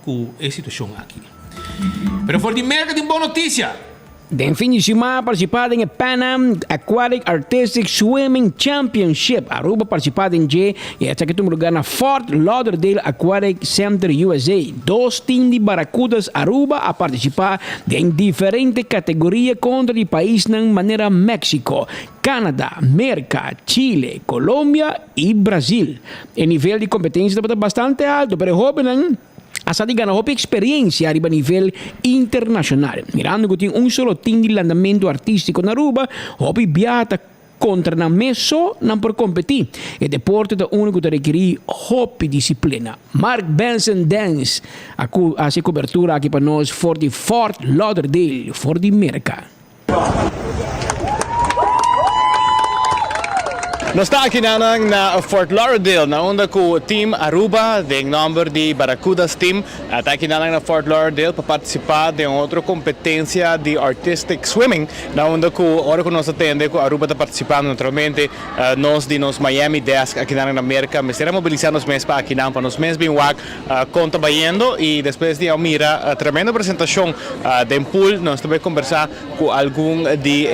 com a situação aqui. Pero for de merda de boa notícia. Den fin de semana participada em Pan Am Aquatic Artistic Swimming Championship. Aruba participada em J e esta que tem lugar na Fort Lauderdale Aquatic Center, USA. 2 times de Barracudas Aruba a participar em diferentes categorias contra o país na maneira México, Canadá, América, Chile, Colômbia e Brasil. O nível de competência está bastante alto, pero joven asa di ganhar experiência a nível internacional. Mirando que tem solo time de lançamento artístico na Aruba, hobby viata contra na meso não por competir. O deporte é o único que requer hobby disciplina. Mark Benson Dance a cobertura aqui para nós for de Fort Lauderdale, for de América. Nós estamos aqui na Fort Lauderdale, na onde o time Aruba, tem número de Barracudas Team, está aqui na Fort Lauderdale para participar de outra competência de Artistic Swimming, na onde hora que nós atendemos, a Aruba está participando naturalmente, nós de nos Miami Desk aqui na América, mas será mobilizar nos meses para aqui para nos meses bem wag, conta baiando e depois de Almira, a tremenda apresentação de pool, nós também conversar com algum de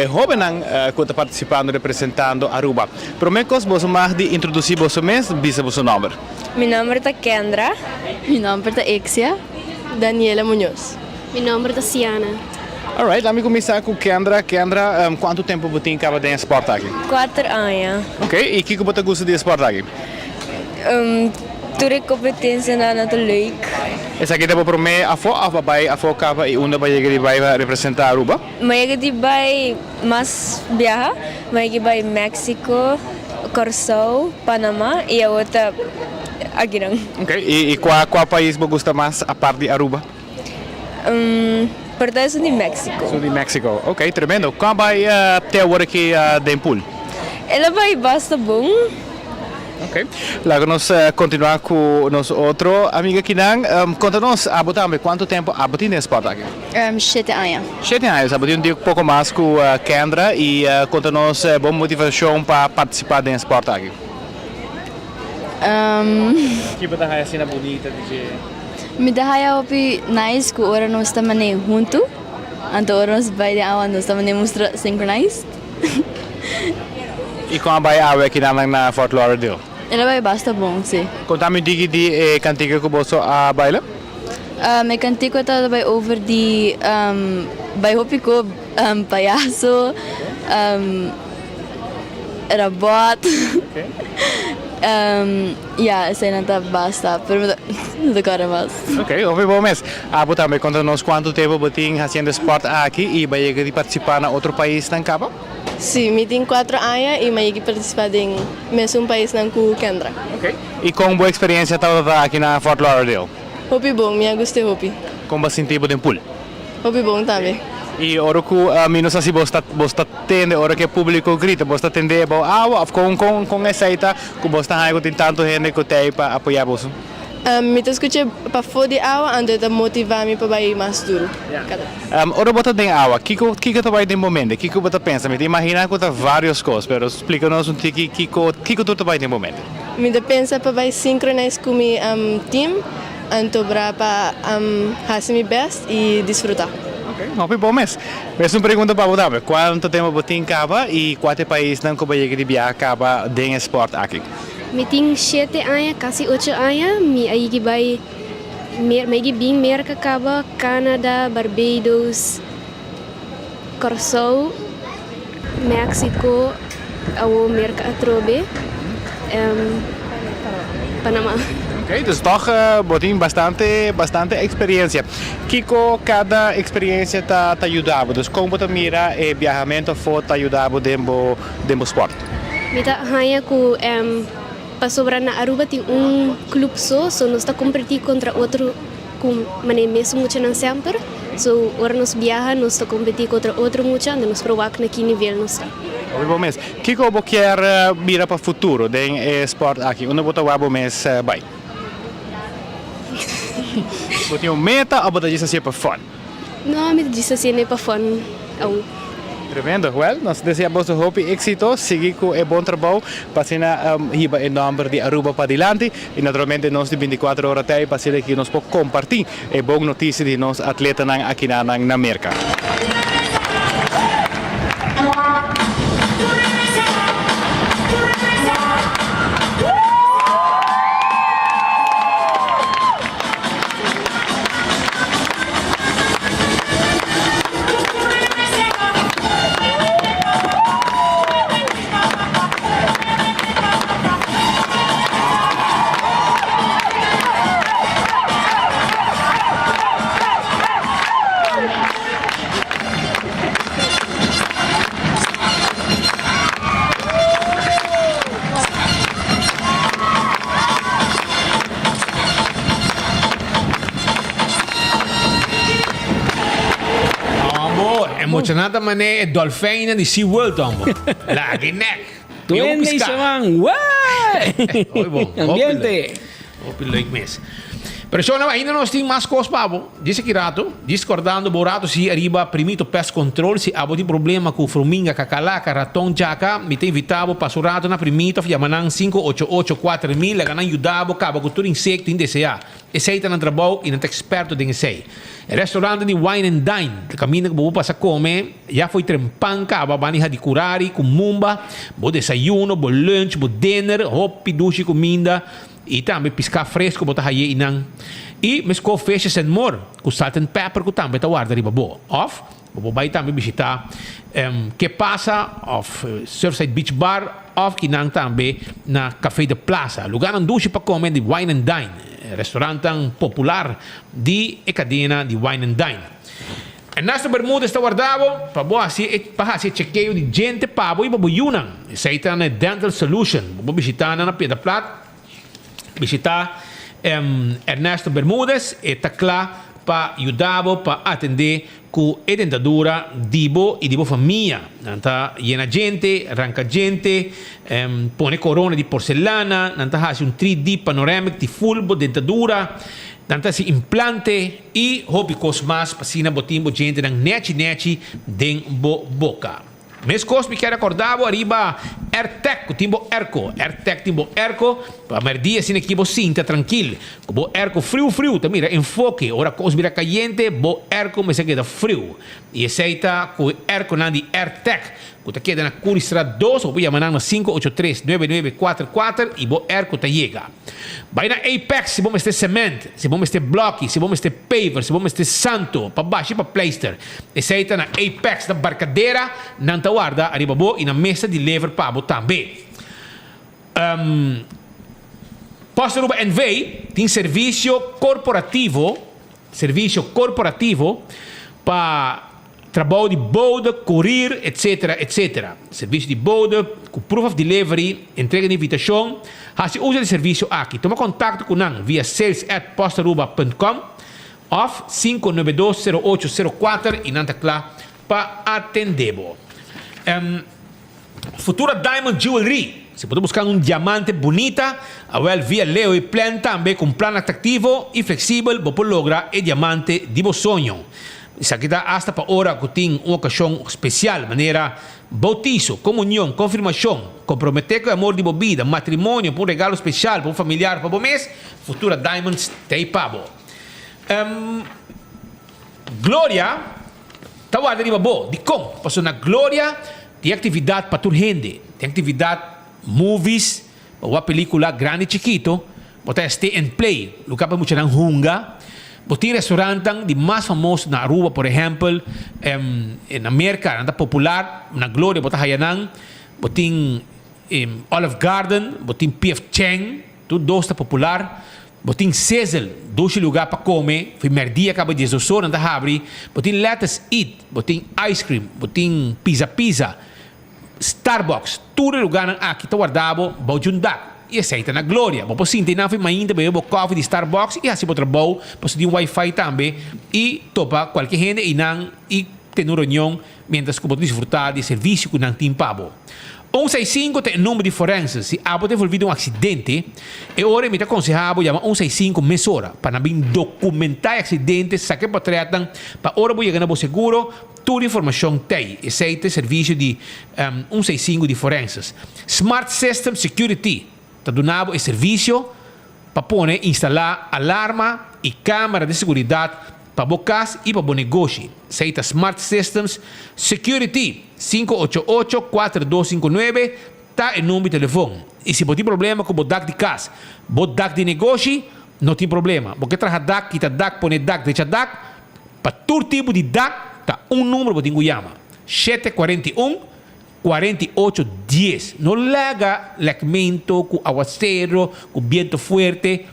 jovens que está participando, representando Aruba. Promecos, você mais de introduzir você mesmo, bisa você nome. Meu nome é Kendra. Meu nome é Exia. Daniela Muñoz. Meu nome é Ciana. Alright, vamos começar com Kendra. Kendra, quanto tempo você tem acaba de esporte aqui? 4 anos. Ok, e o que você gosta de esporte aqui? Toda competência na Lake. Essa aqui é para mim, a foca e onde vai representar Aruba? Mas vai mais viajar, mas vai México, Corsou, Panamá e a outra aqui não. Ok, e qual país você gosta mais a parte de Aruba? Pertenço de México. Sou de México, ok, tremendo. Qual vai até agora aqui de pool? Ela vai bastante bom. Ok. Logo nós continuar com nosso outro amigo aqui. Conta-nos, Abotame, quanto tempo Abotin nesse esporte aqui? 7 anos. 7 anos, Abotin um pouco mais com Kendra e conta-nos boa motivação para participar desse esporte aqui. Que você tem assim bonita de me dá hopi nice que ora nós estamos junto. Então ora nós vai de awan nós estamos mostrar synchronize. E como vai a aqui na Fort Lauderdale? Ela vai bastante bom, sim. Conta-me de cantiga que você baila? Meu cantiga está vai over de vai hopi ko payaso, robot. Okay. Essa não está basta, pero não quero mais. Ok, ouvi bom mês. Também conta-nos quanto tempo você fazendo esporte aqui e vai participar em outro país na Cabo? Sim, me tenho 4 anos e me participar em mesmo país na Kendra. Ok. E com boa experiência estava aqui na Fort Lauderdale? Hopi bom, me gostei hopi. Como você sentiu de pool? Hopi bom também. E ora que não sei se você atende, ora que o público grita, você atende com essa ideia que você tem tanto gente que tem para apoiar você? Me escutei para fora de água, onde te motivar-me para ir mais duro. Ora você tem água, o que você vai ter momento? O que você pensa? Me imagina que tem várias coisas, mas explica-nos o que você vai ter momento. Me pensa para ir sincronizar com o meu time, então para fazer meu best e desfrutar. Ok, bom mês. Mas uma pergunta para você, quanto tempo você tem acaba e qual país não vai viajar acaba de esporte aqui? Me tenho 7 anos, quase 8 anos, me aí vai bem América, Canadá, Barbados, Corsou, México, a América Atrobe, Panamá. Oké, dus toch botin bastante experiencia. Kiko, cada experiencia ta ayudaba. Dus como ta mira viajamento fo ta ayudaba dembo sport. Mita hanya ku pa sobra na Aruba tem clube so nós está competir contra outro com mané mesmo muito não sempre. So ora nos viaja, nós está competir contra outro muito, e nós provar que naquele nível nós está. Obrigado mes. Kiko bo quer mira para futuro den sport aqui. Onde bota wabo mes vai. Botin meta ou bota disso assim para fun? Não, me diz assim é para fun. Tremendo. Well, nós desejamos hope éxito, seguir com bom trabalho, para hiba em nome de Aruba para dilante e naturalmente nós de 24 horas até para que nós podemos compartilhar a boa notícia de nós atletas aqui na América. Emocionada mané e dolfijnen di SeaWorld ambo. Lagi nek. Tuende man. Uai! Ambiente. Hopelijk leuk mes. Persona ainda nós temos mais coisas pabo. Disse que rato, discordando borato se arriba primito pest control se abo tem problema com formiga, cacalaca, ratão, jaca, me tem invitado para rato na primito, yamanang 5884000, ganang ajudabo cabo com todo insecto in DCA. Esse aí tá no trabalho e não tá experto em esse. Restaurante de Wine and Dine, caminho que vou passar comer, já foi trempan cabo, baniha de curari, com mumba, bo desayuno, bo lunch, bo dinner, hopi, duche, comida. E também piscar fresco, botar aí inang. E mesco fishes and more, com salt and pepper, com também tá guarda riba bo. Off, bo vai também visitar que passa of Surfside Beach Bar, off que nang também na Café de Plaza, lugar onde duche para comer de Wine and Dine, restaurante popular de cadena de Wine and Dine. Ernesto Bermúdez está guardado para fazer chequeio de gente para bo yunan. Essa aí tá na Dental Solution, bo visitar na Pedra Plata. Visitar Ernesto Bermúdez e está lá para ajudar para atender com a dentadura dibo e dibo família. Nanta llena gente, arranca gente, pone corona de porcelana, nanta faz 3D panoramic de fulbo dentadura, nanta se implante e hobby mais para sina botimbo gente nang neti den boca. Mes cos me quer acordar arriba AirTech, timbo AirTech timbo Erco, para merdia sin equipo cinta tranquilo. Bo Erco frio, tá mira, enfoque, ora cos mira caliente, bo Erco me se queda frio. E aceita com Erco na di AirTech, que tá queda na Curistra 2, ou via manar na 583-9944 e bo Erco tá chega. Vai na Apex, se vamos ter cement, se vamos ter bloque, se vamos ter paver, se vamos ter santo, para baixo e para pleister. Aceita na Apex da barcadeira, não tá guarda, arriba bo e na mesa de lever pabo também. Posta Aruba NV tem serviço corporativo para trabalho de boda, courier, etc. Serviço de boda, com proof of delivery, entrega de invitação. Se usa o serviço aqui, toma contato com nós via sales@postaruba.com ou 592-0804 e nanta lá para atender. Futura Diamond Jewelry. Se pode buscar diamante bonita, via Leo e Plan também com plano atrativo e flexível, para lograr o diamante de sonho. Isso aqui está hasta para hora que tem uma ocasião especial, maneira bautizo, comunhão, confirmação, comprometer com o amor de vida, matrimônio, para regalo especial, para familiar, para o mês, Futura Diamonds tem pabo. Glória, está guardando de babo, de como? Passou na Glória, tem atividade para toda gente, tem atividade, movies, uma película grande e chiquito, pode stay and play, lugar para muita hunga. Tem restaurantes de mais famosos na Aruba, por exemplo, na América, na popular, na Glória, bota Hayanang, tem Olive Garden, tem P.F. Chang, tudo está popular, botin sizzle, 2 lugar para comer, foi merdia acaba de so na habri, botin lettuce eat, botin ice cream, botin pizza, Starbucks, tudo lugar aqui tá guardado, bom jundak. E aceita na glória. Bom, sim, tem na fim ainda bebo coffee de Starbucks e assim para bom, posso ter um Wi-Fi também e topa qualquer gente e ter uma reunião mientras que pode desfrutar de serviço que não tem pago. 165 tem número de forenses. Se há envolvido um acidente, e ora me aconselhava chamar 165 mesora para não documentar acidentes, saber para tratar, para ora vou chegar no seguro, toda informação tem. Esse é o serviço de 165 de forenses. Smart System Security. Está donado o serviço para instalar alarma e câmera de segurança para o casa e para o negócio. Seita Smart Systems Security 588-4259 está o número de telefone. E se você tem problema com o DAC de casa, o DAC de negócio, não tem problema. Porque traz DAC, quita DAC, põe DAC, deixa DAC, para todo tipo de DAC, está número que você chama. 741-4810. No laga legmento com aguacero, com viento fuerte,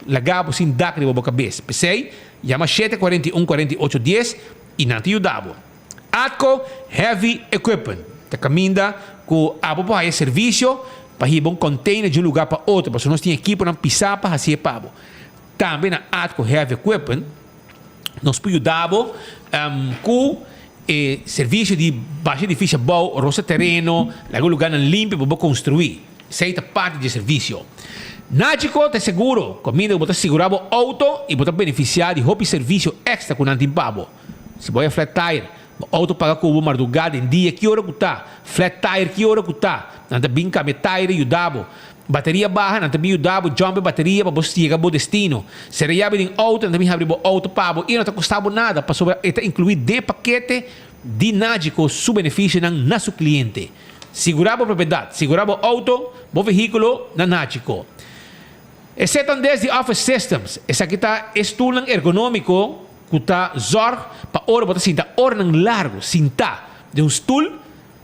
lagabo sin DAC de boca cabeça. Pensei, llama 741-4810 e não te ajudava. Atco Heavy Equipment. Te caminha com a boca de serviço para ir um container de um lugar para outro. Porque nós temos equipe não pisar para fazer pabo. Também na Atco Heavy Equipment, nós podemos ajudar com serviço de baixa difícil bom, roça terreno, algum lugar limpo para construir. Essa é a parte de serviço. Nático te seguro, comida você segurar o auto e você beneficiar de hobby serviço extra com antimpabo. Se você flat tire, o auto paga com o madrugada em dia, que hora que está? Flat tire, que hora que está? Não te binca me tire e o bateria barra, não te bin o jump bateria para você chegar ao destino. Se reabre em auto, não te bin abrir o auto pago e não te custava nada para sobre incluir de paquete de Nático su benefício na seu cliente. Segurar a propriedade, segurar o auto, o veículo na Nático. Exceto desde Office Systems, essa aqui está estulan ergonômico, que está zorg, para hora você sinta ornan largo, sinta de um stool,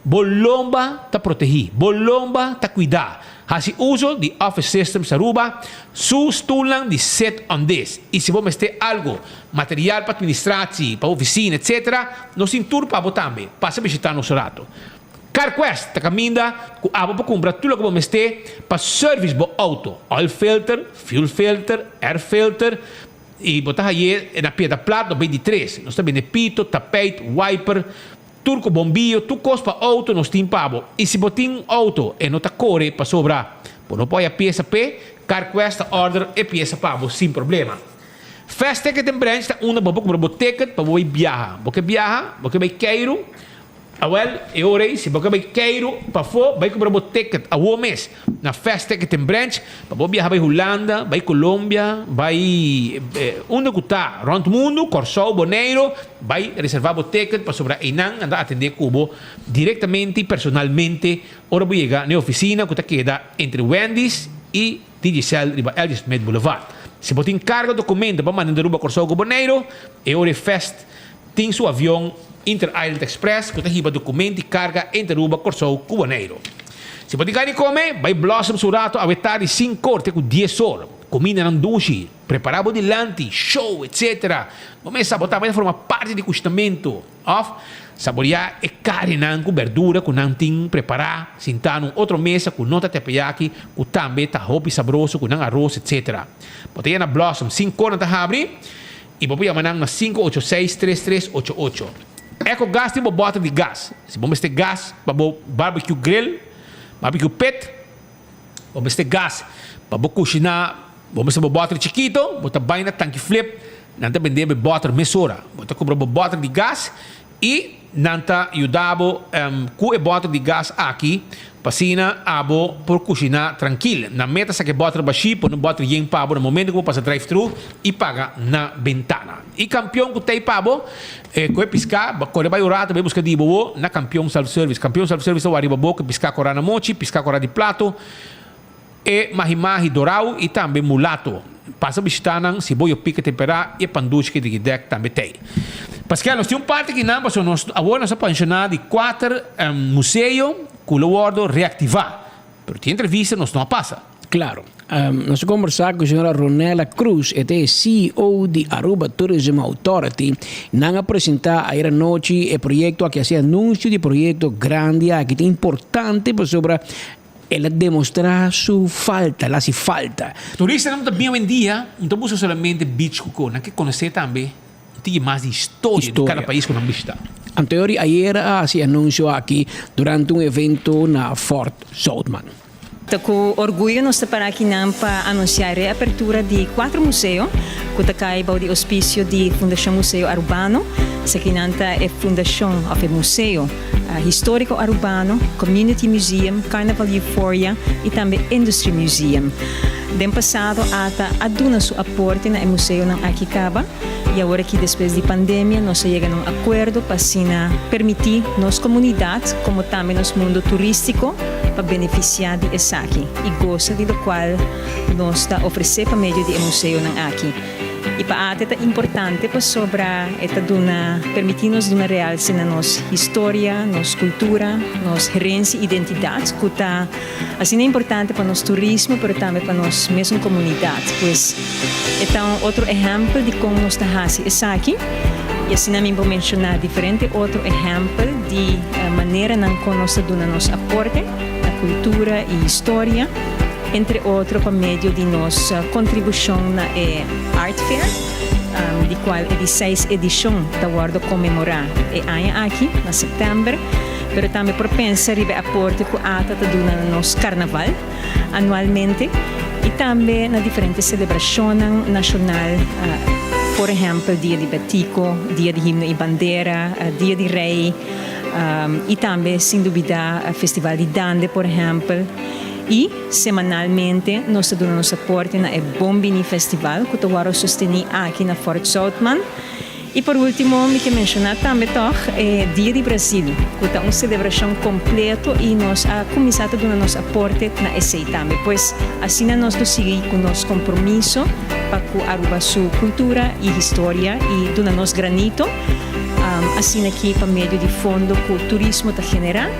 bolomba está protegido, bolomba está cuidado. Assim uso de Office Systems Aruba, su stulan de set on this. E se você ter algo, material para administração, para oficina, etc., nos enturpa também, passa a visitar nosso rato. CarQuest, ta caminda, ku abo pa compra tudo que você ter para service bo auto, oil filter, fuel filter, air filter, e botar aí na pia da plato 23. Nós também pito, tapete, wiper, turco bombio, tu costa auto nos tem pabo. E se botin auto e não ta corre para sobrar, não pode a peça P, CarQuest order e peça pabo sem problema. Fast Ticket and Branch ta una bobo compra bo ticket para voi viajar. Porque viaja, porque vai queiro. Well, e ora, se você vai queiro para fora, vai comprar o ticket a um mês na Fast Ticket and Branch, para viajar para Holanda, vai Colômbia, vai onde que está, around o mundo, Corsol, Boneiro, vai reservar o ticket para sobrar e não andar a atender Cubo diretamente, personalmente, ora vai chegar na oficina que está queda entre Wendy's e Digicel riba Elgin Smith Boulevard. Se você encarga documento para mandar ruba Corsol, Boneiro, e ora Fast tem seu avião Inter Island Express, que tem documento e carga entre Aruba, Corsol, Cubaneiro. Se você quer comer, vai Blossom Surato a vetare 5 corte com 10 horas. Comida não duche, preparado de lanti, show, etc. Começa a botar, vai formar parte do custamento. Saborear e carne com verdura, com não tem preparar, sentar num outro mesa com nota teppanyaki, com também tá roupa saboroso, com arroz, etc. Botei na Blossom 5 horas da abre e você chamar na 586-3388. Eco gas tem uma bota de gás. Se você tem gás para barbecue grill, barbecue pit, você tem gás para cozinhar, você tem uma bota chiquito, você vai na tanque flip, não tem vender bota mesura. Você compra uma bota de gás e não está ajudando com a bota de gás aqui, para abo por cozinhar tranquilo. Na meta sa que bota baixi, por não bota yen pabo no momento que você passa drive-thru e paga na ventana. E campeão que tem pabo, que piscar, quando vai orar também busca de boa na campeão self-service. Campeão self-service é o arriba boca, piscar cora na mochi, piscar cora de plato, e mahi dorau e também mulato. Passa bistana, se boio pica temperar e panduche que de deck também tem. Pascal, nós temos parte que não, nós agora nós apaixonados de 4 museus que o World reactivar. Pero tem entrevista, nós não passa. Claro. Nós conversamos com a senhora Ronela Cruz, que é CEO de Aruba Tourism Authority. Nós apresentar a noite o projeto que hacía anúncio de projeto grande que é importante sobre ela demonstrar sua falta, lá se falta. Turista não também hoje em dia, não busca somente beach cucona, que conhecer também tem mais de história de cada país que não visita. Anterior, ayer se anunció aqui durante um evento na Fort Southman. Com orgulho, nós estamos aqui para anunciar a reapertura de 4 museus, que está de auspício de Fundação Museu Arubano, que é a Fundação of Museu Histórico Arubano, Community Museum, Carnival Euphoria e também Industry Museum. No passado, a dona seu aporte no museu não aqui acaba, e agora que depois da pandemia, nós chegamos a um acordo para permitir nossa comunidade, como também nosso mundo turístico, para beneficiar de aqui e gosta do qual nós está oferecer para meio de museu aqui. E para a é importante para sobre esta duna permitir-nos de realce na nossa história, nossa cultura, nossa herência e identidade, que está assim é importante para nosso turismo, mas também para nossa mesma comunidade. Pois então outro exemplo de como nós está fazendo aqui. E assim também vou mencionar diferente outro exemplo de maneira na qual nós damos nosso aporte à cultura e história, entre outros por meio de nossa contribuição na Art Fair, de qual é de 6 edição da guarda comemorar aqui, em setembro, mas também por pensar em aporte que a do nosso carnaval anualmente e também na diferentes celebrações nacionais. Por exemplo, Dia de Batico, Dia de Himno e Bandeira, Dia de Rei, e também, sem dúvida, o Festival de Dande, por exemplo. E, semanalmente, nós damos nosso aporte no Bombini Festival, que agora susteni aqui na Fort Southman. E, por último, me quero mencionar também o Dia de Brasil, que é uma celebração completa e nós começamos a dar nosso aporte na ESEI também. Pois, assim, nós seguimos com nosso compromisso para Aruba sua cultura e história e do nosso granito, assim aqui para meio de fundo que o turismo está generando,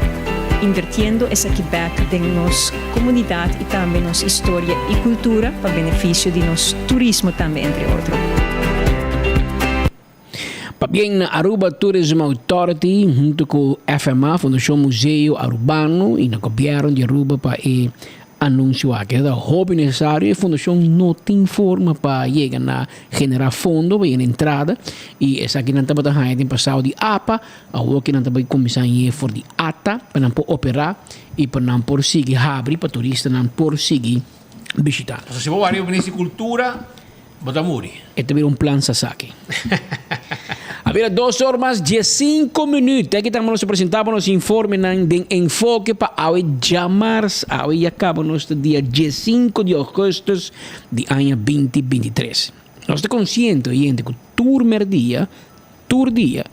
invertindo esse kickback de nossa comunidade e também nossa história e cultura para benefício de nosso turismo também, entre outros. Bien, Aruba Tourism Authority, junto com a FMA, Fundação Museu Arubano, e no governo de Aruba para anunciar que é hobby necessário e a Fundação não tem forma para chegar a generar fundo para a entrada e essa aqui não está para passar de APA, a outra não está para começar a for de ATA para não operar e para não por seguir abrir para turistas não por seguir visitar. Se você vai para cultura, bota muri. Este é um plano Sasaki. Havia 2 horas, 15 minutos. Aqui estamos nos apresentando nos informes de enfoque para hoje março. Hoje acabamos no dia 15 de agosto de ano 2023. Nós estamos conscientes, gente, que o dia,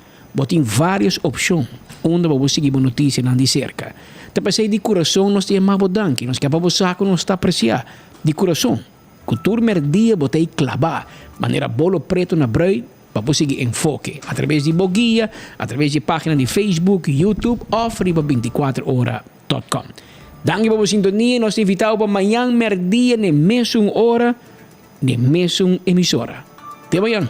tem várias opções onde vamos seguir a notícia de cerca. Depois de coração, nós temos mais bodanque. Nós queremos saco, nós está apreciar de coração. Que o dia, botei clavar, maneira bolo preto na brei, para conseguir enfoque através de bloguia, através de página de Facebook, YouTube ou riba24hora.com. Danke pela sintonia. Nós te invitamos para amanhã, merdia, na mesma hora, na mesma emissora. Até amanhã.